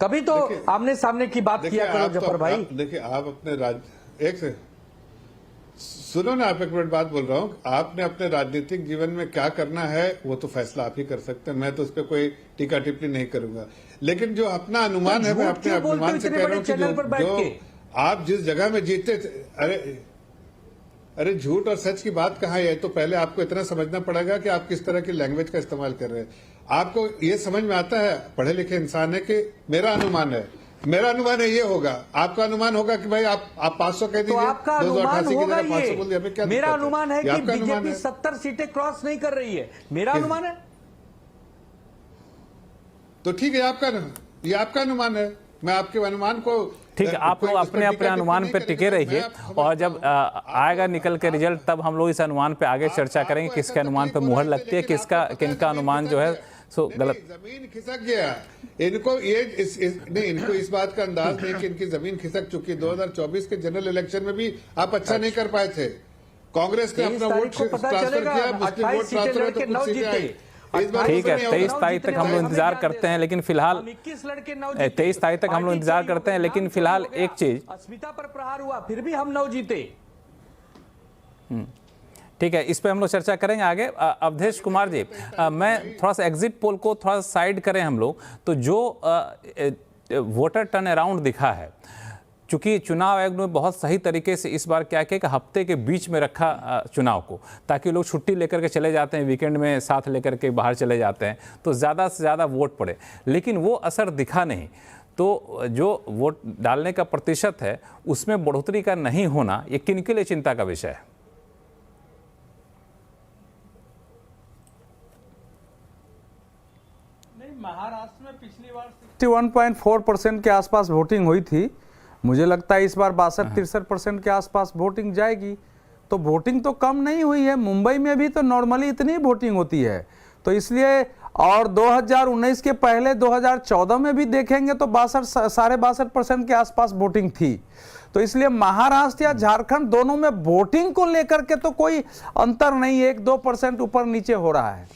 कभी तो आमने सामने की बात किया करो जफर भाई। देखिए, आप अपने एक से सुनो ना, आप एक मिनट बात बोल रहा हूँ। आपने अपने राजनीतिक जीवन में क्या करना है वो तो फैसला आप ही कर सकते हैं, मैं तो उस पर कोई टीका टिप्पणी नहीं करूंगा। लेकिन जो अपना अनुमान है, मैं अपने अनुमान से कह रहा हूँ कि जो आप जिस जगह में जीते थे, अरे झूठ और सच की बात कहाँ है? तो पहले आपको इतना समझना पड़ेगा कि आप किस तरह की लैंग्वेज का इस्तेमाल कर रहे हैं। आपको ये समझ में आता है, पढ़े लिखे इंसान है, कि मेरा अनुमान है ये होगा, आपका अनुमान होगा कि भाई आप 500 कह दीजिए, तो आपका अनुमान होगा ये, 500 बोल दिया, क्या मेरा अनुमान है कि बीजेपी है? 70 सीटें क्रॉस नहीं कर रही है, मेरा अनुमान है। तो ठीक है, ये आपका अनुमान है, मैं आपके अनुमान को ठीक है, आप लोग अपने अपने अनुमान पे टिके रहिए, और जब आएगा निकल के रिजल्ट तब हम लोग इस अनुमान पे आगे चर्चा करेंगे, किसके अनुमान पे मुहर लगती है, किनका अनुमान जो है सो गलत। जमीन खिसक गया इनको, इनको इस बात का अंदाज नहीं कि इनकी जमीन खिसक चुकी। 2024 के जनरल इलेक्शन में भी आप अच्छा नहीं कर पाए थे, कांग्रेस ने अपना वोट ट्रांसफर किया, मुस्लिम वोट ट्रांसफर हुआ तो कुछ सीटें आई। ठीक है, 23 तारीख तक हम लोग इंतजार करते हैं, लेकिन फिलहाल 23 तारीख तक हम लोग इंतजार करते हैं, लेकिन फिलहाल एक चीज, अस्मिता पर प्रहार हुआ फिर भी हम 9 जीते। ठीक है, इस पे हम लोग चर्चा करेंगे आगे। अवधेश कुमार जी, मैं थोड़ा सा एग्जिट पोल को थोड़ा सा साइड करें हम लोग, तो जो वोटर टर्न अराउंड दिखा है, चूंकि चुनाव आयोग ने बहुत सही तरीके से इस बार क्या किया कि हफ्ते के बीच में रखा चुनाव को, ताकि लोग छुट्टी लेकर के चले जाते हैं, वीकेंड में साथ लेकर के बाहर चले जाते हैं, तो ज़्यादा से ज़्यादा वोट पड़े, लेकिन वो असर दिखा नहीं। तो जो वोट डालने का प्रतिशत है उसमें बढ़ोतरी का नहीं होना, ये किनके लिए चिंता का विषय है? महाराष्ट्र में पिछली बार 61.4% के आसपास वोटिंग हुई थी, मुझे लगता है इस बार 62-63% के आसपास वोटिंग जाएगी। तो वोटिंग तो कम नहीं हुई है, मुंबई में भी तो नॉर्मली इतनी वोटिंग होती है, तो इसलिए, और 2019 के पहले 2014 में भी देखेंगे तो 62-62.5% के आसपास वोटिंग थी। तो इसलिए महाराष्ट्र या झारखंड दोनों में वोटिंग को लेकर के तो कोई अंतर नहीं, 1-2% ऊपर नीचे हो रहा है।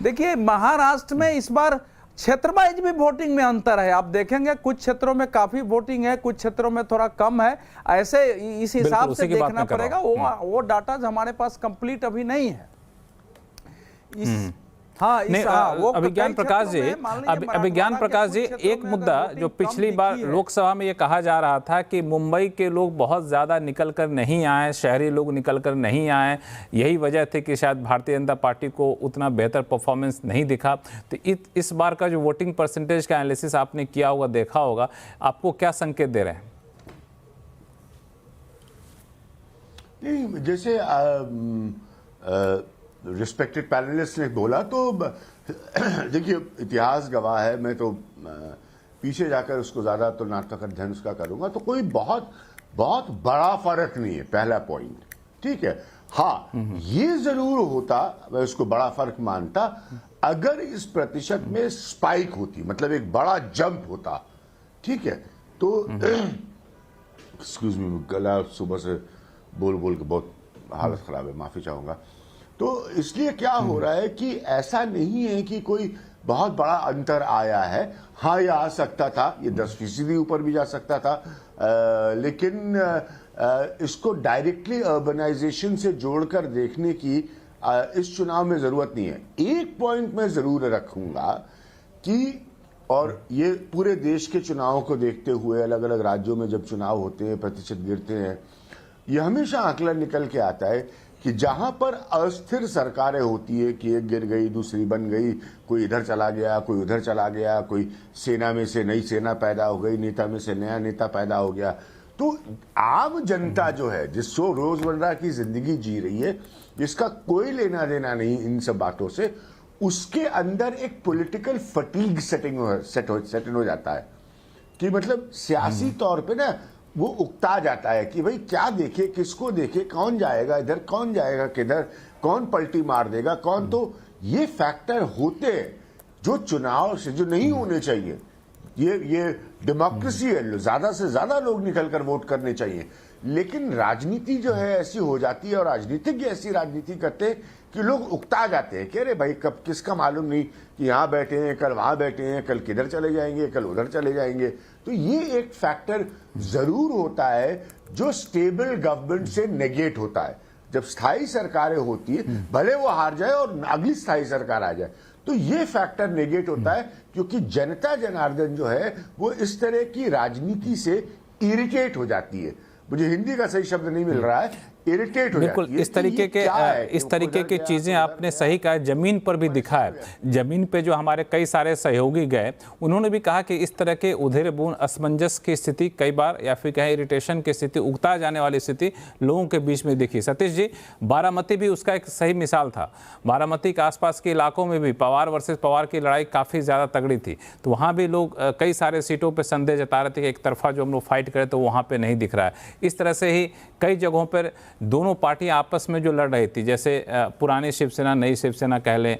देखिए, महाराष्ट्र में इस बार क्षेत्र वाइज भी वोटिंग में अंतर है, आप देखेंगे कुछ क्षेत्रों में काफी वोटिंग है, कुछ क्षेत्रों में थोड़ा कम है, ऐसे इस हिसाब से देखना पड़ेगा। वो डाटा हमारे पास कंप्लीट अभी नहीं है। अभिज्ञान प्रकाश जी, एक मुद्दा जो पिछली बार लोकसभा में ये कहा जा रहा था कि मुंबई के लोग बहुत ज़्यादा निकल कर नहीं आए, शहरी लोग निकल कर नहीं आए, यही वजह थी कि शायद भारतीय जनता पार्टी को उतना बेहतर परफॉर्मेंस नहीं दिखा। तो इस बार का जो वोटिंग परसेंटेज का एनालिसिस आपने किया होगा, देखा होगा, आपको क्या संकेत दे रहे हैं? नहीं, जैसे रिस्पेक्टेड पैनलिस्ट ने बोला, तो देखिए इतिहास गवाह है, मैं तो पीछे जाकर उसको ज्यादा तुलनात्मक अध्ययन उसका करूंगा, तो कोई बहुत बहुत बड़ा फर्क नहीं है, पहला पॉइंट। ठीक है, हाँ ये जरूर होता, मैं उसको बड़ा फर्क मानता, अगर इस प्रतिशत में स्पाइक होती, मतलब एक बड़ा जंप होता। ठीक है, तो एक्सक्यूज मी, गला सुबह से बोल के बहुत हालत खराब है, माफी चाहूंगा। तो इसलिए क्या हो रहा है कि ऐसा नहीं है कि कोई बहुत बड़ा अंतर आया है। हाँ, ये आ सकता था, ये 10% ऊपर भी जा सकता था, लेकिन इसको डायरेक्टली अर्बनाइजेशन से जोड़कर देखने की इस चुनाव में जरूरत नहीं है। एक पॉइंट मैं जरूर रखूंगा कि, और ये पूरे देश के चुनावों को देखते हुए अलग अलग राज्यों में जब चुनाव होते हैं, प्रतिशत गिरते हैं, ये हमेशा आकलन निकल के आता है कि जहां पर अस्थिर सरकारें होती है कि एक गिर गई दूसरी बन गई, कोई इधर चला गया कोई उधर चला गया, कोई सेना में से नई सेना पैदा हो गई, नेता में से नया नेता पैदा हो गया, तो आम जनता जो है जिसको रोजमर्रा की जिंदगी जी रही है, जिसका कोई लेना देना नहीं इन सब बातों से, उसके अंदर एक पॉलिटिकल फटीग सेट हो जाता है कि मतलब सियासी तौर पे ना वो उकता जाता है कि भाई क्या देखे, किसको देखे, कौन जाएगा इधर, कौन जाएगा किधर, कौन पलटी मार देगा कौन। तो ये फैक्टर होते हैं जो चुनाव से जो नहीं होने चाहिए। ये डेमोक्रेसी है, ज्यादा से ज्यादा लोग निकलकर वोट करने चाहिए, लेकिन राजनीति जो है ऐसी हो जाती है और राजनीतिज्ञ ऐसी राजनीति करते हैं कि लोग उकता जाते हैं कि अरे भाई कब किसका मालूम नहीं कि यहाँ बैठे हैं, कल वहां बैठे हैं, कल किधर चले जाएंगे, कल उधर चले जाएंगे। तो ये एक फैक्टर जरूर होता है जो स्टेबल गवर्नमेंट से नेगेट होता है। जब स्थायी सरकारें होती है, भले वो हार जाए और अगली स्थायी सरकार आ जाए, तो ये फैक्टर नेगेट होता है, क्योंकि जनता जनार्दन जो है वो इस तरह की राजनीति से इरिटेट हो जाती है। मुझे हिंदी का सही शब्द नहीं मिल रहा है, इरिटेट हो बिल्कुल जाती है। इस तरीके की चीजें आपने सही कहा, जमीन पर भी दिखा है। जमीन पे जो हमारे कई सारे सहयोगी गए, उन्होंने भी कहा कि इस तरह के उधेड़-बुन असमंजस की स्थिति कई बार, या फिर कहें इरिटेशन की स्थिति, उगता जाने वाली स्थिति लोगों के बीच में दिखी। सतीश जी, बारामती भी उसका एक सही मिसाल था। बारामती के आसपास के इलाकों में भी पवार वर्सेस पवार की लड़ाई काफ़ी ज़्यादा तगड़ी थी, तो वहाँ भी लोग कई सारे सीटों पर संदेह जता रहे थे कि एक तरफा जो हम लोग फाइट करें तो वहाँ पर नहीं दिख रहा है। इस तरह से ही कई जगहों पर दोनों पार्टियां आपस में जो लड़ रही थी, जैसे पुरानी शिवसेना नई शिवसेना कह लें,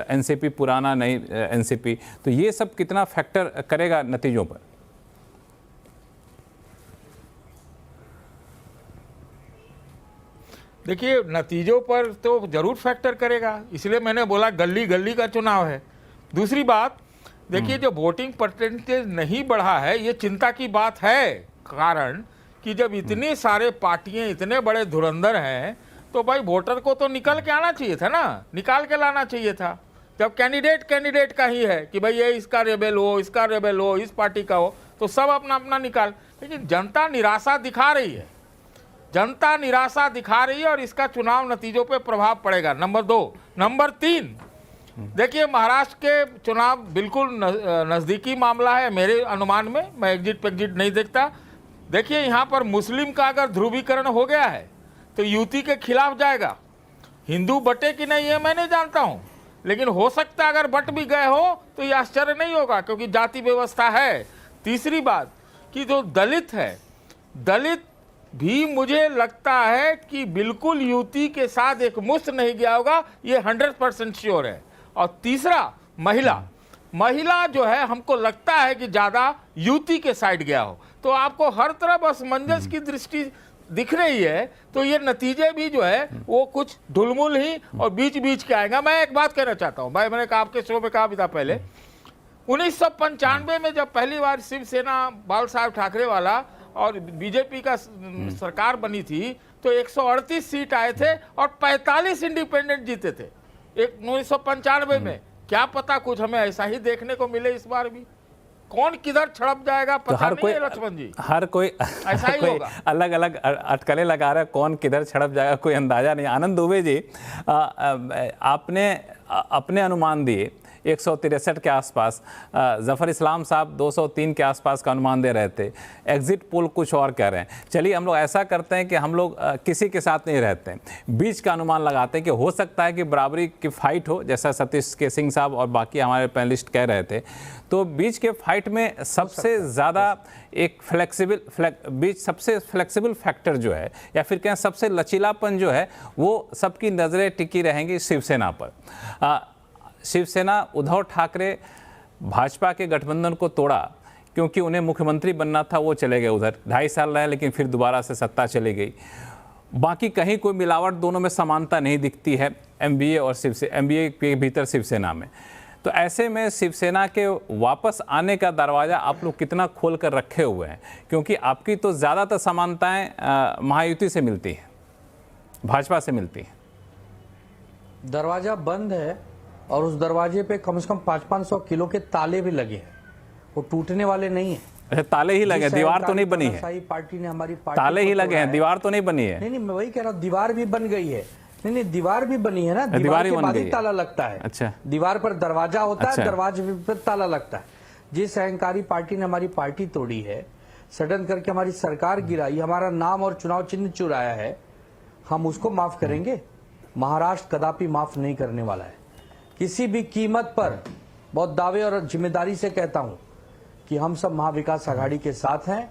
एनसीपी पुराना नई एनसीपी, तो ये सब कितना फैक्टर करेगा नतीजों पर? देखिए, नतीजों पर तो जरूर फैक्टर करेगा, इसलिए मैंने बोला गली गली का चुनाव है। दूसरी बात, देखिए जो वोटिंग परसेंटेज नहीं बढ़ा है, ये चिंता की बात है। कारण कि जब इतने सारे पार्टियां इतने बड़े धुरंधर हैं, तो भाई वोटर को तो निकल के आना चाहिए था ना, निकाल के लाना चाहिए था। जब कैंडिडेट का ही है कि भाई ये इसका रेबेल हो, इसका रेबेल हो, इस पार्टी का हो, तो सब अपना अपना निकाल। लेकिन जनता निराशा दिखा रही है, जनता निराशा दिखा रही है और इसका चुनाव नतीजों पे प्रभाव पड़ेगा। नंबर 2। नंबर 3, देखिए महाराष्ट्र के चुनाव बिल्कुल नज़दीकी मामला है मेरे अनुमान में, मैं एग्जिट पेग्जिट नहीं देखता। देखिए यहाँ पर मुस्लिम का अगर ध्रुवीकरण हो गया है तो युति के खिलाफ जाएगा। हिंदू बटे कि नहीं है मैं नहीं जानता हूँ, लेकिन हो सकता है अगर बट भी गए हो तो ये आश्चर्य नहीं होगा, क्योंकि जाति व्यवस्था है। तीसरी बात कि जो दलित है, दलित भी मुझे लगता है कि बिल्कुल युति के साथ एक मुश्त नहीं गया होगा, ये 100% श्योर है। और तीसरा, महिला जो है हमको लगता है कि ज़्यादा युति के साइड गया हो, तो आपको हर तरफ असमंजस की दृष्टि दिख रही है। तो ये नतीजे भी जो है वो कुछ ढुलमुल ही और बीच बीच के आएगा। मैं एक बात कहना चाहता हूँ भाई, मैंने आपके शो में कहा भी था पहले, 1995 में जब पहली बार शिवसेना बाल साहब ठाकरे वाला और बीजेपी का सरकार बनी थी, तो 138 सीट आए थे और 45 इंडिपेंडेंट जीते थे 1995 में। क्या पता कुछ हमें ऐसा ही देखने को मिले इस बार भी। कौन किधर छड़प जाएगा पता तो नहीं है लक्ष्मण जी, हर कोई ऐसा ही होगा। अलग अलग अटकलें लगा रहा है, कौन किधर छड़प जाएगा कोई अंदाजा नहीं। आनंद दुबे जी, आपने अपने अनुमान दिए 163 के आसपास, जफर इस्लाम साहब 203 के आसपास का अनुमान दे रहे थे, एग्जिट पोल कुछ और कह रहे हैं। चलिए हम लोग ऐसा करते हैं कि हम लोग किसी के साथ नहीं रहते हैं, बीच का अनुमान लगाते हैं कि हो सकता है कि बराबरी की फाइट हो, जैसा सतीश के सिंह साहब और बाकी हमारे पैनलिस्ट कह रहे थे। तो बीच के फाइट में सबसे ज़्यादा एक सबसे फ्लेक्सिबल फैक्टर जो है, या फिर कहें सबसे लचीलापन जो है, वो सबकी नज़रें टिकी रहेंगी शिवसेना पर। शिवसेना, उद्धव ठाकरे भाजपा के गठबंधन को तोड़ा क्योंकि उन्हें मुख्यमंत्री बनना था, वो चले गए उधर, 2.5 साल रहे, लेकिन फिर दोबारा से सत्ता चली गई। बाकी कहीं कोई मिलावट, दोनों में समानता नहीं दिखती है, एमबीए और एमबीए के भीतर शिवसेना में। तो ऐसे में शिवसेना के वापस आने का दरवाज़ा आप लोग कितना खोल कर रखे हुए हैं? क्योंकि आपकी तो ज़्यादातर समानताएँ महायुति से मिलती हैं, भाजपा से मिलती हैं। दरवाज़ा बंद है और उस दरवाजे पे कम से कम 500-500 किलो के ताले भी लगे हैं, वो टूटने वाले नहीं है। अच्छा, ताले ही लगे, दीवार तो नहीं बनी है? सही पार्टी ने हमारी पार्टी ताले ही लगे हैं, दीवार तो नहीं बनी है? नहीं, मैं वही कह रहा हूँ, दीवार भी बन गई है। नहीं, दीवार भी बनी है ना, दीवार के बाद ही ताला लगता है। अच्छा, दीवार पर दरवाजा होता है, दरवाजे पर ताला लगता है। जिस अहंकारी पार्टी ने हमारी पार्टी तोड़ी है, सडन करके हमारी सरकार गिराई, हमारा नाम और चुनाव चिन्ह चुराया है, हम उसको माफ करेंगे? महाराष्ट्र कदापि माफ नहीं करने वाला है किसी भी कीमत पर। बहुत दावे और जिम्मेदारी से कहता हूं कि हम सब महाविकास आघाड़ी के साथ हैं।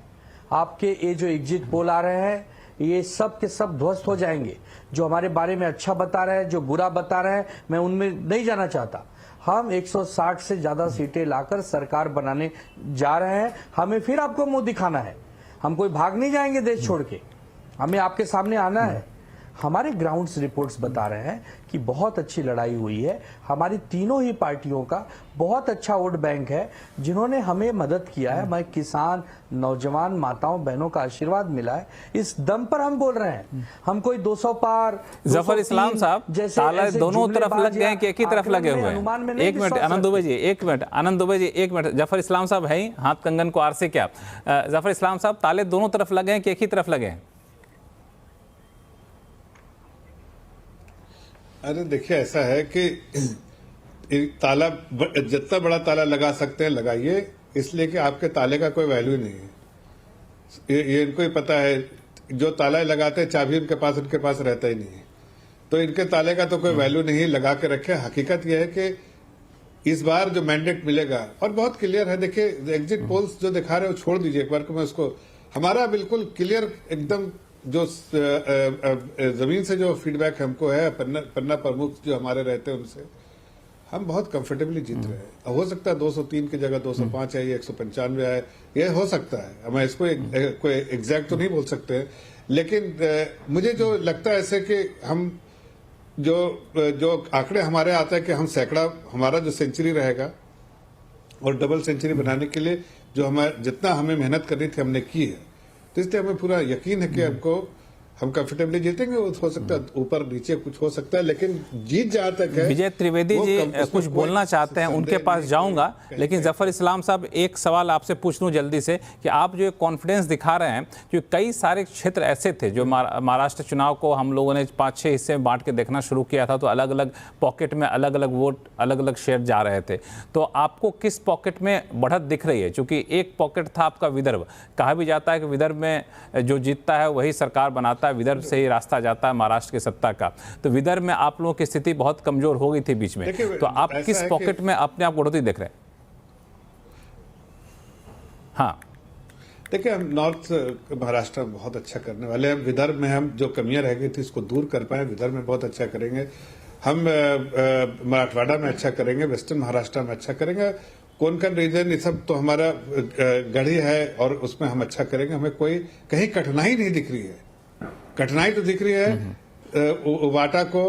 आपके ये जो एग्जिट पोल आ रहे हैं, ये सब के सब ध्वस्त हो जाएंगे। जो हमारे बारे में अच्छा बता रहे हैं, जो बुरा बता रहे हैं, मैं उनमें नहीं जाना चाहता। हम 160 से ज्यादा सीटें लाकर सरकार बनाने जा रहे हैं। हमें फिर आपको मुंह दिखाना है, हम कोई भाग नहीं जाएंगे देश छोड़ के, हमें आपके सामने आना है। हमारे ग्राउंड्स रिपोर्ट्स बता रहे हैं कि बहुत अच्छी लड़ाई हुई है। हमारी तीनों ही पार्टियों का बहुत अच्छा वोट बैंक है जिन्होंने हमें मदद किया है। मैं किसान, नौजवान, माताओं, बहनों का आशीर्वाद मिला है, इस दम पर हम बोल रहे हैं। हम कोई 200 पार, जफर इस्लाम साहब, ताला दोनों तरफ लग गए हैं कि एक ही तरफ लगे हुए हैं? एक मिनट आनंद दुबे जी, एक मिनट जफर इस्लाम साहब है हाथ कंगन को आर से क्या? जफर इस्लाम साहब, ताले दोनों तरफ लगे हैं कि एक ही तरफ लगे हैं? अरे देखिए, ऐसा है कि ताला जितना बड़ा ताला लगा सकते हैं लगाइए, इसलिए कि आपके ताले का कोई वैल्यू नहीं है। ये इनको ही पता है, जो ताला लगाते हैं चाबी उनके पास रहता ही नहीं है, तो इनके ताले का तो कोई वैल्यू नहीं, लगा के रखे। हकीकत यह है कि इस बार जो मैंडेट मिलेगा और बहुत क्लियर है। देखिए, एग्जिट पोल्स जो दिखा रहे हो छोड़ दीजिए एक बार को, मैं उसको, हमारा बिल्कुल क्लियर एकदम जो जमीन से जो फीडबैक हमको है पन्ना प्रमुख जो हमारे रहते हैं उनसे, हम बहुत कंफर्टेबली जीत रहे हैं। हो सकता है 203 की जगह 205 है, 195 आए, ये हो सकता है। हमें इसको कोई एग्जैक्ट तो नहीं बोल सकते, लेकिन मुझे जो लगता है ऐसे कि हम जो आंकड़े हमारे आता है कि हम सैकड़ा, हमारा जो सेंचुरी रहेगा और डबल सेंचुरी बनाने के लिए जो जितना हमें मेहनत करनी थी हमने की है, तो इसलिए हमें पूरा यकीन है कि हम कंफर्टेबली जीतेंगे। हो सकता है ऊपर नीचे कुछ हो सकता है, लेकिन जीत जहां तक है। विजय त्रिवेदी जी कुछ बोलना चाहते हैं, उनके पास जाऊंगा, लेकिन जफर इस्लाम साहब एक सवाल आपसे पूछ लूं जल्दी से कि आप जो कॉन्फिडेंस दिखा रहे हैं, क्योंकि कई सारे क्षेत्र ऐसे थे जो महाराष्ट्र चुनाव को हम लोगों ने 5-6 हिस्से में बांट के देखना शुरू किया था, तो अलग अलग पॉकेट में अलग अलग वोट, अलग अलग शेयर जा रहे थे। तो आपको किस पॉकेट में बढ़त दिख रही है? क्योंकि एक पॉकेट था आपका विदर्भ, कहा भी जाता है कि विदर्भ में जो जीतता है वही सरकार बनाता है, विदर्भ से ही रास्ता जाता है महाराष्ट्र की सत्ता का। तो विदर्भ में आप लोगों की स्थिति बहुत कमजोर हो गई थी बीच में, तो आप किस पॉकेट में अपने आप बढ़ोतरी देख रहे हैं? हाँ, देखिए, हम नॉर्थ महाराष्ट्र में बहुत अच्छा करने वाले हैं। विदर्भ में हम जो कमियां रह गई थी इसको दूर कर पाए, विदर्भ में बहुत अच्छा करेंगे। हम मराठवाड़ा में अच्छा करेंगे, वेस्टर्न महाराष्ट्र में अच्छा करेंगे, कोंकण रीजन, ये सब तो हमारा गढ़ी है और उसमें हम अच्छा करेंगे। हमें कोई कहीं कठिनाई नहीं दिख रही है। कठिनाई तो दिख रही है वाटा को,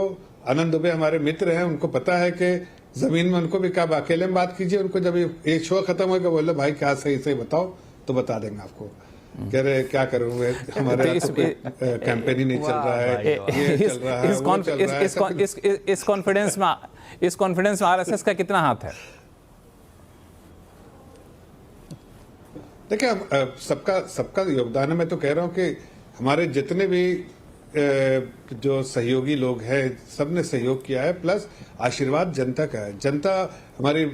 आनंद दुबे हमारे मित्र हैं, उनको पता है कि जमीन में उनको भी कहा अकेले में बात कीजिए। उनको जब एक शो खत्म हो गया बोले भाई क्या सही बताओ, तो बता देंगे आपको। कह रहे क्या करूंगे, हमारे कैंपेन ही नहीं चल रहा है, ये चल रहा है, वो चल रहा है। इस कॉन्फिडेंस में आरएसएस का कितना हाथ है? देखिए, सबका योगदान है। मैं तो कह रहा हूं कि हमारे जितने भी जो सहयोगी लोग हैं सबने सहयोग किया है, प्लस आशीर्वाद जनता का है। जनता, हमारी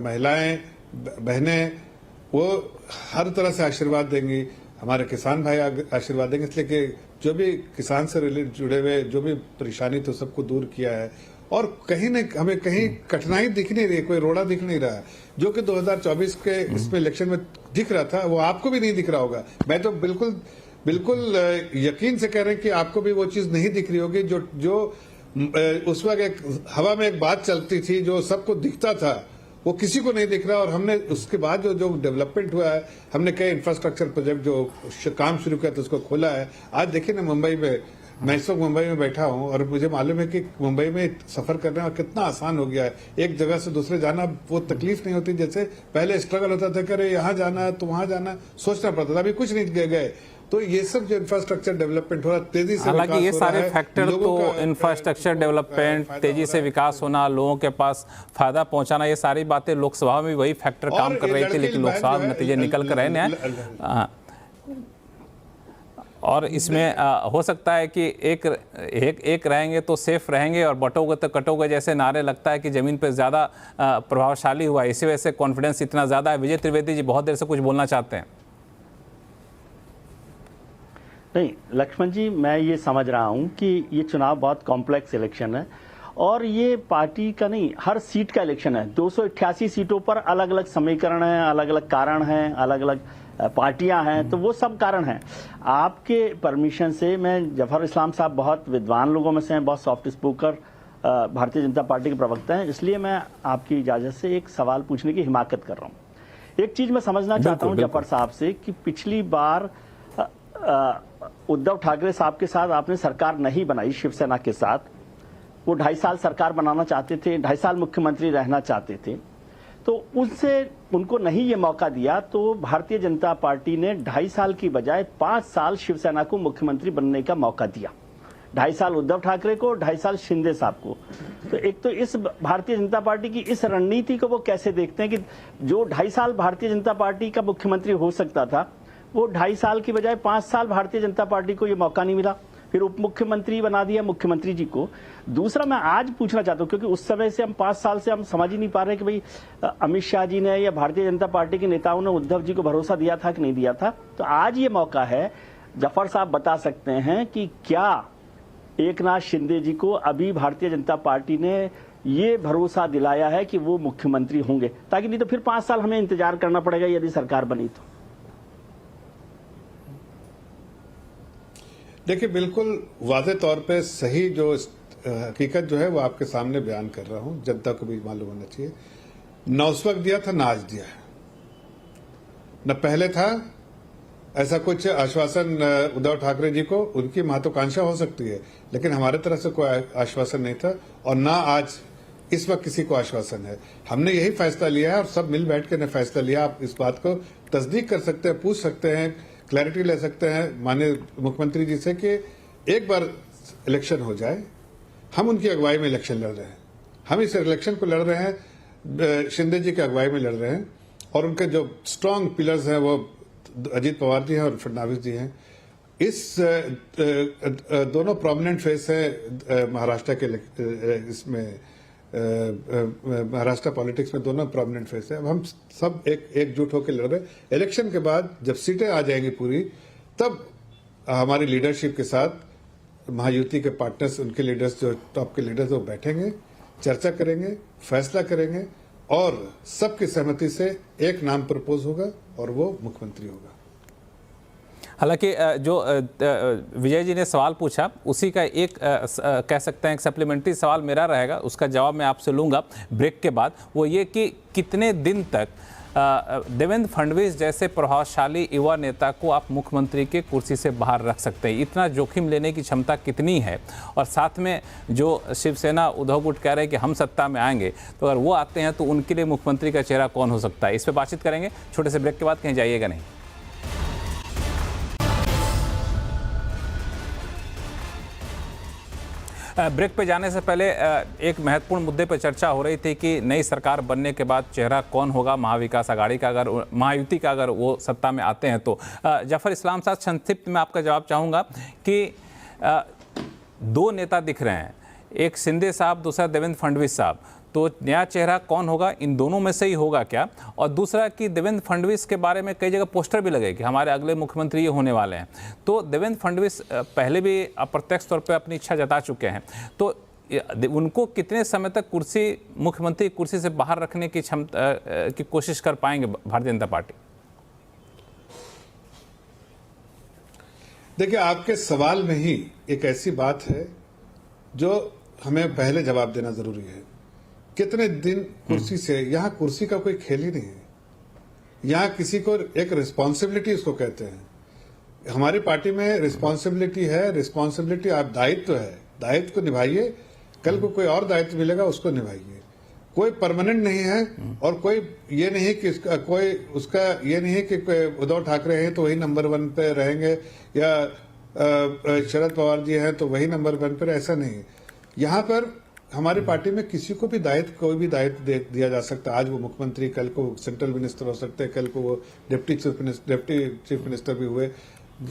महिलाएं, बहनें, वो हर तरह से आशीर्वाद देंगी। हमारे किसान भाई आशीर्वाद देंगे, इसलिए कि जो भी किसान से जुड़े हुए जो भी परेशानी तो सबको दूर किया है। और कहीं न हमें कहीं कठिनाई दिख नहीं रही, कोई रोड़ा दिख नहीं रहा, जो कि 2024 के इसमें इलेक्शन में दिख रहा था, वो आपको भी नहीं दिख रहा होगा। मैं तो बिल्कुल यकीन से कह रहे हैं कि आपको भी वो चीज नहीं दिख रही होगी जो उस वक्त एक हवा में एक बात चलती थी, जो सबको दिखता था, वो किसी को नहीं दिख रहा। और हमने उसके बाद जो डेवलपमेंट हुआ है, हमने कई इंफ्रास्ट्रक्चर प्रोजेक्ट जो काम शुरू किया था उसको खोला है। आज देखिए ना, मुंबई में, मैं इस वक्त मुंबई में बैठा हूं और मुझे मालूम है कि मुंबई में सफर करना कितना आसान हो गया है। एक जगह से दूसरे जाना वो तकलीफ नहीं होती, जैसे पहले स्ट्रगल होता था कि अरे यहाँ जाना है तो वहां जाना, सोचना पड़ता था। अभी कुछ नहीं गए। तो ये सब जो इंफ्रास्ट्रक्चर डेवलपमेंट हो रहा है, तेजी से, हालांकि ये सारे फैक्टर तो इंफ्रास्ट्रक्चर डेवलपमेंट, तेजी से विकास होना, लोगों के पास फायदा पहुंचाना, ये सारी बातें लोकसभा में वही फैक्टर काम कर रही थी, लेकिन लोकसभा में नतीजे निकल कर रहे हैं। और इसमें हो सकता है कि एक रहेंगे तो सेफ रहेंगे और बटोगे तो कटोगे जैसे नारे लगता है कि जमीन पर ज़्यादा प्रभावशाली हुआ, इसी वजह से कॉन्फिडेंस इतना ज़्यादा है। विजय त्रिवेदी जी बहुत देर से कुछ बोलना चाहते हैं। नहीं लक्ष्मण जी, मैं ये समझ रहा हूँ कि ये चुनाव बहुत कॉम्प्लेक्स इलेक्शन है और ये पार्टी का नहीं, हर सीट का इलेक्शन है। 288 सीटों पर अलग अलग समीकरण हैं, अलग अलग कारण हैं, अलग अलग पार्टियां हैं, तो वो सब कारण हैं। आपके परमिशन से, मैं जफर इस्लाम साहब बहुत विद्वान लोगों में से हैं, बहुत soft speaker Bharatiya Janata party के प्रवक्ता हैं, इसलिए मैं आपकी इजाज़त से एक सवाल पूछने की हिमाकत कर रहा हूँ। एक चीज़ मैं समझना चाहता हूँ जफर साहब से कि पिछली बार उद्धव ठाकरे साहब के साथ आपने सरकार नहीं बनाई शिवसेना के साथ, वो 2.5 साल सरकार बनाना चाहते थे, 2.5 साल मुख्यमंत्री रहना चाहते थे, तो उनसे उनको नहीं ये मौका दिया, तो भारतीय जनता पार्टी ने 2.5 साल की बजाय 5 साल शिवसेना को मुख्यमंत्री बनने का मौका दिया। 2.5 साल उद्धव ठाकरे को, 2.5 साल शिंदे साहब को। तो एक तो इस भारतीय जनता पार्टी की इस रणनीति को वो कैसे देखते हैं कि जो 2.5 साल भारतीय जनता पार्टी का मुख्यमंत्री हो सकता था, वो 2.5 साल की बजाय 5 साल भारतीय जनता पार्टी को ये मौका नहीं मिला, फिर उप मुख्यमंत्री बना दिया मुख्यमंत्री जी को। दूसरा मैं आज पूछना चाहता हूं, क्योंकि उस समय से हम 5 साल से हम समझ ही नहीं पा रहे कि भाई अमित शाह जी ने या भारतीय जनता पार्टी के नेताओं ने उद्धव जी को भरोसा दिया था कि नहीं दिया था। तो आज ये मौका है, जफर साहब बता सकते हैं कि क्या एकनाथ शिंदे जी को अभी भारतीय जनता पार्टी ने ये भरोसा दिलाया है कि वो मुख्यमंत्री होंगे, ताकि नहीं तो फिर 5 साल हमें इंतजार करना पड़ेगा यदि सरकार बनी तो। देखिए, बिल्कुल वाज़े तौर पे सही जो हकीकत जो है वो आपके सामने बयान कर रहा हूं, जनता को भी मालूम होना चाहिए। न उस वक्त दिया था, न आज दिया है, न पहले था ऐसा कुछ आश्वासन उद्धव ठाकरे जी को। उनकी महत्वाकांक्षा हो सकती है, लेकिन हमारे तरफ से कोई आश्वासन नहीं था, और ना आज इस वक्त किसी को आश्वासन है। हमने यही फैसला लिया है और सब मिल बैठ के ने फैसला लिया। आप इस बात को तस्दीक कर सकते हैं, पूछ सकते हैं, क्लैरिटी ले सकते हैं माननीय मुख्यमंत्री जी से कि एक बार इलेक्शन हो जाए। हम उनकी अगुवाई में इलेक्शन लड़ रहे हैं, हम इस इलेक्शन को लड़ रहे हैं, शिंदे जी की अगुवाई में लड़ रहे हैं, और उनके जो स्ट्रांग पिलर्स हैं वो अजीत पवार जी हैं और फडणवीस जी हैं। इस दोनों प्रोमिनेंट फेस है महाराष्ट्र के इसमें, महाराष्ट्र पॉलिटिक्स में दोनों प्रोमिनेंट फेस है। अब हम सब एकजुट होकर लड़ रहे हैं। इलेक्शन के बाद जब सीटें आ जाएंगी पूरी, तब हमारी लीडरशिप के साथ महायुति के पार्टनर्स, उनके लीडर्स, जो टॉप के लीडर्स, वो बैठेंगे, चर्चा करेंगे, फैसला करेंगे, और सबकी सहमति से एक नाम प्रपोज होगा और वो मुख्यमंत्री होगा। हालांकि जो विजय जी ने सवाल पूछा, उसी का एक कह सकते हैं एक सप्लीमेंट्री सवाल मेरा रहेगा, उसका जवाब मैं आपसे लूँगा ब्रेक के बाद। वो ये कि कितने दिन तक देवेंद्र फडणवीस जैसे प्रभावशाली युवा नेता को आप मुख्यमंत्री के कुर्सी से बाहर रख सकते हैं? इतना जोखिम लेने की क्षमता कितनी है? और साथ में जो शिवसेना उद्धव गुट कह रहे हैं कि हम सत्ता में आएंगे, तो अगर वो आते हैं तो उनके लिए मुख्यमंत्री का चेहरा कौन हो सकता है? इस पर बातचीत करेंगे छोटे से ब्रेक के बाद, कहीं जाइएगा नहीं। ब्रेक पे जाने से पहले एक महत्वपूर्ण मुद्दे पर चर्चा हो रही थी कि नई सरकार बनने के बाद चेहरा कौन होगा महाविकास आघाड़ी का, अगर महायुति का अगर वो सत्ता में आते हैं तो। जफर इस्लाम साहब, संक्षिप्त में आपका जवाब चाहूँगा कि 2 नेता दिख रहे हैं, एक शिंदे साहब, दूसरा देवेंद्र फडणवीस साहब, तो नया चेहरा कौन होगा? इन दोनों में से ही होगा क्या? और दूसरा कि देवेंद्र फडणवीस के बारे में कई जगह पोस्टर भी लगे कि हमारे अगले मुख्यमंत्री ये होने वाले हैं, तो देवेंद्र फडणवीस पहले भी अप्रत्यक्ष तौर पे अपनी इच्छा जता चुके हैं, तो उनको कितने समय तक मुख्यमंत्री कुर्सी से बाहर रखने की क्षमता की कोशिश कर पाएंगे भारतीय जनता पार्टी? देखिए, आपके सवाल में ही एक ऐसी बात है जो हमें पहले जवाब देना जरूरी है। कितने दिन कुर्सी से? यहाँ कुर्सी का कोई खेल ही नहीं है। यहाँ किसी को एक रिस्पॉन्सिबिलिटी उसको कहते हैं। हमारी पार्टी में रिस्पॉन्सिबिलिटी है, रिस्पॉन्सिबिलिटी आप दायित्व है, दायित्व को निभाइए, कल को कोई और दायित्व मिलेगा उसको निभाइए। कोई परमानेंट नहीं है, और कोई ये नहीं कि उसका ये नहीं कि उद्धव ठाकरे हैं तो वही नंबर 1 पे रहेंगे, या शरद पवार जी हैं तो वही नंबर 1 पर, ऐसा नहीं है। यहाँ पर हमारी पार्टी में किसी को भी कोई भी दायित्व दिया जा सकता है। आज वो मुख्यमंत्री, कल को सेंट्रल मिनिस्टर हो सकते हैं, कल को वो डिप्टी चीफ मिनिस्टर भी हुए,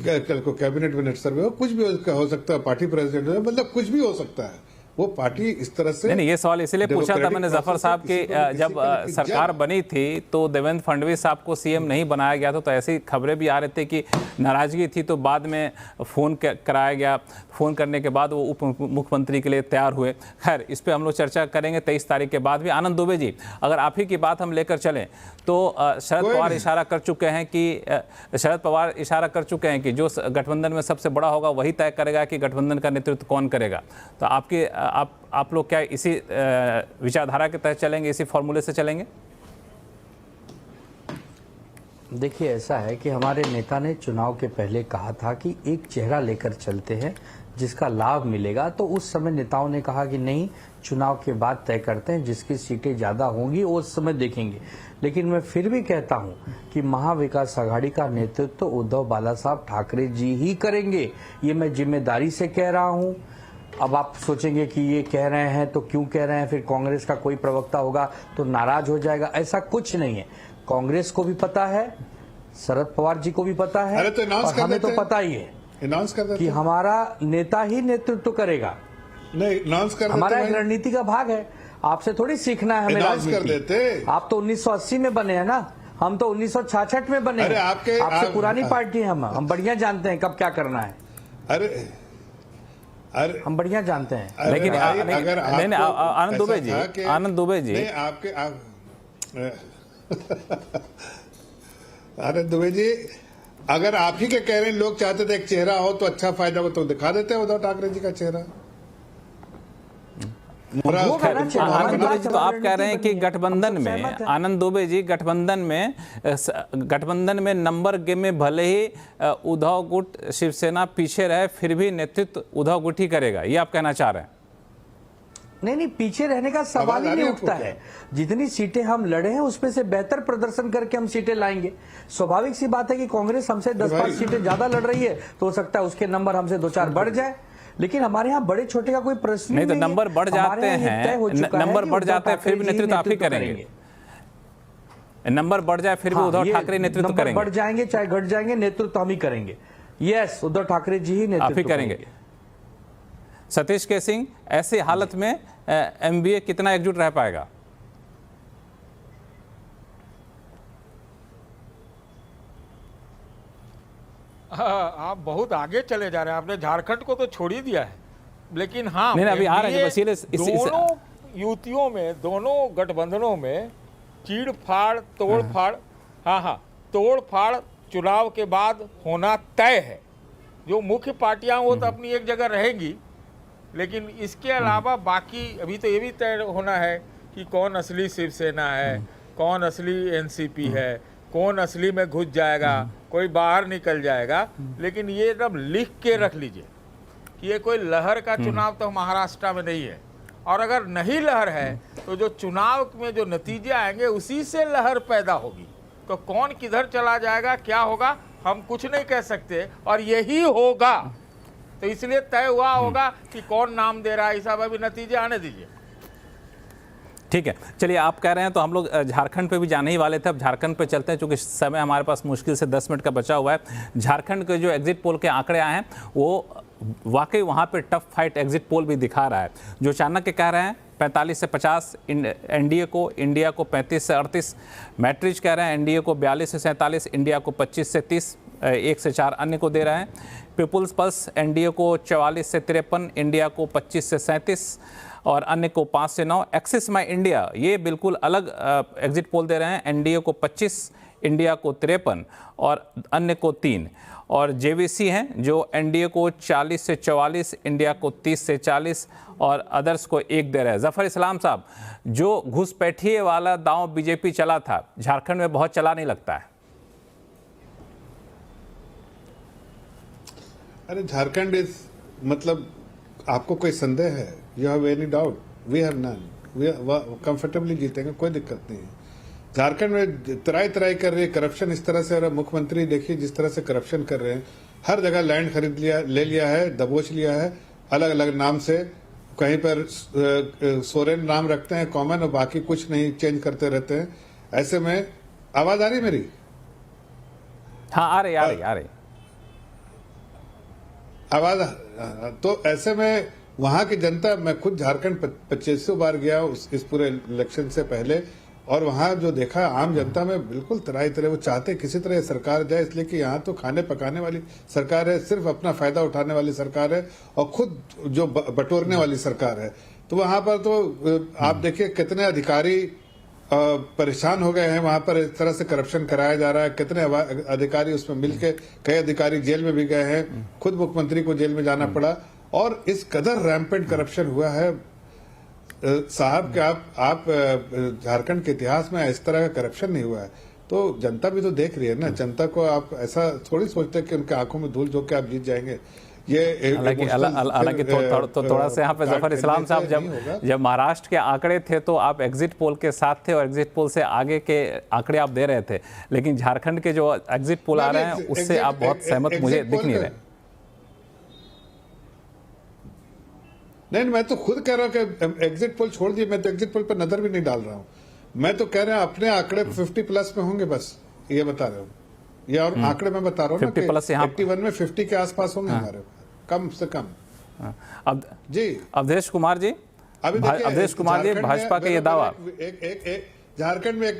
कल को कैबिनेट मिनिस्टर भी हो, कुछ भी हो सकता है, पार्टी प्रेसिडेंट हो, मतलब कुछ भी हो सकता है। वो पार्टी इस तरह से नहीं, ये सवाल इसलिए पूछा था मैंने जफर साहब कि जब सरकार बनी थी तो देवेंद्र फडणवीस साहब को सीएम नहीं बनाया गया था, तो ऐसी खबरें भी आ रही थी कि नाराजगी थी, तो बाद में फोन कराया गया, फोन करने के बाद वो उप मुख्यमंत्री के लिए तैयार हुए। खैर, इस पर हम लोग चर्चा करेंगे 23 तारीख के बाद भी। आनंद दुबे जी, अगर आप ही की बात हम लेकर चलें तो शरद पवार इशारा कर चुके हैं कि जो गठबंधन में सबसे बड़ा होगा वही तय करेगा कि गठबंधन का नेतृत्व कौन करेगा। तो आप लोग क्या इसी विचारधारा के तहत चलेंगे, इसी फॉर्मूले से चलेंगे? देखिए, ऐसा है कि हमारे नेता ने चुनाव के पहले कहा था कि एक चेहरा लेकर चलते हैं जिसका लाभ मिलेगा। तो उस समय नेताओं ने कहा कि नहीं, चुनाव के बाद तय करते हैं, जिसकी सीटें ज्यादा होंगी वो उस समय देखेंगे। लेकिन मैं फिर भी कहता हूं कि महाविकास आघाड़ी का नेतृत्व उद्धव बाला साहब ठाकरे जी ही करेंगे। ये मैं जिम्मेदारी से कह रहा हूं। अब आप सोचेंगे कि ये कह रहे हैं तो क्यों कह रहे हैं, फिर कांग्रेस का कोई प्रवक्ता होगा तो नाराज हो जाएगा। ऐसा कुछ नहीं है। कांग्रेस को भी पता है, शरद पवार जी को भी पता है, और हमें तो पता ही है कि हमारा नेता ही नेतृत्व करेगा। नहीं, अनाउंस कर हमारा एक रणनीति का भाग है। आपसे थोड़ी सीखना है हमें राजनीति। आप तो 1980 में बने हैं ना, हम तो 1966 में बने हैं। आपसे पुरानी पार्टी है हम बढ़िया जानते हैं कब क्या करना है। अरे हम बढ़िया जानते हैं। लेकिन अगर आनंद दुबे जी आनंद दुबे जी, अगर आप ही के कह रहे हैं लोग चाहते थे एक चेहरा हो तो अच्छा फायदा हो, तो दिखा देते हैं उद्धव ठाकरे जी का चेहरा। आनंद दुबे जी, तो आप कह रहे हैं कि गठबंधन में, आनंद दुबे जी, गठबंधन में नंबर गेम में भले ही उद्धव गुट शिवसेना पीछे रहे, फिर भी नेतृत्व उद्धव गुट ही करेगा, ये आप कहना चाह रहे हैं? नहीं, पीछे रहने का सवाल ही नहीं उठता है। जितनी सीटें हम लड़े हैं उसमें से बेहतर प्रदर्शन करके हम सीटें लाएंगे। स्वाभाविक सी बात है कि कांग्रेस हमसे 10-5 सीटें ज्यादा लड़ रही है, तो हो सकता है उसके नंबर हमसे 2-4 बढ़ जाए। लेकिन हमारे यहाँ बड़े छोटे का कोई प्रश्न नहीं। तो नंबर बढ़ जाते हैं, नंबर बढ़ जाते हैं, फिर भी नेतृत्व आप ही करेंगे। नंबर बढ़ जाए फिर भी उद्धव ठाकरे नेतृत्व करेंगे। बढ़ जाएंगे चाहे घट जाएंगे, नेतृत्व हम ही करेंगे। यस, उद्धव ठाकरे जी ही नेतृत्व करेंगे। सतीश के सिंह, ऐसी हालत में एमबीए कितना एकजुट रह पाएगा? आप बहुत आगे चले जा रहे हैं। आपने झारखंड को तो छोड़ ही दिया है, लेकिन हाँ, नहीं, अभी आ रहे हैं। दोनों युतियों में, दोनों गठबंधनों में चीड़ फाड़ तोड़ फाड़, हाँ, तोड़ फाड़ चुनाव के बाद होना तय है। जो मुख्य पार्टियां वो तो अपनी एक जगह रहेंगी, लेकिन इसके अलावा बाकी अभी तो ये भी तय होना है कि कौन असली शिवसेना है, कौन असली एनसीपी है, कौन असली में घुस जाएगा, कोई बाहर निकल जाएगा। लेकिन ये एकदम लिख के रख लीजिए कि ये कोई लहर का चुनाव तो महाराष्ट्र में नहीं है। और अगर नहीं लहर है तो जो चुनाव में जो नतीजे आएंगे उसी से लहर पैदा होगी। तो कौन किधर चला जाएगा, क्या होगा, हम कुछ नहीं कह सकते, और यही होगा। तो इसलिए तय हुआ होगा कि कौन नाम दे रहा है, सब अभी नतीजे आने दीजिए। ठीक है, चलिए, आप कह रहे हैं तो हम लोग झारखंड पे भी जाने ही वाले थे। अब झारखंड पे चलते हैं, क्योंकि समय हमारे पास मुश्किल से 10 मिनट का बचा हुआ है। झारखंड के जो एग्जिट पोल के आंकड़े आए हैं वो वाकई वहाँ पे टफ फाइट एग्जिट पोल भी दिखा रहा है। जो चाणक्य कह रहे हैं 45 से 50 एनडीए को, इंडिया को 35 से 38, मैट्रिज कह रहे हैं एनडीए को 42 से 47, इंडिया को 25 से 30, 1 से 4 अन्य को दे रहे हैं। पीपुल्स पल्स एनडीए को 44 से 53, इंडिया को 25 से 37 और अन्य को 5 से 9। एक्सिस माई इंडिया ये बिल्कुल अलग एग्जिट पोल दे रहे हैं, एनडीए को 25, इंडिया को 53 और अन्य को 3। और जेवीसी हैं जो एनडीए को 40 से 44, इंडिया को 30 से 40 और अदर्स को 1 दे रहे हैं। जफर इस्लाम साहब, जो घुसपैठिए वाला दांव बीजेपी चला था, झारखंड में बहुत चला नहीं लगता है। अरे झारखंड इज, मतलब आपको कोई संदेह है, you have any doubt? We have none. We comfortably जीतेंगे, कोई दिक्कत नहीं है। झारखंड में तराई कर रही है करप्शन इस तरह से, और मुख्यमंत्री देखिए जिस तरह से करप्शन कर रहे हैं, हर जगह लैंड खरीद लिया, ले लिया है, दबोच लिया है, अलग अलग नाम से। कहीं पर सोरेन नाम रखते हैं कॉमन, और बाकी कुछ नहीं, चेंज करते रहते हैं। ऐसे में आवाज आ रही मेरी? हाँ, आ रही आवाज। तो ऐसे में वहां की जनता, मैं खुद झारखंड 2500 बार गया इस पूरे इलेक्शन से पहले, और वहां जो देखा आम जनता में बिल्कुल तरह वो चाहते किसी तरह सरकार जाए, इसलिए कि यहाँ तो खाने पकाने वाली सरकार है, सिर्फ अपना फायदा उठाने वाली सरकार है, और खुद जो बटोरने वाली सरकार है। तो वहां पर तो आप देखिए कितने अधिकारी परेशान हो गए हैं, वहां पर इस तरह से करप्शन कराया जा रहा है। कितने अधिकारी उसमें मिलके, कई अधिकारी जेल में भी गए हैं, खुद मुख्यमंत्री को जेल में जाना पड़ा, और इस कदर रैम्पेंट करप्शन हुआ है साहब कि आप झारखंड के इतिहास में इस तरह का करप्शन नहीं हुआ है। तो जनता भी तो देख रही है ना। जनता को आप ऐसा थोड़ी सोचते कि उनके आंखों में धूल झोंक के आप जीत जाएंगे। ये हालांकि थोड़ा सा यहाँ पे जफर इस्लाम साहब, जब महाराष्ट्र के आंकड़े थे तो आप एग्जिट पोल के साथ थे और एग्जिट पोल से आगे के आंकड़े आप दे रहे थे, लेकिन झारखंड के जो एग्जिट पोल आ रहे हैं उससे आप बहुत सहमत मुझे दिख नहीं रहे। नहीं, मैं तो खुद कह रहा हूँ कि एग्जिट पोल छोड़ दिए, मैं तो एग्जिट पोल पर नजर भी नहीं डाल रहा हूँ। मैं तो कह रहा हूँ अपने आंकड़े 50+ में होंगे, बस ये बता रहा हूँ। ये और आंकड़े मैं बता रहा हूँ ना कि 81 में 50 के आसपास होंगे हमारे, कम से कम। अब जी अवधेश कुमार जी, अवधेश कुमार जी, भाजपा का ये दावा, झारखंड में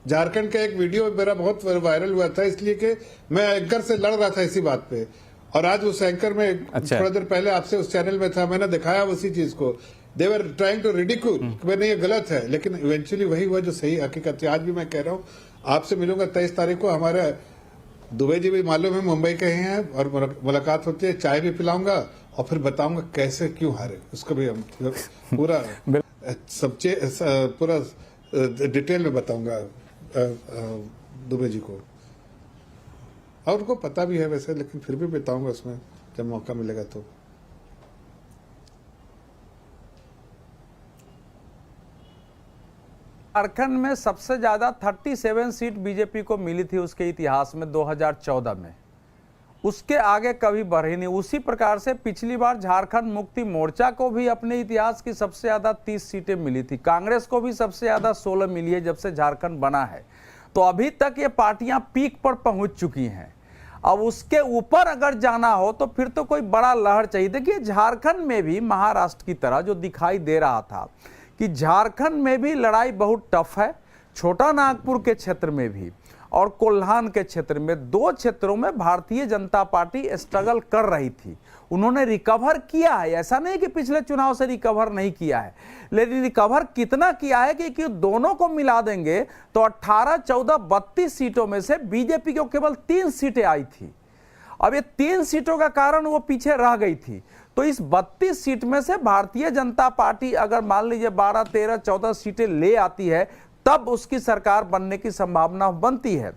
झारखंड का एक वीडियो मेरा बहुत वायरल हुआ था, इसलिए कि मैं एंकर से लड़ रहा था इसी बात पे, और आज उस एंकर में थोड़ा देर पहले आपसे उस चैनल में था, मैंने दिखाया उसी चीज को। दे वर ट्राइंग टू रिडिक्यूल कि नहीं ये गलत है, लेकिन इवेंचुअली वही हुआ जो सही हकीकत है। आज भी मैं कह रहा हूँ, आपसे मिलूंगा 23 तारीख को। हमारे दुबई जी भी मालूम है मुंबई के ही हैं, और मुलाकात होती है, चाय भी पिलाऊंगा और फिर बताऊंगा कैसे क्यों हारे, उसको भी हम पूरा पूरा डिटेल में बताऊंगा दुबई जी को, और उनको पता भी है वैसे, लेकिन फिर भी बताऊंगा उसमें जब मौका मिलेगा तो। झारखंड में सबसे ज्यादा 37 सीट बीजेपी को मिली थी उसके इतिहास में 2014 में, उसके आगे कभी बढ़ी नहीं। उसी प्रकार से पिछली बार झारखंड मुक्ति मोर्चा को भी अपने इतिहास की सबसे ज्यादा 30 सीटें मिली थी, कांग्रेस को भी सबसे ज्यादा 16 मिली है जब से झारखंड बना है। तो अभी तक ये पार्टियां पीक पर पहुंच चुकी हैं। अब उसके ऊपर अगर जाना हो तो फिर तो कोई बड़ा लहर चाहिए। देखिए झारखंड में भी महाराष्ट्र की तरह जो दिखाई दे रहा था कि झारखंड में भी लड़ाई बहुत टफ है, छोटा नागपुर के क्षेत्र में भी और कोल्हान के क्षेत्र में, 2 क्षेत्रों में भारतीय जनता पार्टी स्ट्रगल कर रही थी। उन्होंने रिकवर किया है, ऐसा नहीं कि पिछले चुनाव से रिकवर नहीं किया है, लेकिन रिकवर कितना किया है कि दोनों को मिला देंगे तो 18, 14, 32 सीटों में से बीजेपी को केवल 3 सीटें आई थी। अब ये 3 सीटों का कारण वो पीछे रह गई थी। तो इस 32 सीट में से भारतीय जनता पार्टी अगर मान लीजिए 12, 13, 14 सीटें ले आती है, तब उसकी सरकार बनने की संभावना बनती है।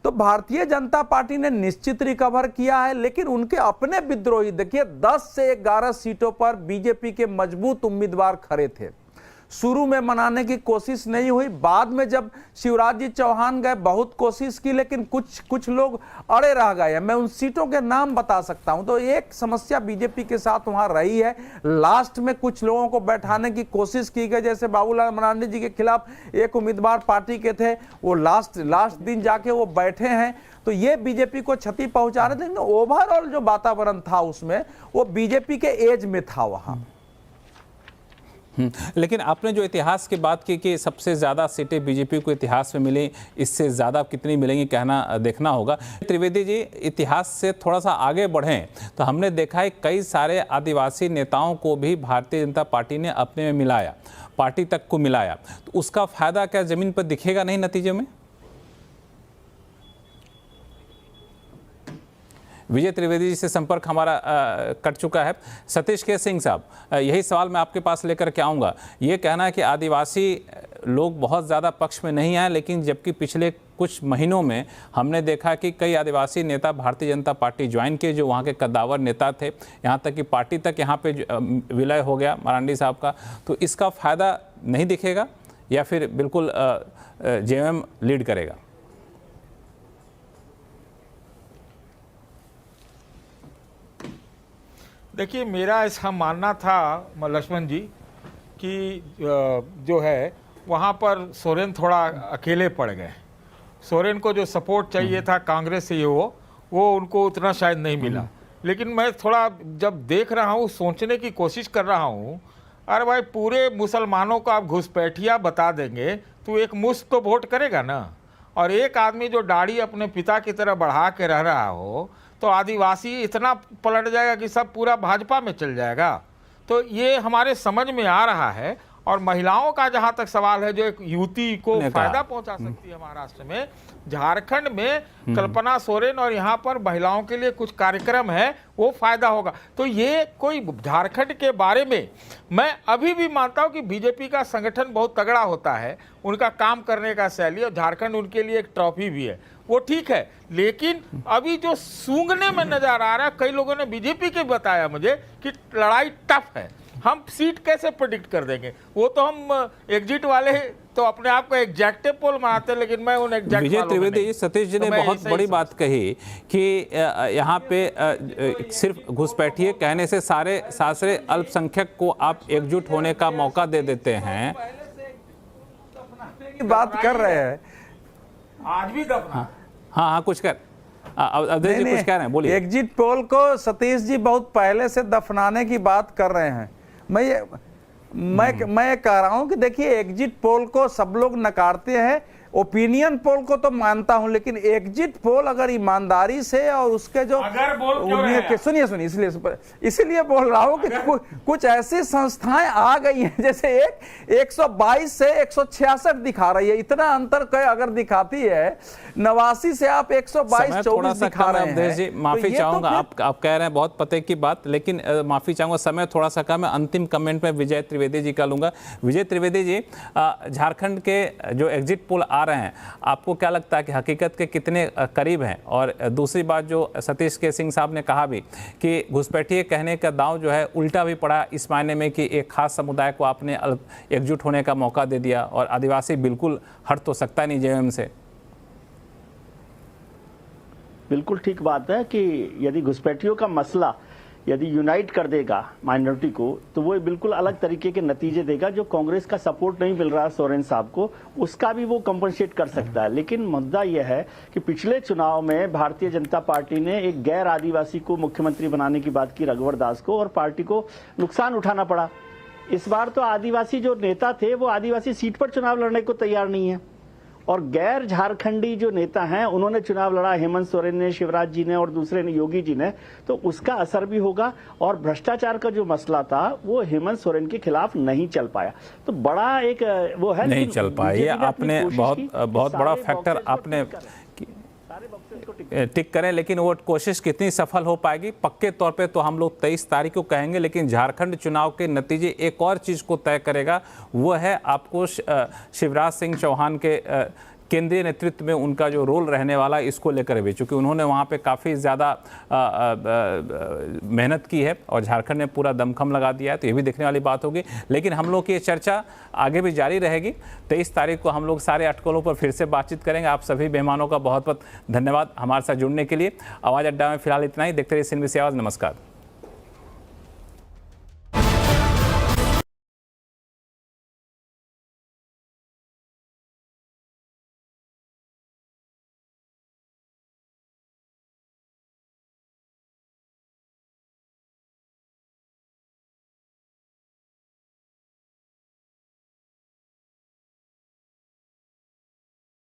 तो भारतीय जनता पार्टी ने निश्चित रिकवर किया है, लेकिन उनके अपने विद्रोही देखिए 10 से 11 सीटों पर बीजेपी के मजबूत उम्मीदवार खड़े थे। शुरू में मनाने की कोशिश नहीं हुई, बाद में जब शिवराज जी चौहान गए बहुत कोशिश की, लेकिन कुछ लोग अड़े रह गए। मैं उन सीटों के नाम बता सकता हूं। तो एक समस्या बीजेपी के साथ वहां रही है। लास्ट में कुछ लोगों को बैठाने की कोशिश की गई, जैसे बाबूलाल मरांडी जी के खिलाफ एक उम्मीदवार पार्टी के थे, वो लास्ट दिन जाके वो बैठे हैं। तो ये बीजेपी को क्षति पहुंचा रहे थे, लेकिन ओवरऑल जो वातावरण था उसमें वो बीजेपी के एज में था वहां। लेकिन आपने जो इतिहास की बात की कि सबसे ज़्यादा सीटें बीजेपी को इतिहास में मिली, इससे ज़्यादा कितनी मिलेंगी कहना देखना होगा। त्रिवेदी जी, इतिहास से थोड़ा सा आगे बढ़ें तो हमने देखा है कई सारे आदिवासी नेताओं को भी भारतीय जनता पार्टी ने अपने में मिलाया, पार्टी तक को मिलाया। तो उसका फ़ायदा क्या ज़मीन पर दिखेगा नहीं नतीजे में? विजय त्रिवेदी जी से संपर्क हमारा कट चुका है। सतीश के सिंह साहब, यही सवाल मैं आपके पास लेकर के आऊँगा। ये कहना है कि आदिवासी लोग बहुत ज़्यादा पक्ष में नहीं आए, लेकिन जबकि पिछले कुछ महीनों में हमने देखा कि कई आदिवासी नेता भारतीय जनता पार्टी ज्वाइन किए जो वहाँ के कद्दावर नेता थे, यहाँ तक कि पार्टी तक यहाँ पे विलय हो गया मरांडी साहब का। तो इसका फ़ायदा नहीं दिखेगा या फिर बिल्कुल जेएमएम लीड करेगा? देखिए, मेरा ऐसा मानना था लक्ष्मण जी कि जो है वहाँ पर सोरेन थोड़ा अकेले पड़ गए। सोरेन को जो सपोर्ट चाहिए था कांग्रेस से वो उनको उतना शायद नहीं मिला। लेकिन मैं थोड़ा जब देख रहा हूँ, सोचने की कोशिश कर रहा हूँ, अरे भाई पूरे मुसलमानों को आप घुसपैठिया बता देंगे तो एक मुश्त तो वोट करेगा ना। और एक आदमी जो दाढ़ी अपने पिता की तरह बढ़ा के रह रहा हो तो आदिवासी इतना पलट जाएगा कि सब पूरा भाजपा में चल जाएगा। तो ये हमारे समझ में आ रहा है। और महिलाओं का जहां तक सवाल है, जो एक युवती को फायदा पहुंचा सकती है महाराष्ट्र में, झारखंड में कल्पना सोरेन और यहाँ पर महिलाओं के लिए कुछ कार्यक्रम है, वो फायदा होगा। तो ये कोई झारखंड के बारे में मैं अभी भी मानता हूँ कि बीजेपी का संगठन बहुत तगड़ा होता है, उनका काम करने का शैली, और झारखंड उनके लिए एक ट्रॉफी भी है, वो ठीक है। लेकिन अभी जो सूंघने में नजर आ रहा है, कई लोगों ने बीजेपी के बताया मुझे कि लड़ाई टफ है, हम सीट कैसे प्रेडिक्ट कर देंगे। वो तो हम एग्जिट वाले तो अपने आप को एग्जैक्टिव पोल मानते हैं, लेकिन मैं उन एग्जैक्ट विजय त्रिवेदी जी, सतीश जी ने बहुत बड़ी बात कही कि यहाँ पे सिर्फ घुसपैठिए कहने से सारे अल्पसंख्यक को आप एकजुट होने का मौका दे देते हैं। बात कर रहे हैं आज भी दफना। हाँ, कुछ कर अवधेश जी कुछ कह रहे हैं, बोलिए। एग्जिट पोल को सतीश जी बहुत पहले से दफनाने की बात कर रहे हैं। मैं कह रहा हूं कि देखिए, एग्जिट पोल को सब लोग नकारते हैं, ओपिनियन पोल को तो मानता हूं, लेकिन एग्जिट पोल अगर ईमानदारी से और उसके जो सुनिए इसीलिए बोल रहा हूं कि कुछ ऐसी संस्थाएं आ गई हैं, जैसे 122 से 166 दिखा रही है, इतना अंतर अगर दिखाती है, 89 से आप 122-24 दिखा रहे हैं। जी माफी चाहूंगा, आप कह रहे हैं बहुत पते की बात, लेकिन माफी चाहूंगा, समय थोड़ा सा कम है। अंतिम कमेंट में विजय त्रिवेदी जी का लूंगा। विजय त्रिवेदी जी, झारखंड के जो एग्जिट पोल आ रहे हैं, आपको क्या लगता है कि हकीकत के कितने करीब हैं? और दूसरी बात जो सतीश के सिंह साहब ने कहा भी कि घुसपैठिए कहने का दांव जो है उल्टा भी पड़ा, इस मायने में कि एक खास समुदाय को आपने एकजुट होने का मौका दे दिया और आदिवासी बिल्कुल हट तो सकता नहीं जेएमएम से। बिल्कुल ठीक बात है कि यदि घुसपैठियों का मसला यदि यूनाइट कर देगा माइनॉरिटी को, तो वो बिल्कुल अलग तरीके के नतीजे देगा। जो कांग्रेस का सपोर्ट नहीं मिल रहा है सोरेन साहब को, उसका भी वो कंपनसेट कर सकता है। लेकिन मुद्दा यह है कि पिछले चुनाव में भारतीय जनता पार्टी ने एक गैर आदिवासी को मुख्यमंत्री बनाने की बात की, रघुवर दास को, और पार्टी को नुकसान उठाना पड़ा। इस बार तो आदिवासी जो नेता थे वो आदिवासी सीट पर चुनाव लड़ने को तैयार नहीं है, और गैर झारखंडी जो नेता हैं उन्होंने चुनाव लड़ा, हेमंत सोरेन ने, शिवराज जी ने और दूसरे ने, योगी जी ने, तो उसका असर भी होगा। और भ्रष्टाचार का जो मसला था वो हेमंत सोरेन के खिलाफ नहीं चल पाया, तो बड़ा एक वो है, नहीं चल पाया। ये आपने बहुत बड़ा फैक्टर आपने टिक करें, लेकिन वो कोशिश कितनी सफल हो पाएगी पक्के तौर पे तो हम लोग 23 तारीख को कहेंगे। लेकिन झारखंड चुनाव के नतीजे एक और चीज़ को तय करेगा, वो है आपको शिवराज सिंह चौहान के केंद्रीय नेतृत्व में उनका जो रोल रहने वाला है, इसको लेकर भी, चूँकि उन्होंने वहाँ पे काफ़ी ज़्यादा मेहनत की है और झारखंड ने पूरा दमखम लगा दिया है, तो ये भी देखने वाली बात होगी। लेकिन हम लोग की ये चर्चा आगे भी जारी रहेगी। 23 तारीख को हम लोग सारे अटकलों पर फिर से बातचीत करेंगे। आप सभी मेहमानों का बहुत बहुत धन्यवाद हमारे साथ जुड़ने के लिए। आवाज़ अड्डा में फिलहाल इतना ही। देखते रहिए CNBC आवाज़। नमस्कार।